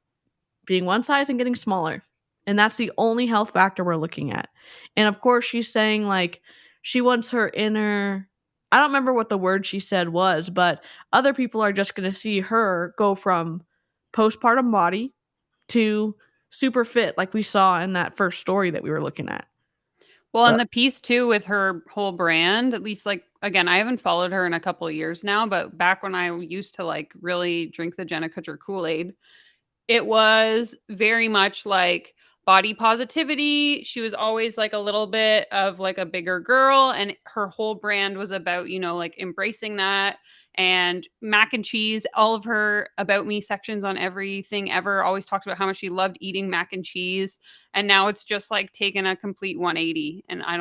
being one size and getting smaller. And that's the only health factor we're looking at. And of course, she's saying like she wants her inner, I don't remember what the word she said was, but other people are just going to see her go from postpartum body to super fit, like we saw in that first story that we were looking at. Well, and the piece too with her whole brand, at least like, again, I haven't followed her in a couple of years now, but back when I used to like really drink the Jenna Kutcher Kool-Aid, it was very much like body positivity. She was always like a little bit of like a bigger girl, and her whole brand was about, like embracing that. And mac and cheese, all of her About Me sections on everything ever always talked about how much she loved eating mac and cheese. And now it's just like taken a complete 180. And I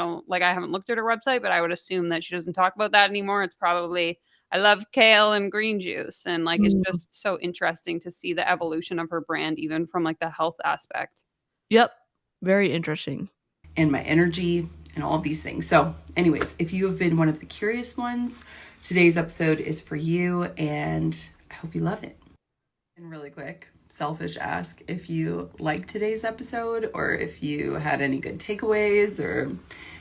haven't looked at her website, but I would assume that she doesn't talk about that anymore. It's probably, I love kale and green juice. And like, it's just so interesting to see the evolution of her brand, even from like the health aspect. Yep. very interesting. And my energy and all of these things. So anyways, if you have been one of the curious ones, today's episode is for you, and I hope you love it. And really quick, selfish ask, if you liked today's episode, or if you had any good takeaways, or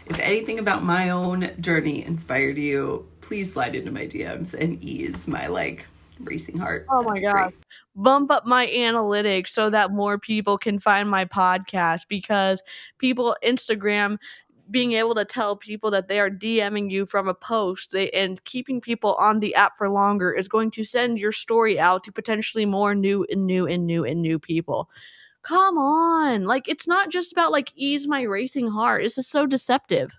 if anything about my own journey inspired you, please slide into my DMs and ease my racing heart. Oh my God. Bump up my analytics so that more people can find my podcast, because people Instagram being able to tell people that they are DMing you from a post and keeping people on the app for longer is going to send your story out to potentially more new people. Come on. It's not just about ease my racing heart. This is so deceptive.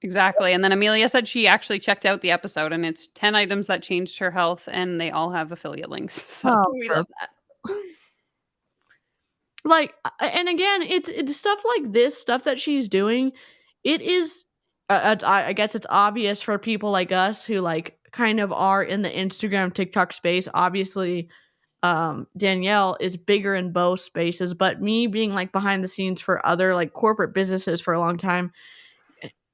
Exactly. And then Amelia said she actually checked out the episode, and it's 10 items that changed her health, and they all have affiliate links. So we love that. And again, it's stuff like this, stuff that she's doing. It is, I guess it's obvious for people like us who kind of are in the Instagram, TikTok space. Obviously, Danielle is bigger in both spaces, but me being behind the scenes for other corporate businesses for a long time,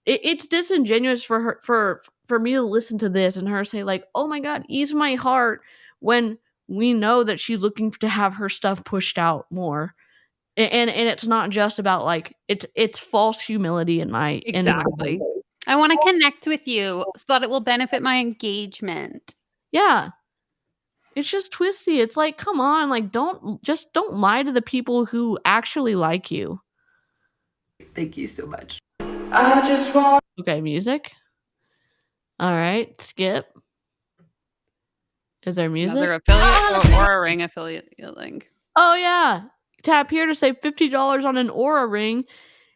it's disingenuous for her for me to listen to this and her say oh my God, ease my heart, when we know that she's looking to have her stuff pushed out more. And it's not just about it's false humility in my Exactly. I want to connect with you so that it will benefit my engagement. Yeah. It's just twisty. It's come on, don't lie to the people who actually like you. Thank you so much. I just want. Okay, music. All right, skip. Is there music? Another affiliate or a ring affiliate link. Oh yeah. Tap here to save $50 on an Oura ring.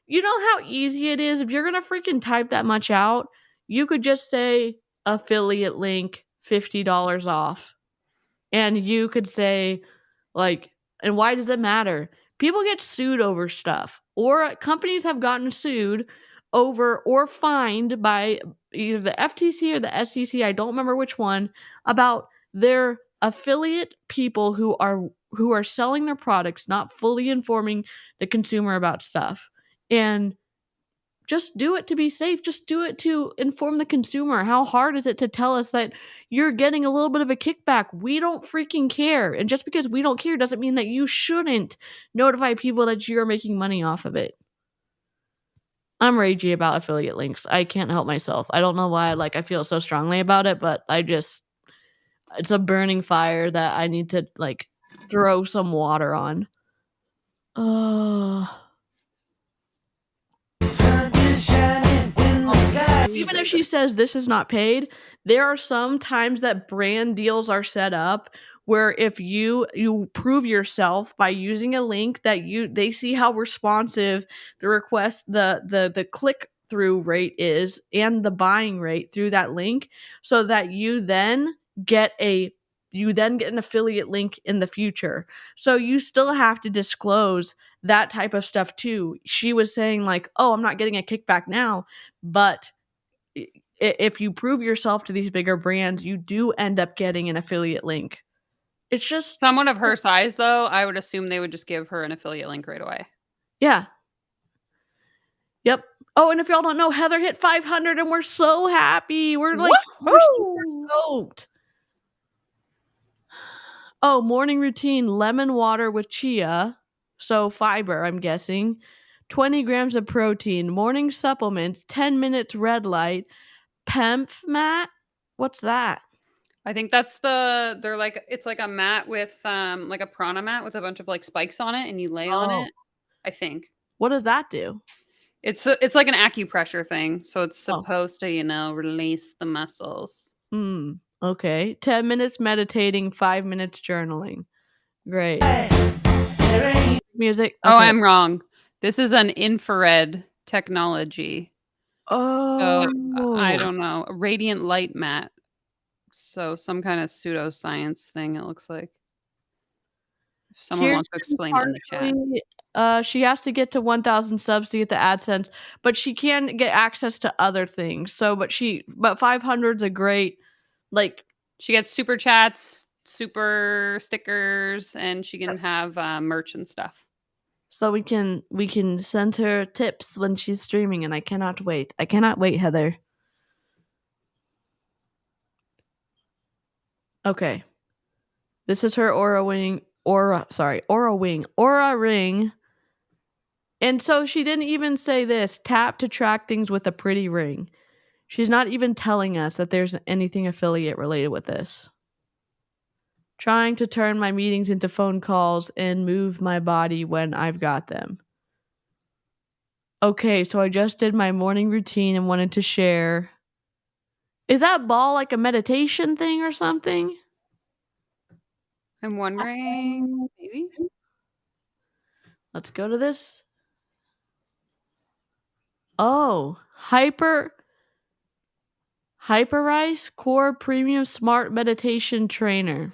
You know how easy it is? If you're going to freaking type that much out, you could just say affiliate link, $50 off. And you could say and why does it matter? People get sued over stuff, or companies have gotten sued over or fined by either the FTC or the SEC, I don't remember which one, about their affiliate people who are selling their products, not fully informing the consumer about stuff. And just do it to be safe. Just do it to inform the consumer. How hard is it to tell us that you're getting a little bit of a kickback? We don't freaking care. And just because we don't care doesn't mean that you shouldn't notify people that you're making money off of it. I'm ragey about affiliate links. I can't help myself. I don't know why I feel so strongly about it, but it's a burning fire that I need to throw some water on. Even if she says this is not paid, there are some times that brand deals are set up where if you prove yourself by using a link that they see how responsive the request, the click through rate is and the buying rate through that link, so that you then get an affiliate link in the future. So you still have to disclose that type of stuff too. She was saying oh, I'm not getting a kickback now, but if you prove yourself to these bigger brands, you do end up getting an affiliate link. It's just someone of her size, though. I would assume they would just give her an affiliate link right away. Yeah. Yep. Oh, and if y'all don't know, Heather hit 500 and we're so happy. We're we're super stoked. Oh, morning routine, lemon water with chia. So fiber, I'm guessing. 20 grams of protein, morning supplements, 10 minutes red light, Pemph mat. What's that? I think that's it's like a mat with like a prana mat with a bunch of spikes on it, and you lay on it. I think. What does that do? It's like an acupressure thing, so it's supposed to release the muscles. Okay. 10 minutes meditating, 5 minutes journaling. Great. Music. Okay. Oh, I'm wrong. This is an infrared technology. Oh. So, I don't know. A radiant light mat. So some kind of pseudoscience thing, it looks like. If someone wants to explain it in the chat. She has to get to 1,000 subs to get the AdSense, but she can get access to other things. So, but 500's a great, she gets super chats, super stickers, and she can have merch and stuff. so we can send her tips when she's streaming, and I cannot wait. I cannot wait, Heather. Okay. This is her Aura ring. And so she didn't even say this, tap to track things with a pretty ring. She's not even telling us that there's anything affiliate related with this. Trying to turn my meetings into phone calls and move my body when I've got them. Okay, so I just did my morning routine and wanted to share. Is that ball like a meditation thing or something? I'm wondering, maybe? Let's go to this. Oh, Hyperice Core Premium Smart Meditation Trainer.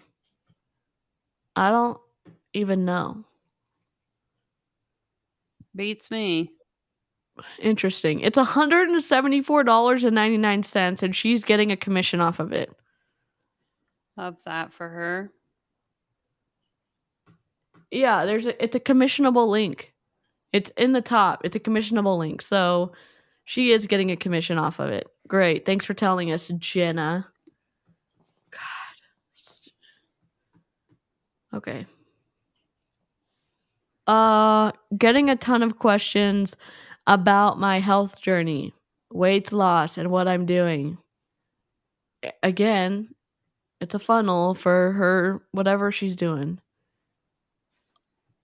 I don't even know. Beats me. Interesting. It's $174.99, and she's getting a commission off of it. Love that for her. Yeah, it's a commissionable link. It's in the top. It's a commissionable link. So she is getting a commission off of it. Great. Thanks for telling us, Jenna. God. Okay. Getting a ton of questions about my health journey, weight loss, and what I'm doing. Again, it's a funnel for her, whatever she's doing.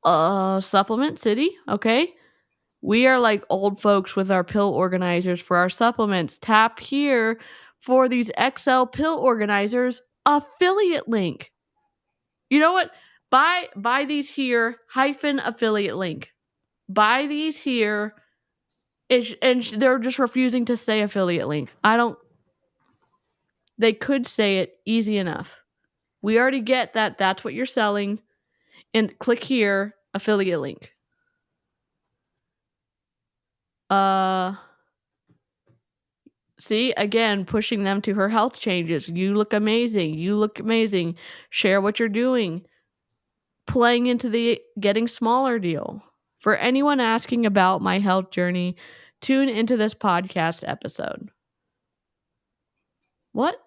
Supplement City, okay? We are like old folks with our pill organizers for our supplements. Tap here for these XL pill organizers affiliate link. You know what? Buy these here -affiliate link. Buy these here. They're just refusing to say affiliate link. They could say it easy enough. We already get that that's what you're selling. And click here, affiliate link. See, again, pushing them to her health changes. You look amazing. You look amazing. Share what you're doing. Playing into the getting smaller deal. For anyone asking about my health journey, tune into this podcast episode. What?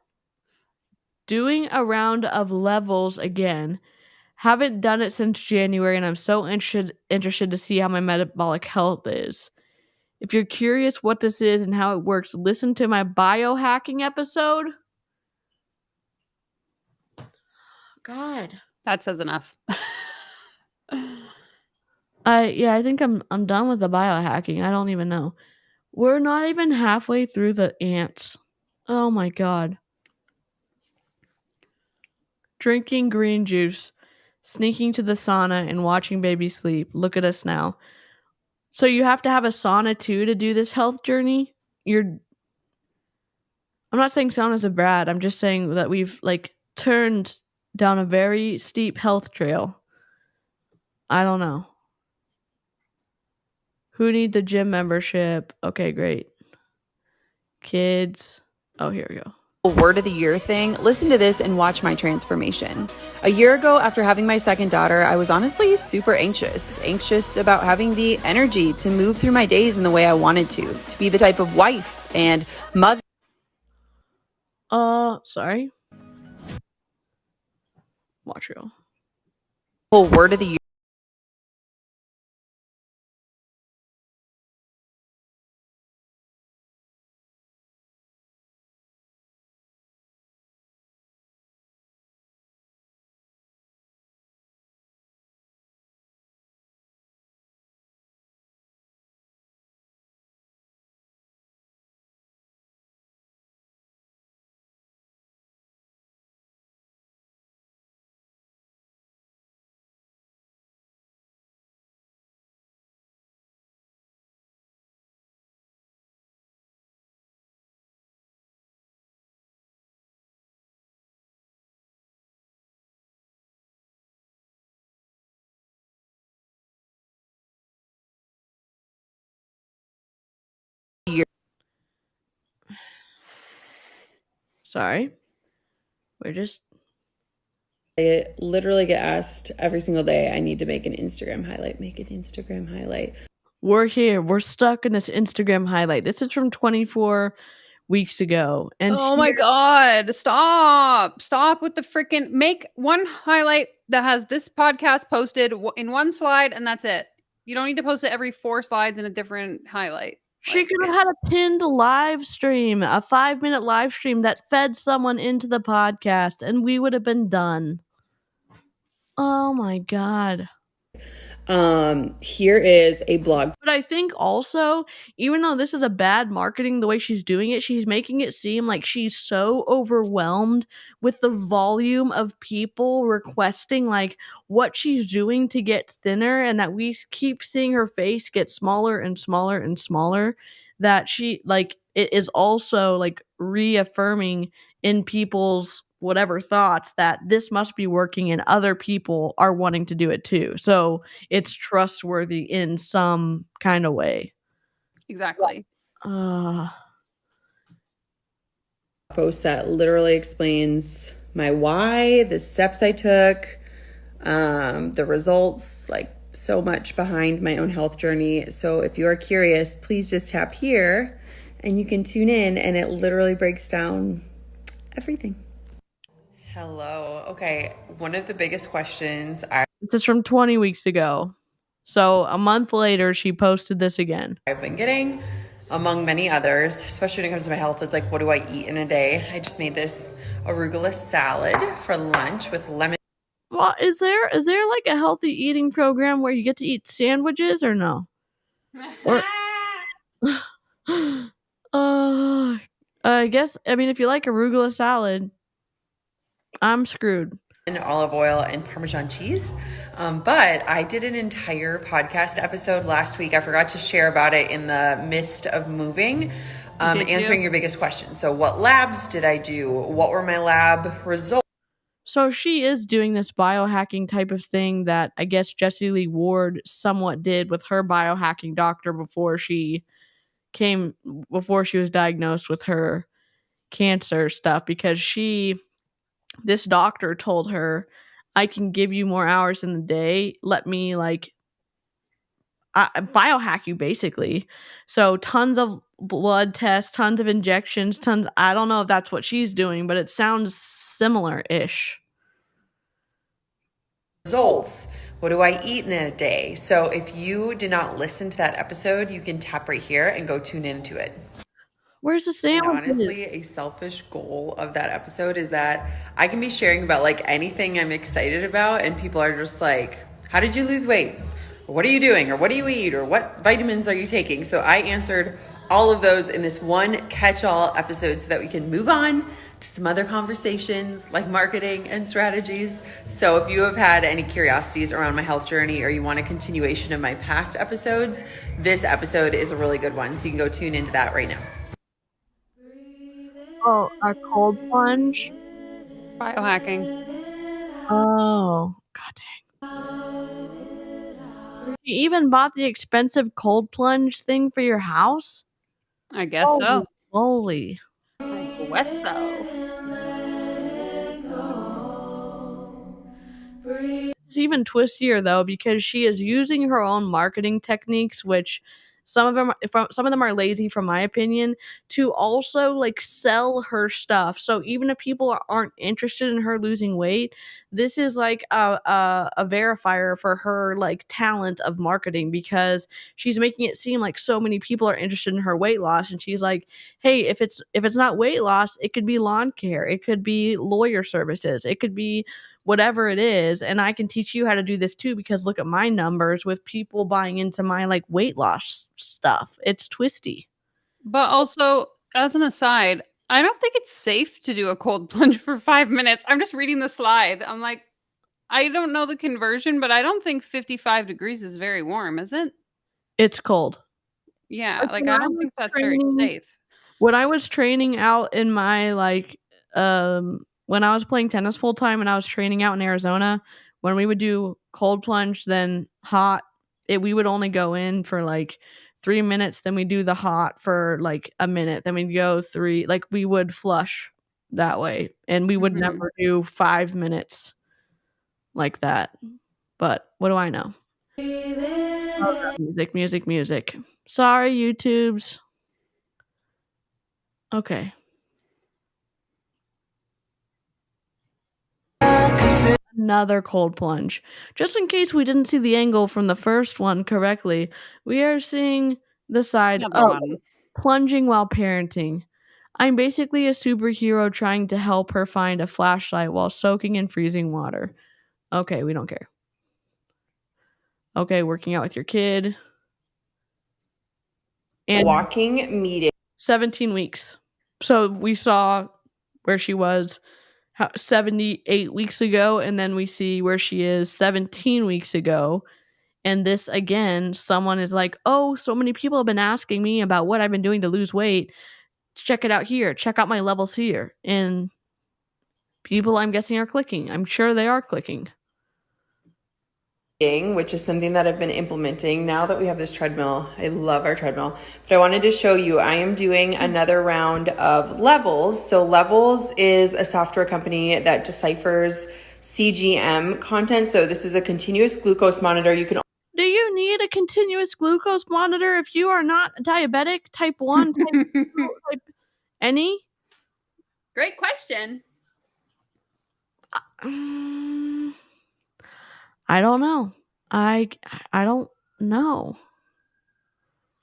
Doing a round of levels again. Haven't done it since January, and I'm so interested to see how my metabolic health is. If you're curious what this is and how it works, listen to my biohacking episode. God. That says enough. I think I'm done with the biohacking. I don't even know. We're not even halfway through the ants. Oh my god. Drinking green juice, sneaking to the sauna and watching baby sleep. Look at us now. So you have to have a sauna too to do this health journey? I'm not saying saunas are bad. I'm just saying that we've like turned down a very steep health trail. I don't know. Who needs a gym membership? Okay, great. Kids. Oh, here we go. Word of the year thing, listen to this and watch my transformation. A year ago, after having my second daughter, I was honestly super anxious about having the energy to move through my days in the way I wanted to be the type of wife and mother. Sorry. Montreal. Word of the year. Sorry. We're just I literally get asked every single day, I need to make an Instagram highlight, make an Instagram highlight. We're here. We're stuck in this Instagram highlight. This is from 24 weeks ago. And Oh my God. Stop with the freaking make one highlight that has this podcast posted in one slide and that's it. You don't need to post it every 4 slides in a different highlight. she could have had a pinned live stream, a 5-minute live stream that fed someone into the podcast, and we would have been done. Oh my God. Here is a blog. But I think also, even though this is a bad marketing, the way she's doing it, she's making it seem like she's so overwhelmed with the volume of people requesting like what she's doing to get thinner, and that we keep seeing her face get smaller and smaller and smaller, that she like it is also like reaffirming in people's whatever thoughts that this must be working and other people are wanting to do it too. So it's trustworthy in some kind of way. Exactly. Post that literally explains my why, the steps I took, the results, like so much behind my own health journey. So if you are curious, please just tap here and you can tune in, and it literally breaks down everything. Hello. Okay, one of the biggest questions This is from 20 weeks ago. So a month later, she posted this again. I've been getting, among many others, especially when it comes to my health, it's like, what do I eat in a day? I just made this arugula salad for lunch with lemon. Well, is there like a healthy eating program where you get to eat sandwiches or no? Or, I guess, I mean, if you like arugula salad, I'm screwed. Olive oil and Parmesan cheese. But I did an entire podcast episode last week. I forgot to share about it in the midst of moving, answering your biggest questions. So what labs did I do? What were my lab results? So she is doing this biohacking type of thing that I guess Jessie Lee Ward somewhat did with her biohacking doctor before she was diagnosed with her cancer stuff, because this doctor told her, I can give you more hours in the day. Let me like biohack you basically. So tons of blood tests, tons of injections, I don't know if that's what she's doing, but it sounds similar-ish. Results. What do I eat in a day? So if you did not listen to that episode, you can tap right here and go tune into it. Where's the sandwich? Honestly, a selfish goal of that episode is that I can be sharing about like anything I'm excited about, and people are just like, how did you lose weight? Or what are you doing? Or what do you eat? Or what vitamins are you taking? So I answered all of those in this one catch-all episode so that we can move on to some other conversations like marketing and strategies. So if you have had any curiosities around my health journey, or you want a continuation of my past episodes, this episode is a really good one. So you can go tune into that right now. Oh, a cold plunge? Biohacking. Oh, god dang. You even bought the expensive cold plunge thing for your house? I guess so. Holy. I guess so. It's even twistier though, because she is using her own marketing techniques, which some of them are lazy from my opinion, to also like sell her stuff. So even if people aren't interested in her losing weight, this is like a verifier for her like talent of marketing, because she's making it seem like so many people are interested in her weight loss, and she's like, hey, if it's not weight loss, it could be lawn care, it could be lawyer services, it could be whatever it is, and I can teach you how to do this too, because look at my numbers with people buying into my like weight loss stuff. It's twisty. But also, as an aside, I don't think it's safe to do a cold plunge for 5 minutes. I'm just reading the slide. I'm like, I don't know the conversion, but I don't think 55 degrees is very warm, is it? It's cold. Yeah, like I don't think that's very safe. When I was training out in my like when I was playing tennis full time and I was training out in Arizona, when we would do cold plunge then hot, we would only go in for like 3 minutes, then we do the hot for like a minute, then we'd go 3, like we would flush that way, and we would never do 5 minutes like that. But what do I know? Music. Sorry, YouTubes. Okay. Another cold plunge. Just in case we didn't see the angle from the first one correctly, we are seeing the side plunging while parenting. I'm basically a superhero trying to help her find a flashlight while soaking in freezing water. Okay, we don't care. Okay, working out with your kid. And walking meeting. 17 weeks. So we saw where she was 78 weeks ago, and then we see where she is 17 weeks ago. And this again, someone is like, oh, so many people have been asking me about what I've been doing to lose weight. Check it out here. Check out my levels here. And people, I'm guessing, are clicking. I'm sure they are clicking. Which is something that I've been implementing now that we have this treadmill. I love our treadmill. But I wanted to show you, I am doing another round of Levels. So Levels is a software company that deciphers CGM content. So this is a continuous glucose monitor. You can Do you need a continuous glucose monitor if you are not diabetic, type 1, type 2, type any? Great question. I don't know. I don't know.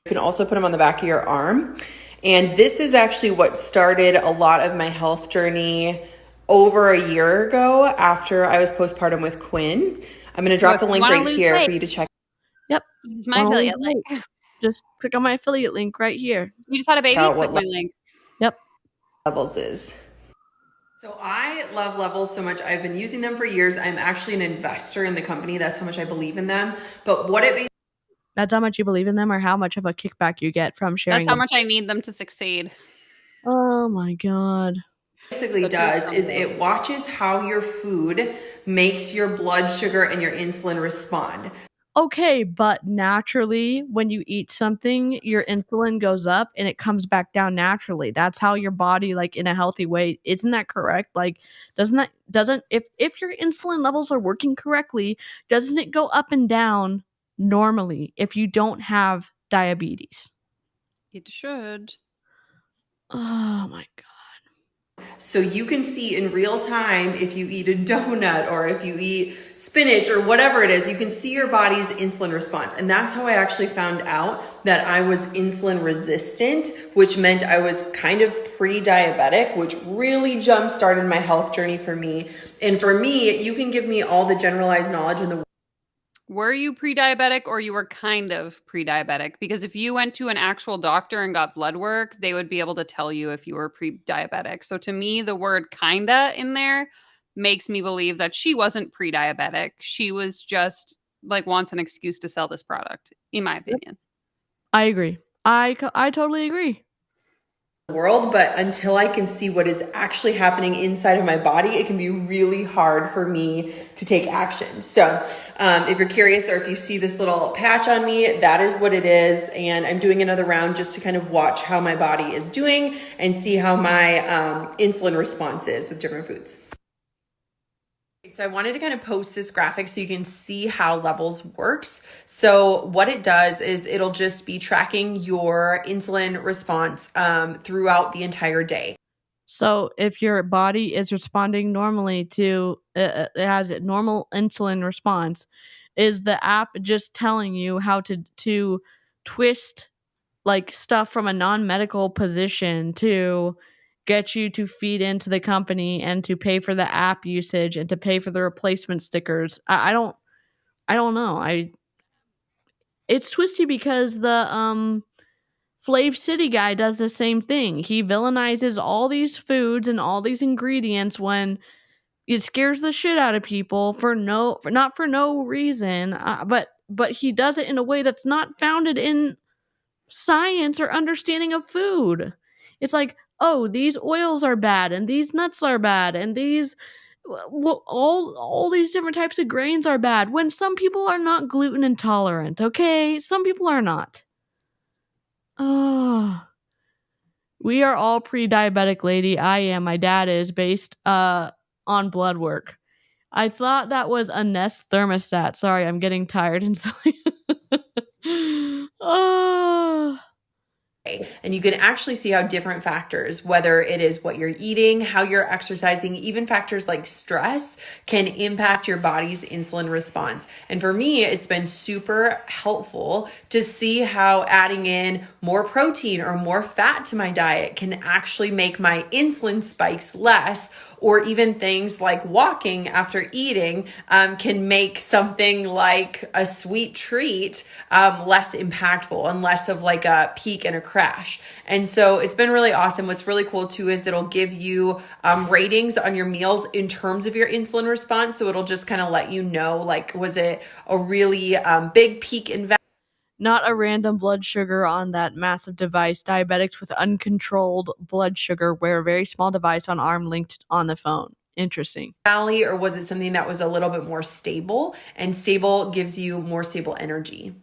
You can also put them on the back of your arm. And this is actually what started a lot of my health journey over a year ago after I was postpartum with Quinn. I'm going to drop the link right here for you to check. Yep. Use my affiliate link. Just click on my affiliate link right here. You just had a baby? Click my link. Yep. Levels is. So I love Levels so much. I've been using them for years. I'm actually an investor in the company. That's how much I believe in them. But what it That's how much you believe in them, or how much of a kickback you get from sharing. That's how much I need them to succeed. Oh my God. Basically does is it watches how your food makes your blood sugar and your insulin respond. Okay, but naturally, when you eat something, your insulin goes up and it comes back down naturally. That's how your body, like in a healthy way, isn't that correct? Like, doesn't if your insulin levels are working correctly, doesn't it go up and down normally if you don't have diabetes? It should. Oh my God. So you can see in real time if you eat a donut or if you eat spinach or whatever it is, you can see your body's insulin response. And that's how I actually found out that I was insulin resistant, which meant I was kind of pre-diabetic, which really jump-started my health journey for me. And for me, you can give me all the generalized knowledge in the world. Were you pre-diabetic or you were kind of pre-diabetic? Because if you went to an actual doctor and got blood work, they would be able to tell you if you were pre-diabetic. So to me, the word kinda in there makes me believe that she wasn't pre-diabetic. She was just like wants an excuse to sell this product, in my opinion. I agree. I totally agree. World, but until I can see what is actually happening inside of my body, it can be really hard for me to take action. So if you're curious or if you see this little patch on me, that is what it is. And I'm doing another round just to kind of watch how my body is doing and see how my insulin response is with different foods. So I wanted to kind of post this graphic so you can see how Levels works. So what it does is it'll just be tracking your insulin response throughout the entire day. So if your body is responding normally to, it has a normal insulin response, is the app just telling you how to twist like stuff from a non-medical position to get you to feed into the company and to pay for the app usage and to pay for the replacement stickers? I don't know. It's twisty because the Flav City guy does the same thing. He villainizes all these foods and all these ingredients when it scares the shit out of people not for no reason, but he does it in a way that's not founded in science or understanding of food. It's like, oh, these oils are bad and these nuts are bad and these all these different types of grains are bad when some people are not gluten intolerant, okay? Some people are not. Oh. We are all pre-diabetic, lady. I am. My dad is, based on blood work. I thought that was a Nest thermostat. Sorry, I'm getting tired and silly. Oh. And you can actually see how different factors, whether it is what you're eating, how you're exercising, even factors like stress, can impact your body's insulin response. And for me, it's been super helpful to see how adding in more protein or more fat to my diet can actually make my insulin spikes less, or even things like walking after eating can make something like a sweet treat less impactful and less of like a peak and a crash. And so it's been really awesome. What's really cool too is it'll give you ratings on your meals in terms of your insulin response. So it'll just kind of let you know, like, was it a really big peak in value? Not a random blood sugar on that massive device. Diabetics with uncontrolled blood sugar wear a very small device on arm linked on the phone. Interesting. Or was it something that was a little bit more stable? And stable gives you more stable energy.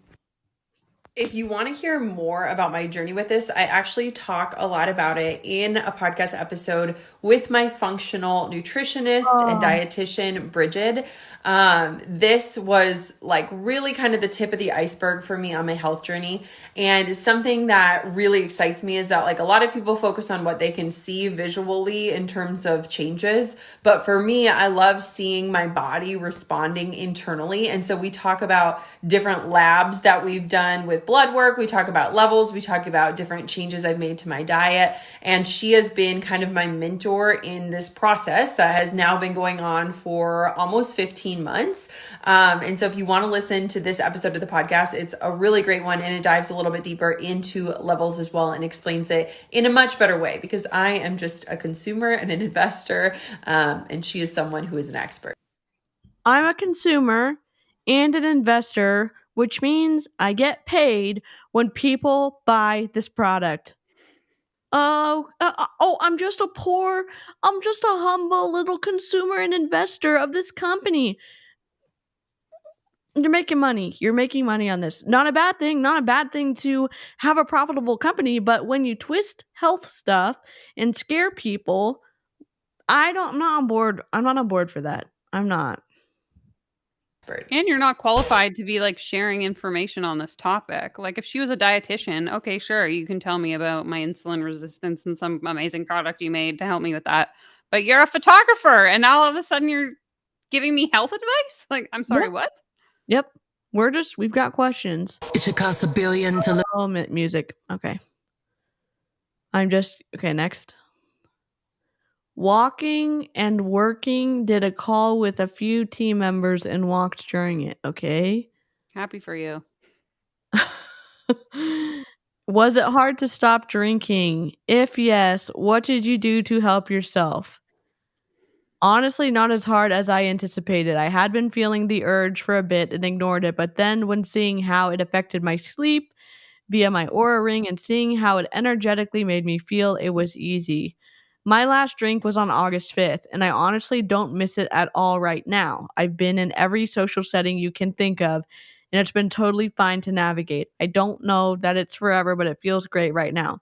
If you want to hear more about my journey with this, I actually talk a lot about it in a podcast episode with my functional nutritionist and dietitian, Bridget. This was like really kind of the tip of the iceberg for me on my health journey. And something that really excites me is that like a lot of people focus on what they can see visually in terms of changes. But for me, I love seeing my body responding internally. And so we talk about different labs that we've done with blood work. We talk about levels. We talk about different changes I've made to my diet. And she has been kind of my mentor in this process that has now been going on for almost 15 months. And so if you want to listen to this episode of the podcast, it's a really great one. And it dives a little bit deeper into levels as well and explains it in a much better way, because I am just a consumer and an investor. And she is someone who is an expert. I'm a consumer and an investor, which means I get paid when people buy this product. I'm just a humble little consumer and investor of this company. You're making money. You're making money on this. Not a bad thing. Not a bad thing to have a profitable company. But when you twist health stuff and scare people, I'm not on board. I'm not on board for that. I'm not. And you're not qualified to be like sharing information on this topic. Like if she was a dietitian, okay, sure, you can tell me about my insulin resistance and some amazing product you made to help me with that. But you're a photographer and now all of a sudden you're giving me health advice? Like, I'm sorry, what? Yep. We've got questions. It should cost $1 billion to live. Oh, music. Okay. Okay, next. Walking and working, did a call with a few team members and walked during it. Okay. Happy for you. Was it hard to stop drinking? If yes, what did you do to help yourself? Honestly, not as hard as I anticipated. I had been feeling the urge for a bit and ignored it, but then when seeing how it affected my sleep via my Aura Ring and seeing how it energetically made me feel, it was easy. My last drink was on August 5th, and I honestly don't miss it at all right now. I've been in every social setting you can think of, and it's been totally fine to navigate. I don't know that it's forever, but it feels great right now.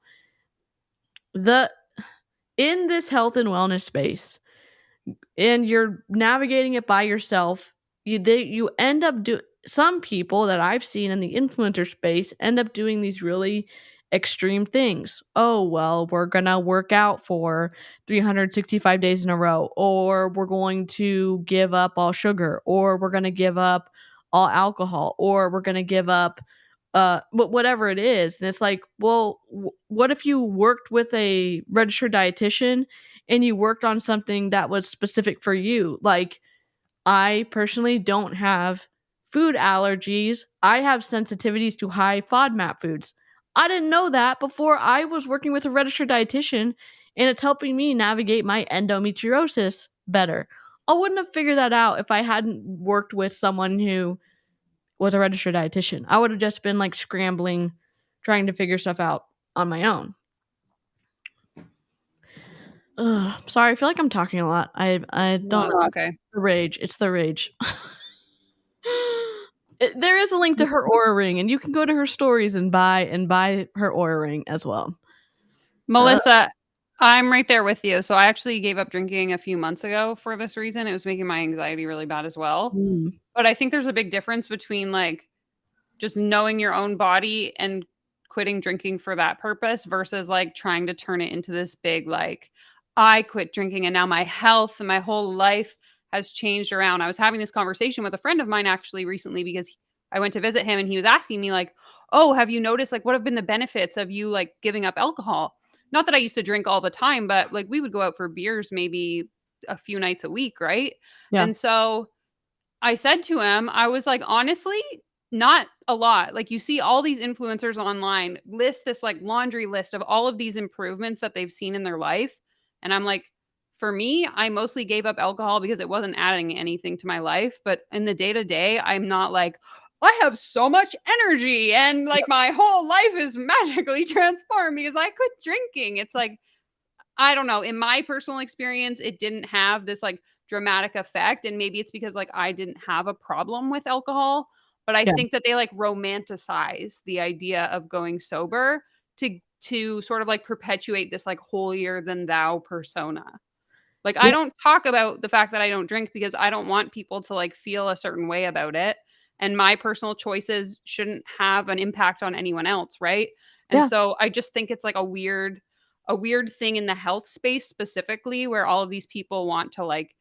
In this health and wellness space, and you're navigating it by yourself, you end up some people that I've seen in the influencer space end up doing these really extreme things. Oh, well, we're gonna work out for 365 days in a row, or we're going to give up all sugar, or we're gonna give up all alcohol, or we're gonna give up whatever it is. And it's like, well, what if you worked with a registered dietitian and you worked on something that was specific for you? Like, I personally don't have food allergies. I have sensitivities to high FODMAP foods. I didn't know that before I was working with a registered dietitian, and it's helping me navigate my endometriosis better. I wouldn't have figured that out if I hadn't worked with someone who was a registered dietitian. I would have just been like scrambling, trying to figure stuff out on my own. Sorry, I feel like I'm talking a lot. I don't know. Okay. The rage. It's the rage. There is a link to her Aura Ring, and you can go to her stories and buy her Aura Ring as well. Melissa, I'm right there with you. So I actually gave up drinking a few months ago for this reason. It was making my anxiety really bad as well. Mm. But I think there's a big difference between like just knowing your own body and quitting drinking for that purpose versus like trying to turn it into this big like I quit drinking and now my health and my whole life has changed around. I was having this conversation with a friend of mine actually recently because I went to visit him and he was asking me like, "Oh, have you noticed like what have been the benefits of you like giving up alcohol?" Not that I used to drink all the time, but like we would go out for beers maybe a few nights a week, right? Yeah. And so I said to him, I was like, honestly, not a lot. Like, you see all these influencers online list this like laundry list of all of these improvements that they've seen in their life. And I'm like, for me, I mostly gave up alcohol because it wasn't adding anything to my life. But in the day to day, I'm not like, I have so much energy and like my whole life is magically transformed because I quit drinking. It's like, I don't know. In my personal experience, it didn't have this like dramatic effect. And maybe it's because like I didn't have a problem with alcohol, but I Yeah. think that they like romanticize the idea of going sober to sort of like perpetuate this like holier than thou persona. Like I Yeah. don't talk about the fact that I don't drink because I don't want people to like feel a certain way about it. And my personal choices shouldn't have an impact on anyone else, right? And Yeah. so I just think it's like a weird thing in the health space specifically where all of these people want to like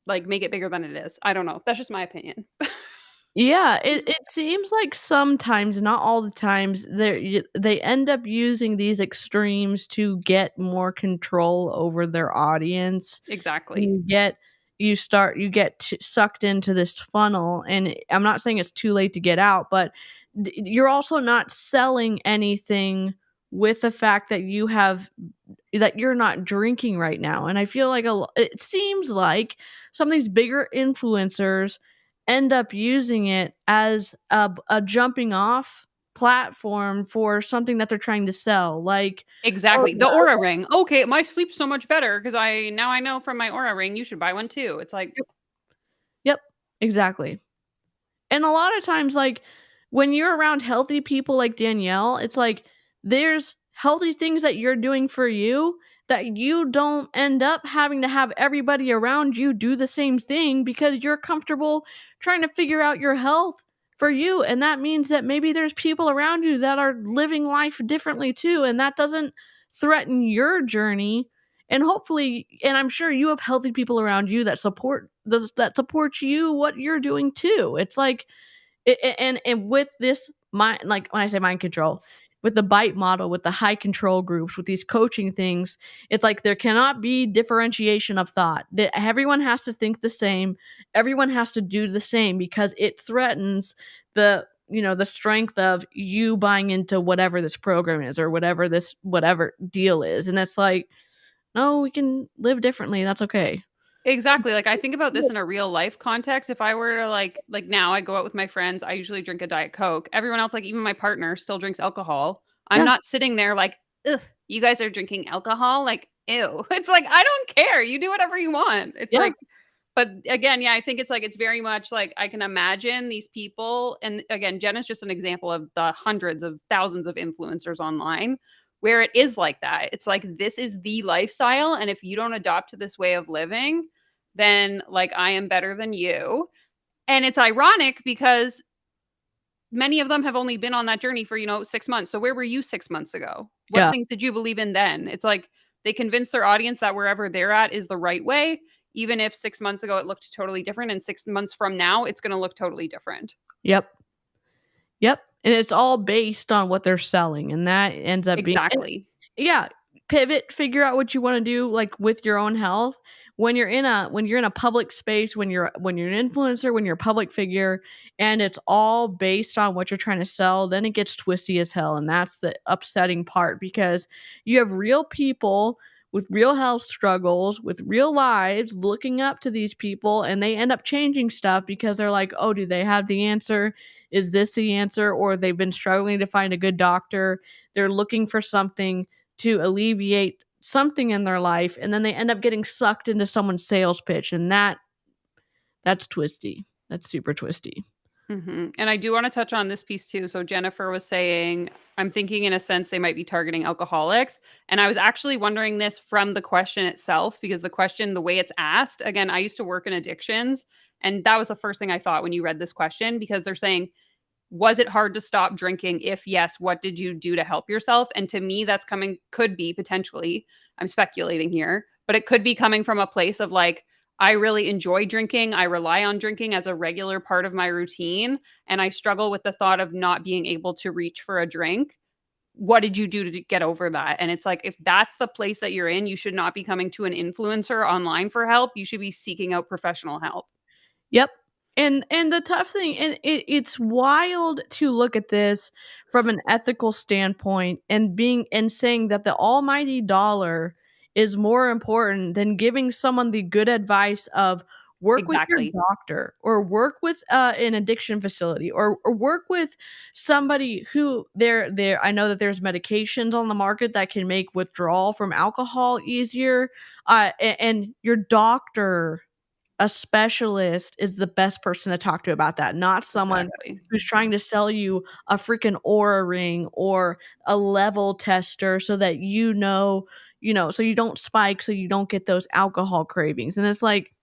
make it bigger than it is. I don't know. That's just my opinion. Yeah, it seems like sometimes, not all the times, they end up using these extremes to get more control over their audience. Exactly. You get sucked into this funnel, and I'm not saying it's too late to get out, but you're also not selling anything with the fact that you're not drinking right now. And I feel like it seems like some of these bigger influencers end up using it as a jumping off platform for something that they're trying to sell. Like, oh Exactly. The yeah, Aura ring. Okay, my sleep's so much better because I know from my Aura ring you should buy one too. It's like yep, exactly. And a lot of times, like, when you're around healthy people like Danielle, it's like there's healthy things that you're doing for you that you don't end up having to have everybody around you do the same thing because you're comfortable trying to figure out your health for you. And that means that maybe there's people around you that are living life differently too. And that doesn't threaten your journey. And hopefully, and I'm sure you have healthy people around you that support you what you're doing too. It's like and with this mind, like when I say mind control, with the bite model, with the high control groups, with these coaching things, it's like there cannot be differentiation of thought. Everyone has to think the same. Everyone has to do the same because it threatens the strength of you buying into whatever this program is or whatever deal is. And it's like, no, we can live differently. That's okay. exactly. Like I think about this in a real life context. If I were to like now I go out with my friends, I usually drink a Diet Coke. Everyone else, like even my partner, still drinks alcohol. I'm Yeah. not sitting there like, ugh, you guys are drinking alcohol? Like, ew. It's like I don't care. You do whatever you want. It's Yeah. like, but again, yeah, I think it's like it's very much like I can imagine these people. And again, Jen is just an example of the hundreds of thousands of influencers online where it is like that. It's like this is the lifestyle. And if you don't adopt to this way of living, then like I am better than you. And it's ironic because many of them have only been on that journey for, 6 months. So where were you 6 months ago? What Yeah. things did you believe in then? It's like they convince their audience that wherever they're at is the right way, even if 6 months ago it looked totally different and 6 months from now it's going to look totally different. Yep. Yep, and it's all based on what they're selling, and that ends up being Exactly. yeah, pivot, figure out what you wanna do, like, with your own health. When you're in a public space, when you're an influencer, when you're a public figure, and it's all based on what you're trying to sell, then it gets twisty as hell, and that's the upsetting part because you have real people with real health struggles, with real lives, looking up to these people, and they end up changing stuff because they're like, "Oh, do they have the answer? Is this the answer?" Or they've been struggling to find a good doctor. They're looking for something to alleviate something in their life, and then they end up getting sucked into someone's sales pitch, and that's twisty. That's super twisty. And I do want to touch on this piece too. So Jennifer was saying, I'm thinking in a sense they might be targeting alcoholics. And I was actually wondering this from the question itself, because the question, the way it's asked, again, I used to work in addictions. And that was the first thing I thought when you read this question, because they're saying, was it hard to stop drinking? If yes, what did you do to help yourself? And to me, that's could be potentially, I'm speculating here, but it could be coming from a place of like, I really enjoy drinking. I rely on drinking as a regular part of my routine. And I struggle with the thought of not being able to reach for a drink. What did you do to get over that? And it's like, if that's the place that you're in, you should not be coming to an influencer online for help. You should be seeking out professional help. Yep. And the tough thing, and it's wild to look at this from an ethical standpoint and saying that the almighty dollar is more important than giving someone the good advice of work with your doctor, or work with an addiction facility, or work with somebody who there I know that there's medications on the market that can make withdrawal from alcohol easier, and your doctor, a specialist, is the best person to talk to about that, not someone who's trying to sell you a freaking Oura ring or a level tester so that so you don't spike, so you don't get those alcohol cravings. And it's like,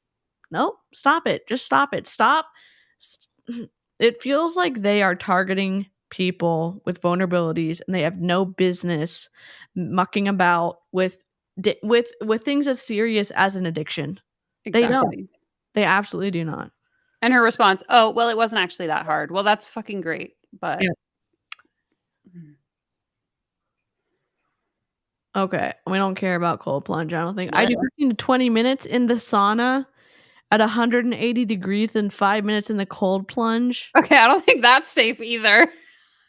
nope, stop it. Just stop it. Stop. It feels like they are targeting people with vulnerabilities, and they have no business mucking about with things as serious as an addiction. They don't. They absolutely do not. And her response, oh, well, it wasn't actually that hard. Well, that's fucking great. But okay, we don't care about cold plunge, I don't think. I do 15 to 20 minutes in the sauna at 180 degrees and 5 minutes in the cold plunge. Okay, I don't think that's safe either.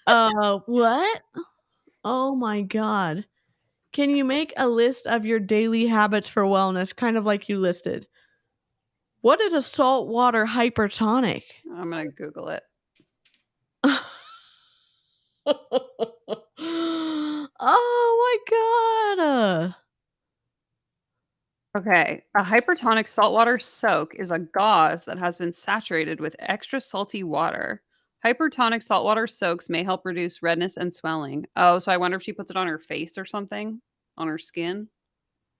What? Oh my god. Can you make a list of your daily habits for wellness, kind of like you listed? What is a saltwater hypertonic? I'm going to Google it. Oh my god. Okay, a hypertonic saltwater soak is a gauze that has been saturated with extra salty water. Hypertonic saltwater soaks may help reduce redness and swelling. Oh, so I wonder if she puts it on her face or something, on her skin.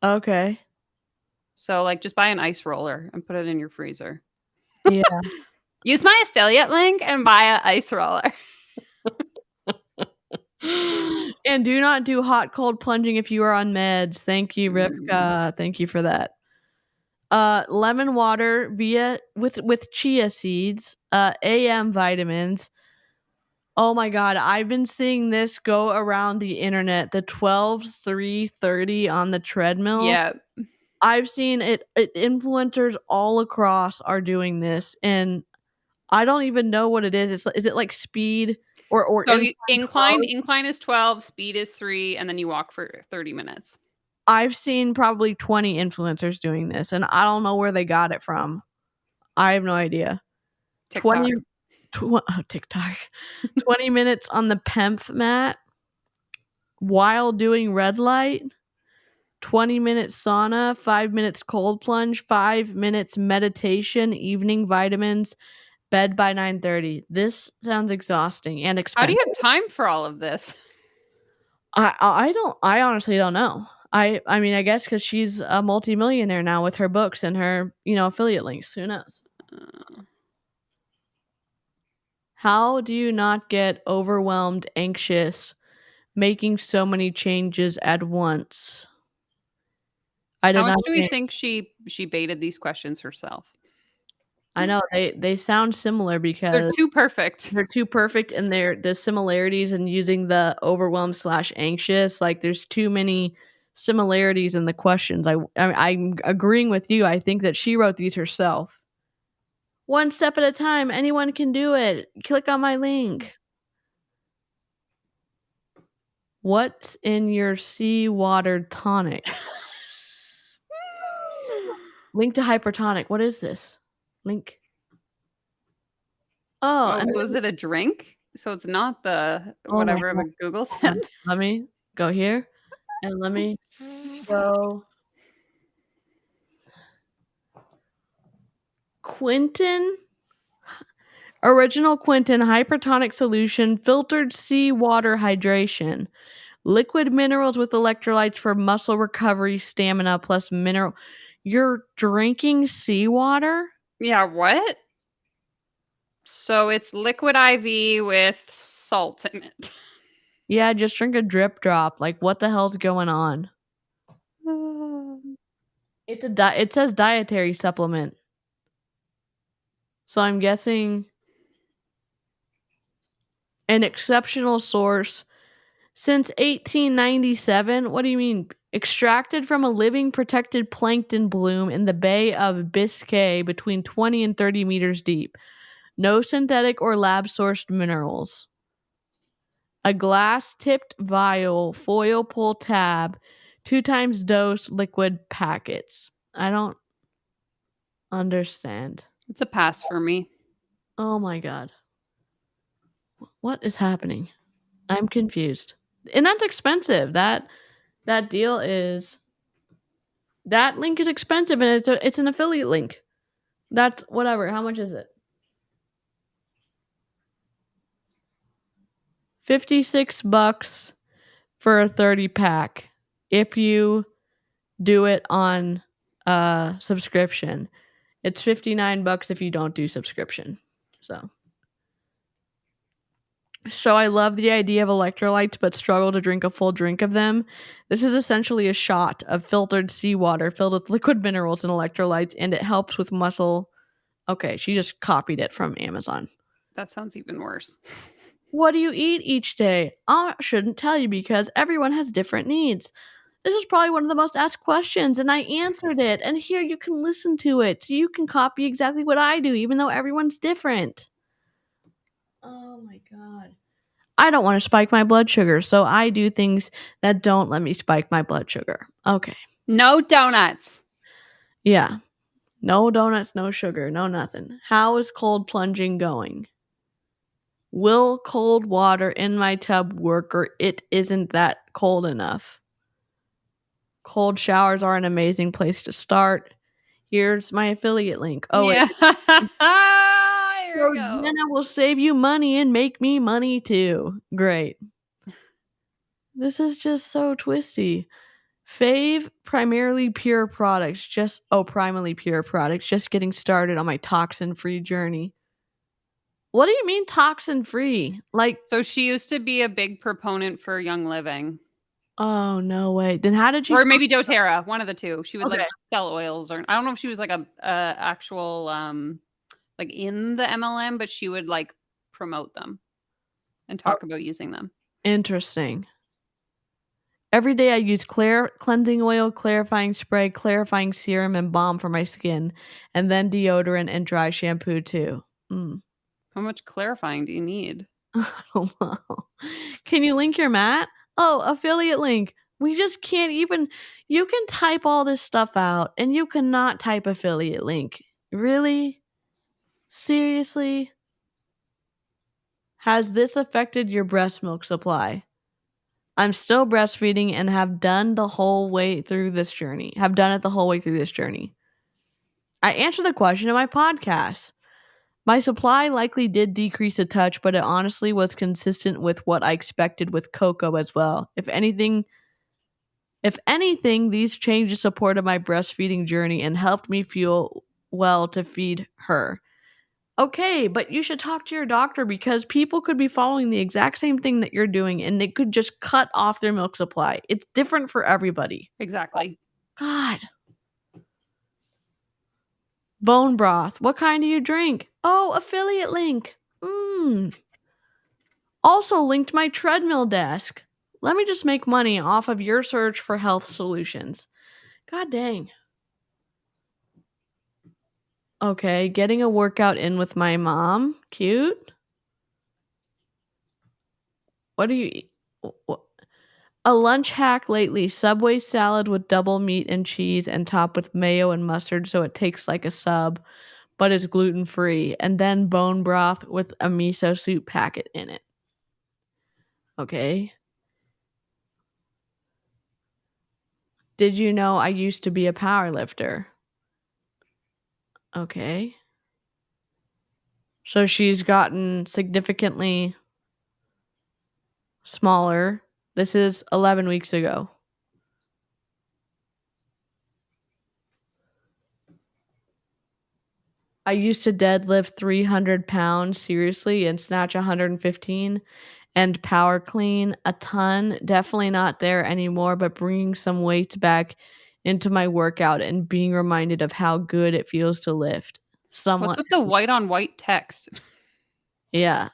Okay. So, like, just buy an ice roller and put it in your freezer. Yeah. Use my affiliate link and buy an ice roller. And do not do hot cold plunging if you are on meds. Thank you, Rivka. Thank you for that. Lemon water with chia seeds, AM vitamins. Oh my god, I've been seeing this go around the internet. The 12-3-30 on the treadmill. Yeah. I've seen it. Influencers all across are doing this, and I don't even know what it is. Is it like speed or so incline is 12, speed is 3, and then you walk for 30 minutes. I've seen probably 20 influencers doing this, and I don't know where they got it from. I have no idea. TikTok. TikTok. 20 minutes on the PEMF mat while doing red light. 20 minutes sauna, 5 minutes cold plunge, 5 minutes meditation, evening vitamins, bed by 9:30. This sounds exhausting and expensive. How do you have time for all of this? I honestly don't know. I mean, I guess because she's a multimillionaire now with her books and her, affiliate links. Who knows? How do you not get overwhelmed, anxious, making so many changes at once? How much do we think she baited these questions herself? I know they sound similar because they're too perfect. They're too perfect, and the similarities in using the overwhelmed / anxious. Like, there's too many similarities in the questions. I'm agreeing with you. I think that she wrote these herself. One step at a time. Anyone can do it. Click on my link. What's in your seawater tonic? Link to hypertonic. What is this? Link. Oh, so is it a drink? So it's not the whatever the Google said. Let me go here, and let me go. Original Quinton hypertonic solution, filtered seawater hydration. Liquid minerals with electrolytes for muscle recovery, stamina, plus mineral. You're drinking seawater? Yeah, what? So it's liquid IV with salt in it. Yeah, just drink a drip drop. Like, what the hell's going on? It says dietary supplement. So I'm guessing an exceptional source since 1897. What do you mean? Extracted from a living protected plankton bloom in the Bay of Biscay between 20 and 30 meters deep. No synthetic or lab sourced minerals. A glass tipped vial, foil pull tab, 2 times dose liquid packets. I don't understand. It's a pass for me. Oh my god. What is happening? I'm confused. And that's expensive. That deal is, that link is expensive, and it's an affiliate link. That's whatever. How much is it? $56 for a 30 pack if you do it on subscription. It's $59 if you don't do subscription. So I love the idea of electrolytes, but struggle to drink a full drink of them. This is essentially a shot of filtered seawater filled with liquid minerals and electrolytes, and it helps with muscle. Okay, she just copied it from Amazon. That sounds even worse. What do you eat each day? I shouldn't tell you because everyone has different needs. This was probably one of the most asked questions, and I answered it. And here you can listen to it. So you can copy exactly what I do, even though everyone's different. Oh my god. I don't want to spike my blood sugar, so I do things that don't let me spike my blood sugar. Okay. No donuts. Yeah. No donuts, no sugar, no nothing. How is cold plunging going? Will cold water in my tub work, or it isn't that cold enough? Cold showers are an amazing place to start. Here's my affiliate link. Oh, yeah. Here we go. Then I will save you money and make me money too. Great. This is just so twisty. Fave primarily pure products. Primarily pure products. Just getting started on my toxin-free journey. What do you mean toxin-free? Like, so she used to be a big proponent for Young Living. Oh, no way. Then how did she... Or maybe doTERRA, one of the two. She would like sell oils, or I don't know if she was like a actual like in the MLM, but she would like promote them and talk about using them. Interesting. Every day I use cleansing oil, clarifying spray, clarifying serum, and balm for my skin, and then deodorant and dry shampoo too. How much clarifying do you need? I don't know. Can you link your mat? Oh, affiliate link. We just can't even... You can type all this stuff out, and you cannot type affiliate link. Really? Seriously? Has this affected your breast milk supply? I'm still breastfeeding and have done it the whole way through this journey. I answered the question in my podcast. My supply likely did decrease a touch, but it honestly was consistent with what I expected with cocoa as well. If anything, these changes supported my breastfeeding journey and helped me feel well to feed her. Okay, but you should talk to your doctor because people could be following the exact same thing that you're doing and they could just cut off their milk supply. It's different for everybody. Exactly. God. Bone broth. What kind do you drink? Oh, affiliate link. Also linked my treadmill desk. Let me just make money off of your search for health solutions. God dang. Okay, getting a workout in with my mom. Cute. What do you eat? A lunch hack lately. Subway salad with double meat and cheese and topped with mayo and mustard so it tastes like a sub, but it's gluten-free. And then bone broth with a miso soup packet in it. Okay. Did you know I used to be a power lifter? Okay. So she's gotten significantly smaller. This is 11 weeks ago. I used to deadlift 300 pounds seriously and snatch 115 and power clean a ton. Definitely not there anymore, but bringing some weight back into my workout and being reminded of how good it feels to lift. What's Somewhat, with the white on white text? yeah.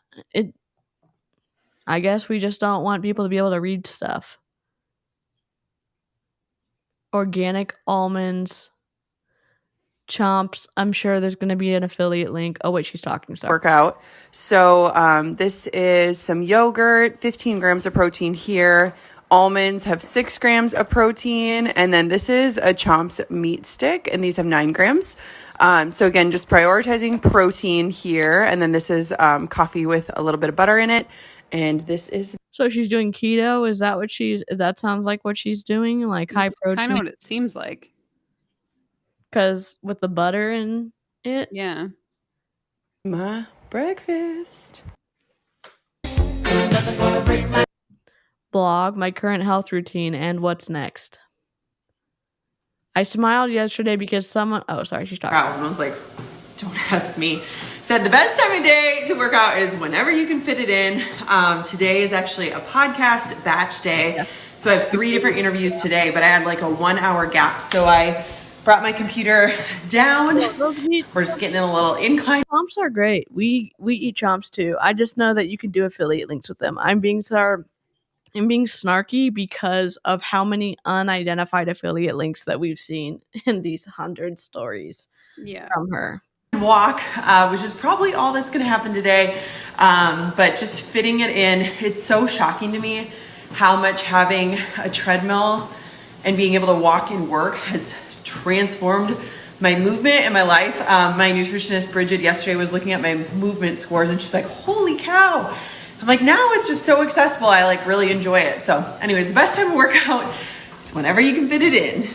I guess we just don't want people to be able to read stuff. Organic almonds, chomps. I'm sure there's going to be an affiliate link. Oh, wait, she's talking. Sorry. Workout. So this is some yogurt, 15 grams of protein here. Almonds have 6 grams of protein. And then this is a Chomps meat stick, and these have 9 grams. So again, just prioritizing protein here. And then this is coffee with a little bit of butter in it. And this is... So she's doing keto? Is that what that sounds like what she's doing? Like high protein? Kind of what it seems like. Because with the butter in it? Yeah. My breakfast. Blog, my current health routine, and what's next. I smiled yesterday because someone... Oh, sorry, she's talking. And I was like, don't ask me. Said the best time of day to work out is whenever you can fit it in. Today is actually a podcast batch day. Yeah. So I have 3 different interviews today, but I had like a 1-hour gap. So I brought my computer down. We're just getting in a little incline. Chomps are great. We eat chomps too. I just know that you can do affiliate links with them. I'm being snarky because of how many unidentified affiliate links that we've seen in these 100 stories from her. Walk, which is probably all that's going to happen today. But just fitting it in, it's so shocking to me how much having a treadmill and being able to walk and work has transformed my movement and my life. My nutritionist Bridget yesterday was looking at my movement scores and she's like, holy cow. I'm like, now it's just so accessible. I like really enjoy it. So anyways, the best time to work out is whenever you can fit it in.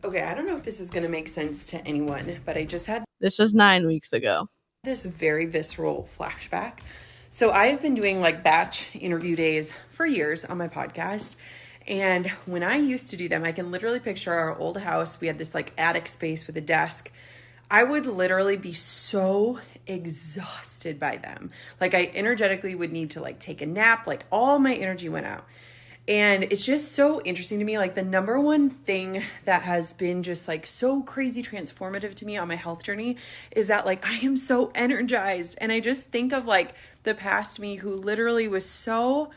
Okay, I don't know if this is going to make sense to anyone, but I just had... This was 9 weeks ago. This very visceral flashback. So I have been doing like batch interview days for years on my podcast. And when I used to do them, I can literally picture our old house. We had this like attic space with a desk. I would literally be so exhausted by them. Like I energetically would need to like take a nap. Like all my energy went out. And it's just so interesting to me. Like the number one thing that has been just like so crazy transformative to me on my health journey is that like I am so energized. And I just think of like the past me who literally was so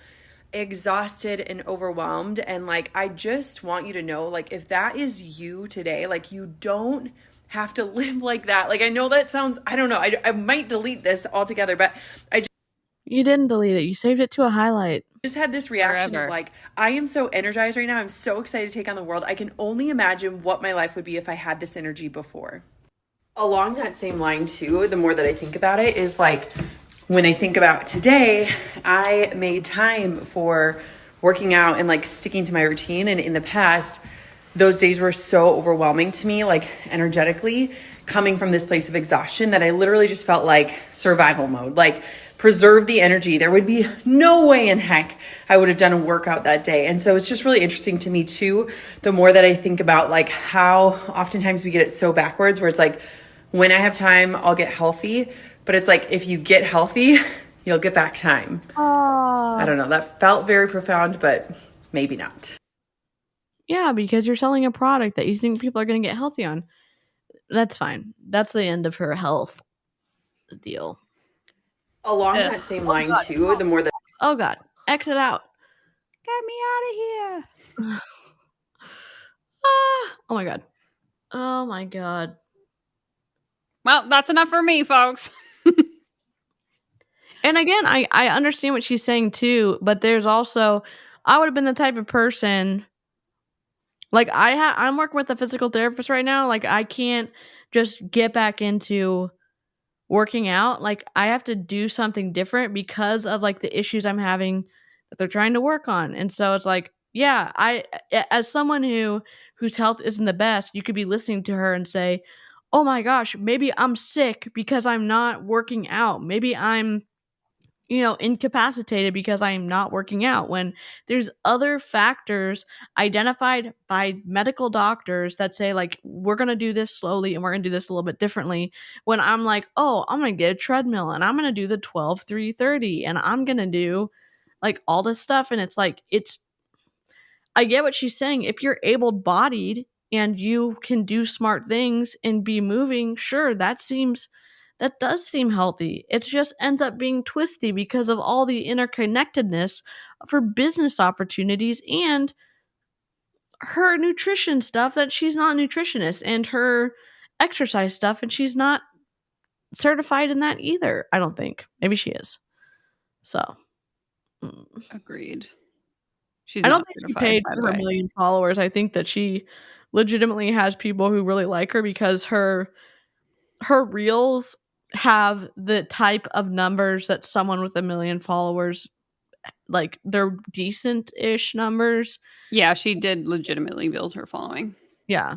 exhausted and overwhelmed. And like, I just want you to know, like, if that is you today, like you don't have to live like that. Like, I know that sounds, I don't know. I might delete this altogether, but you didn't delete it. You saved it to a highlight. Just had this reaction of like, I am so energized right now. I'm so excited to take on the world. I can only imagine what my life would be if I had this energy before. Along that same line too, the more that I think about it is like, when I think about today, I made time for working out and like sticking to my routine. And in the past, those days were so overwhelming to me, like energetically, coming from this place of exhaustion that I literally just felt like survival mode, like preserve the energy. There would be no way in heck I would have done a workout that day. And so it's just really interesting to me too, the more that I think about like how oftentimes we get it so backwards where it's like, when I have time, I'll get healthy. But it's like, if you get healthy, you'll get back time. I don't know. That felt very profound, but maybe not. Yeah, because you're selling a product that you think people are going to get healthy on. That's fine. That's the end of her health deal. Along that same line too, the more that... Oh God, exit out. Get me out of here. Oh my God. Oh my God. Well, that's enough for me, folks. And again, I understand what she's saying too, but there's also, I would have been the type of person, like I'm working with a physical therapist right now. Like I can't just get back into working out. Like I have to do something different because of like the issues I'm having that they're trying to work on. And so it's like, yeah, as someone whose health isn't the best, you could be listening to her and say, oh my gosh, maybe I'm sick because I'm not working out. Maybe I'm, incapacitated because I'm not working out, when there's other factors identified by medical doctors that say, like, we're going to do this slowly and we're going to do this a little bit differently. When I'm like, oh, I'm going to get a treadmill and I'm going to do the 12-3-30 and I'm going to do like all this stuff. And it's like, I get what she's saying. If you're able bodied and you can do smart things and be moving, sure, that does seem healthy. It just ends up being twisty because of all the interconnectedness for business opportunities and her nutrition stuff that she's not a nutritionist, and her exercise stuff and she's not certified in that either. I don't think. Maybe she is. So, Agreed. I don't think she paid for her 1 million followers. I think that she legitimately has people who really like her because her reels have the type of numbers that someone with 1 million followers, like, they're decent-ish numbers. Yeah, she did legitimately build her following. Yeah.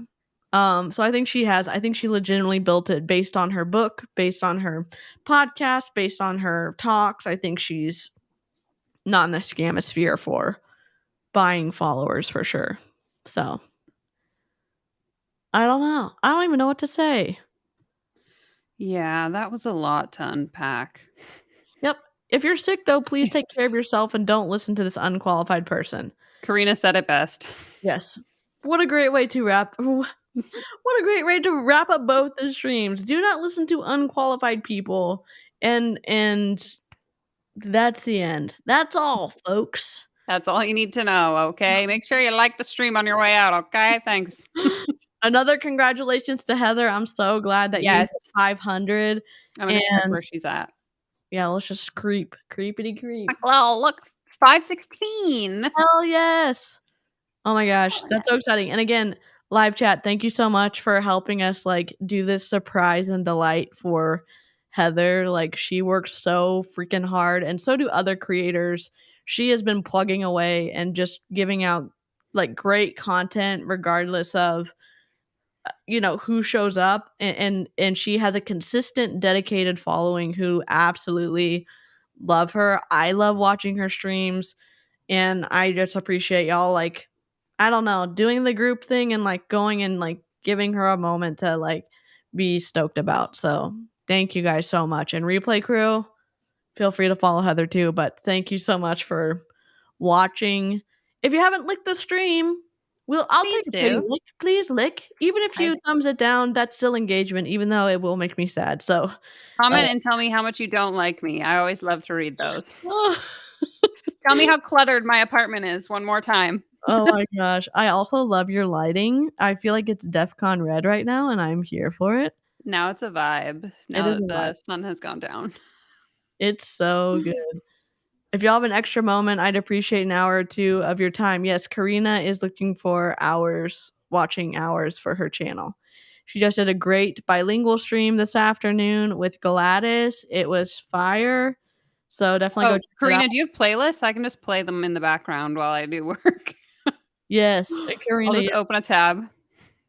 So I think she legitimately built it based on her book, based on her podcast, based on her talks. I think she's not in the scamosphere for buying followers for sure. So I don't know. I don't even know what to say. Yeah, that was a lot to unpack. Yep. If you're sick, though, please take care of yourself and don't listen to this unqualified person. Karina said it best. Yes. What a great way to wrap. What a great way to wrap up both the streams. Do not listen to unqualified people. And that's the end. That's all, folks. That's all you need to know, okay? Make sure you like the stream on your way out, okay? Thanks. Another congratulations to Heather. I'm so glad that you hit 500. I'm going to check where she's at. Yeah, let's just creepity creep. Well, look, 516. Hell yes. Oh my gosh, that's so exciting. And again, live chat, thank you so much for helping us like do this surprise and delight for Heather. Like, she works so freaking hard, and so do other creators. She has been plugging away and just giving out like great content regardless of who shows up, and she has a consistent, dedicated following who absolutely love her. I love watching her streams, and I just appreciate y'all, like, I don't know, doing the group thing and like going and like giving her a moment to like be stoked about. So thank you guys so much. And replay crew, feel free to follow Heather too, but thank you so much for watching. If you haven't licked the stream, I'll take a pretty lick. Please lick. Even if you thumbs it down, that's still engagement, even though it will make me sad. So comment and tell me how much you don't like me. I always love to read those. Tell me how cluttered my apartment is one more time. Oh my gosh. I also love your lighting. I feel like it's DEFCON red right now, and I'm here for it. Now it's a vibe. Now that the sun has gone down. It's so good. If y'all have an extra moment, I'd appreciate an hour or two of your time. Yes, Karina is looking for watching hours for her channel. She just did a great bilingual stream this afternoon with Gladys. It was fire. So definitely go check it Karina, out. do you have playlists? I can just play them in the background while I do work. Yes, Karina. I'll just open a tab.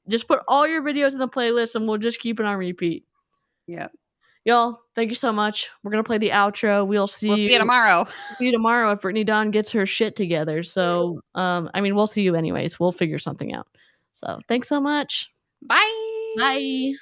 Just put all your videos in the playlist and we'll just keep it on repeat. Yep. Y'all, thank you so much. We're going to play the outro. We'll see you tomorrow. See you tomorrow if Brittany Dawn gets her shit together. So, we'll see you anyways. We'll figure something out. So, thanks so much. Bye. Bye.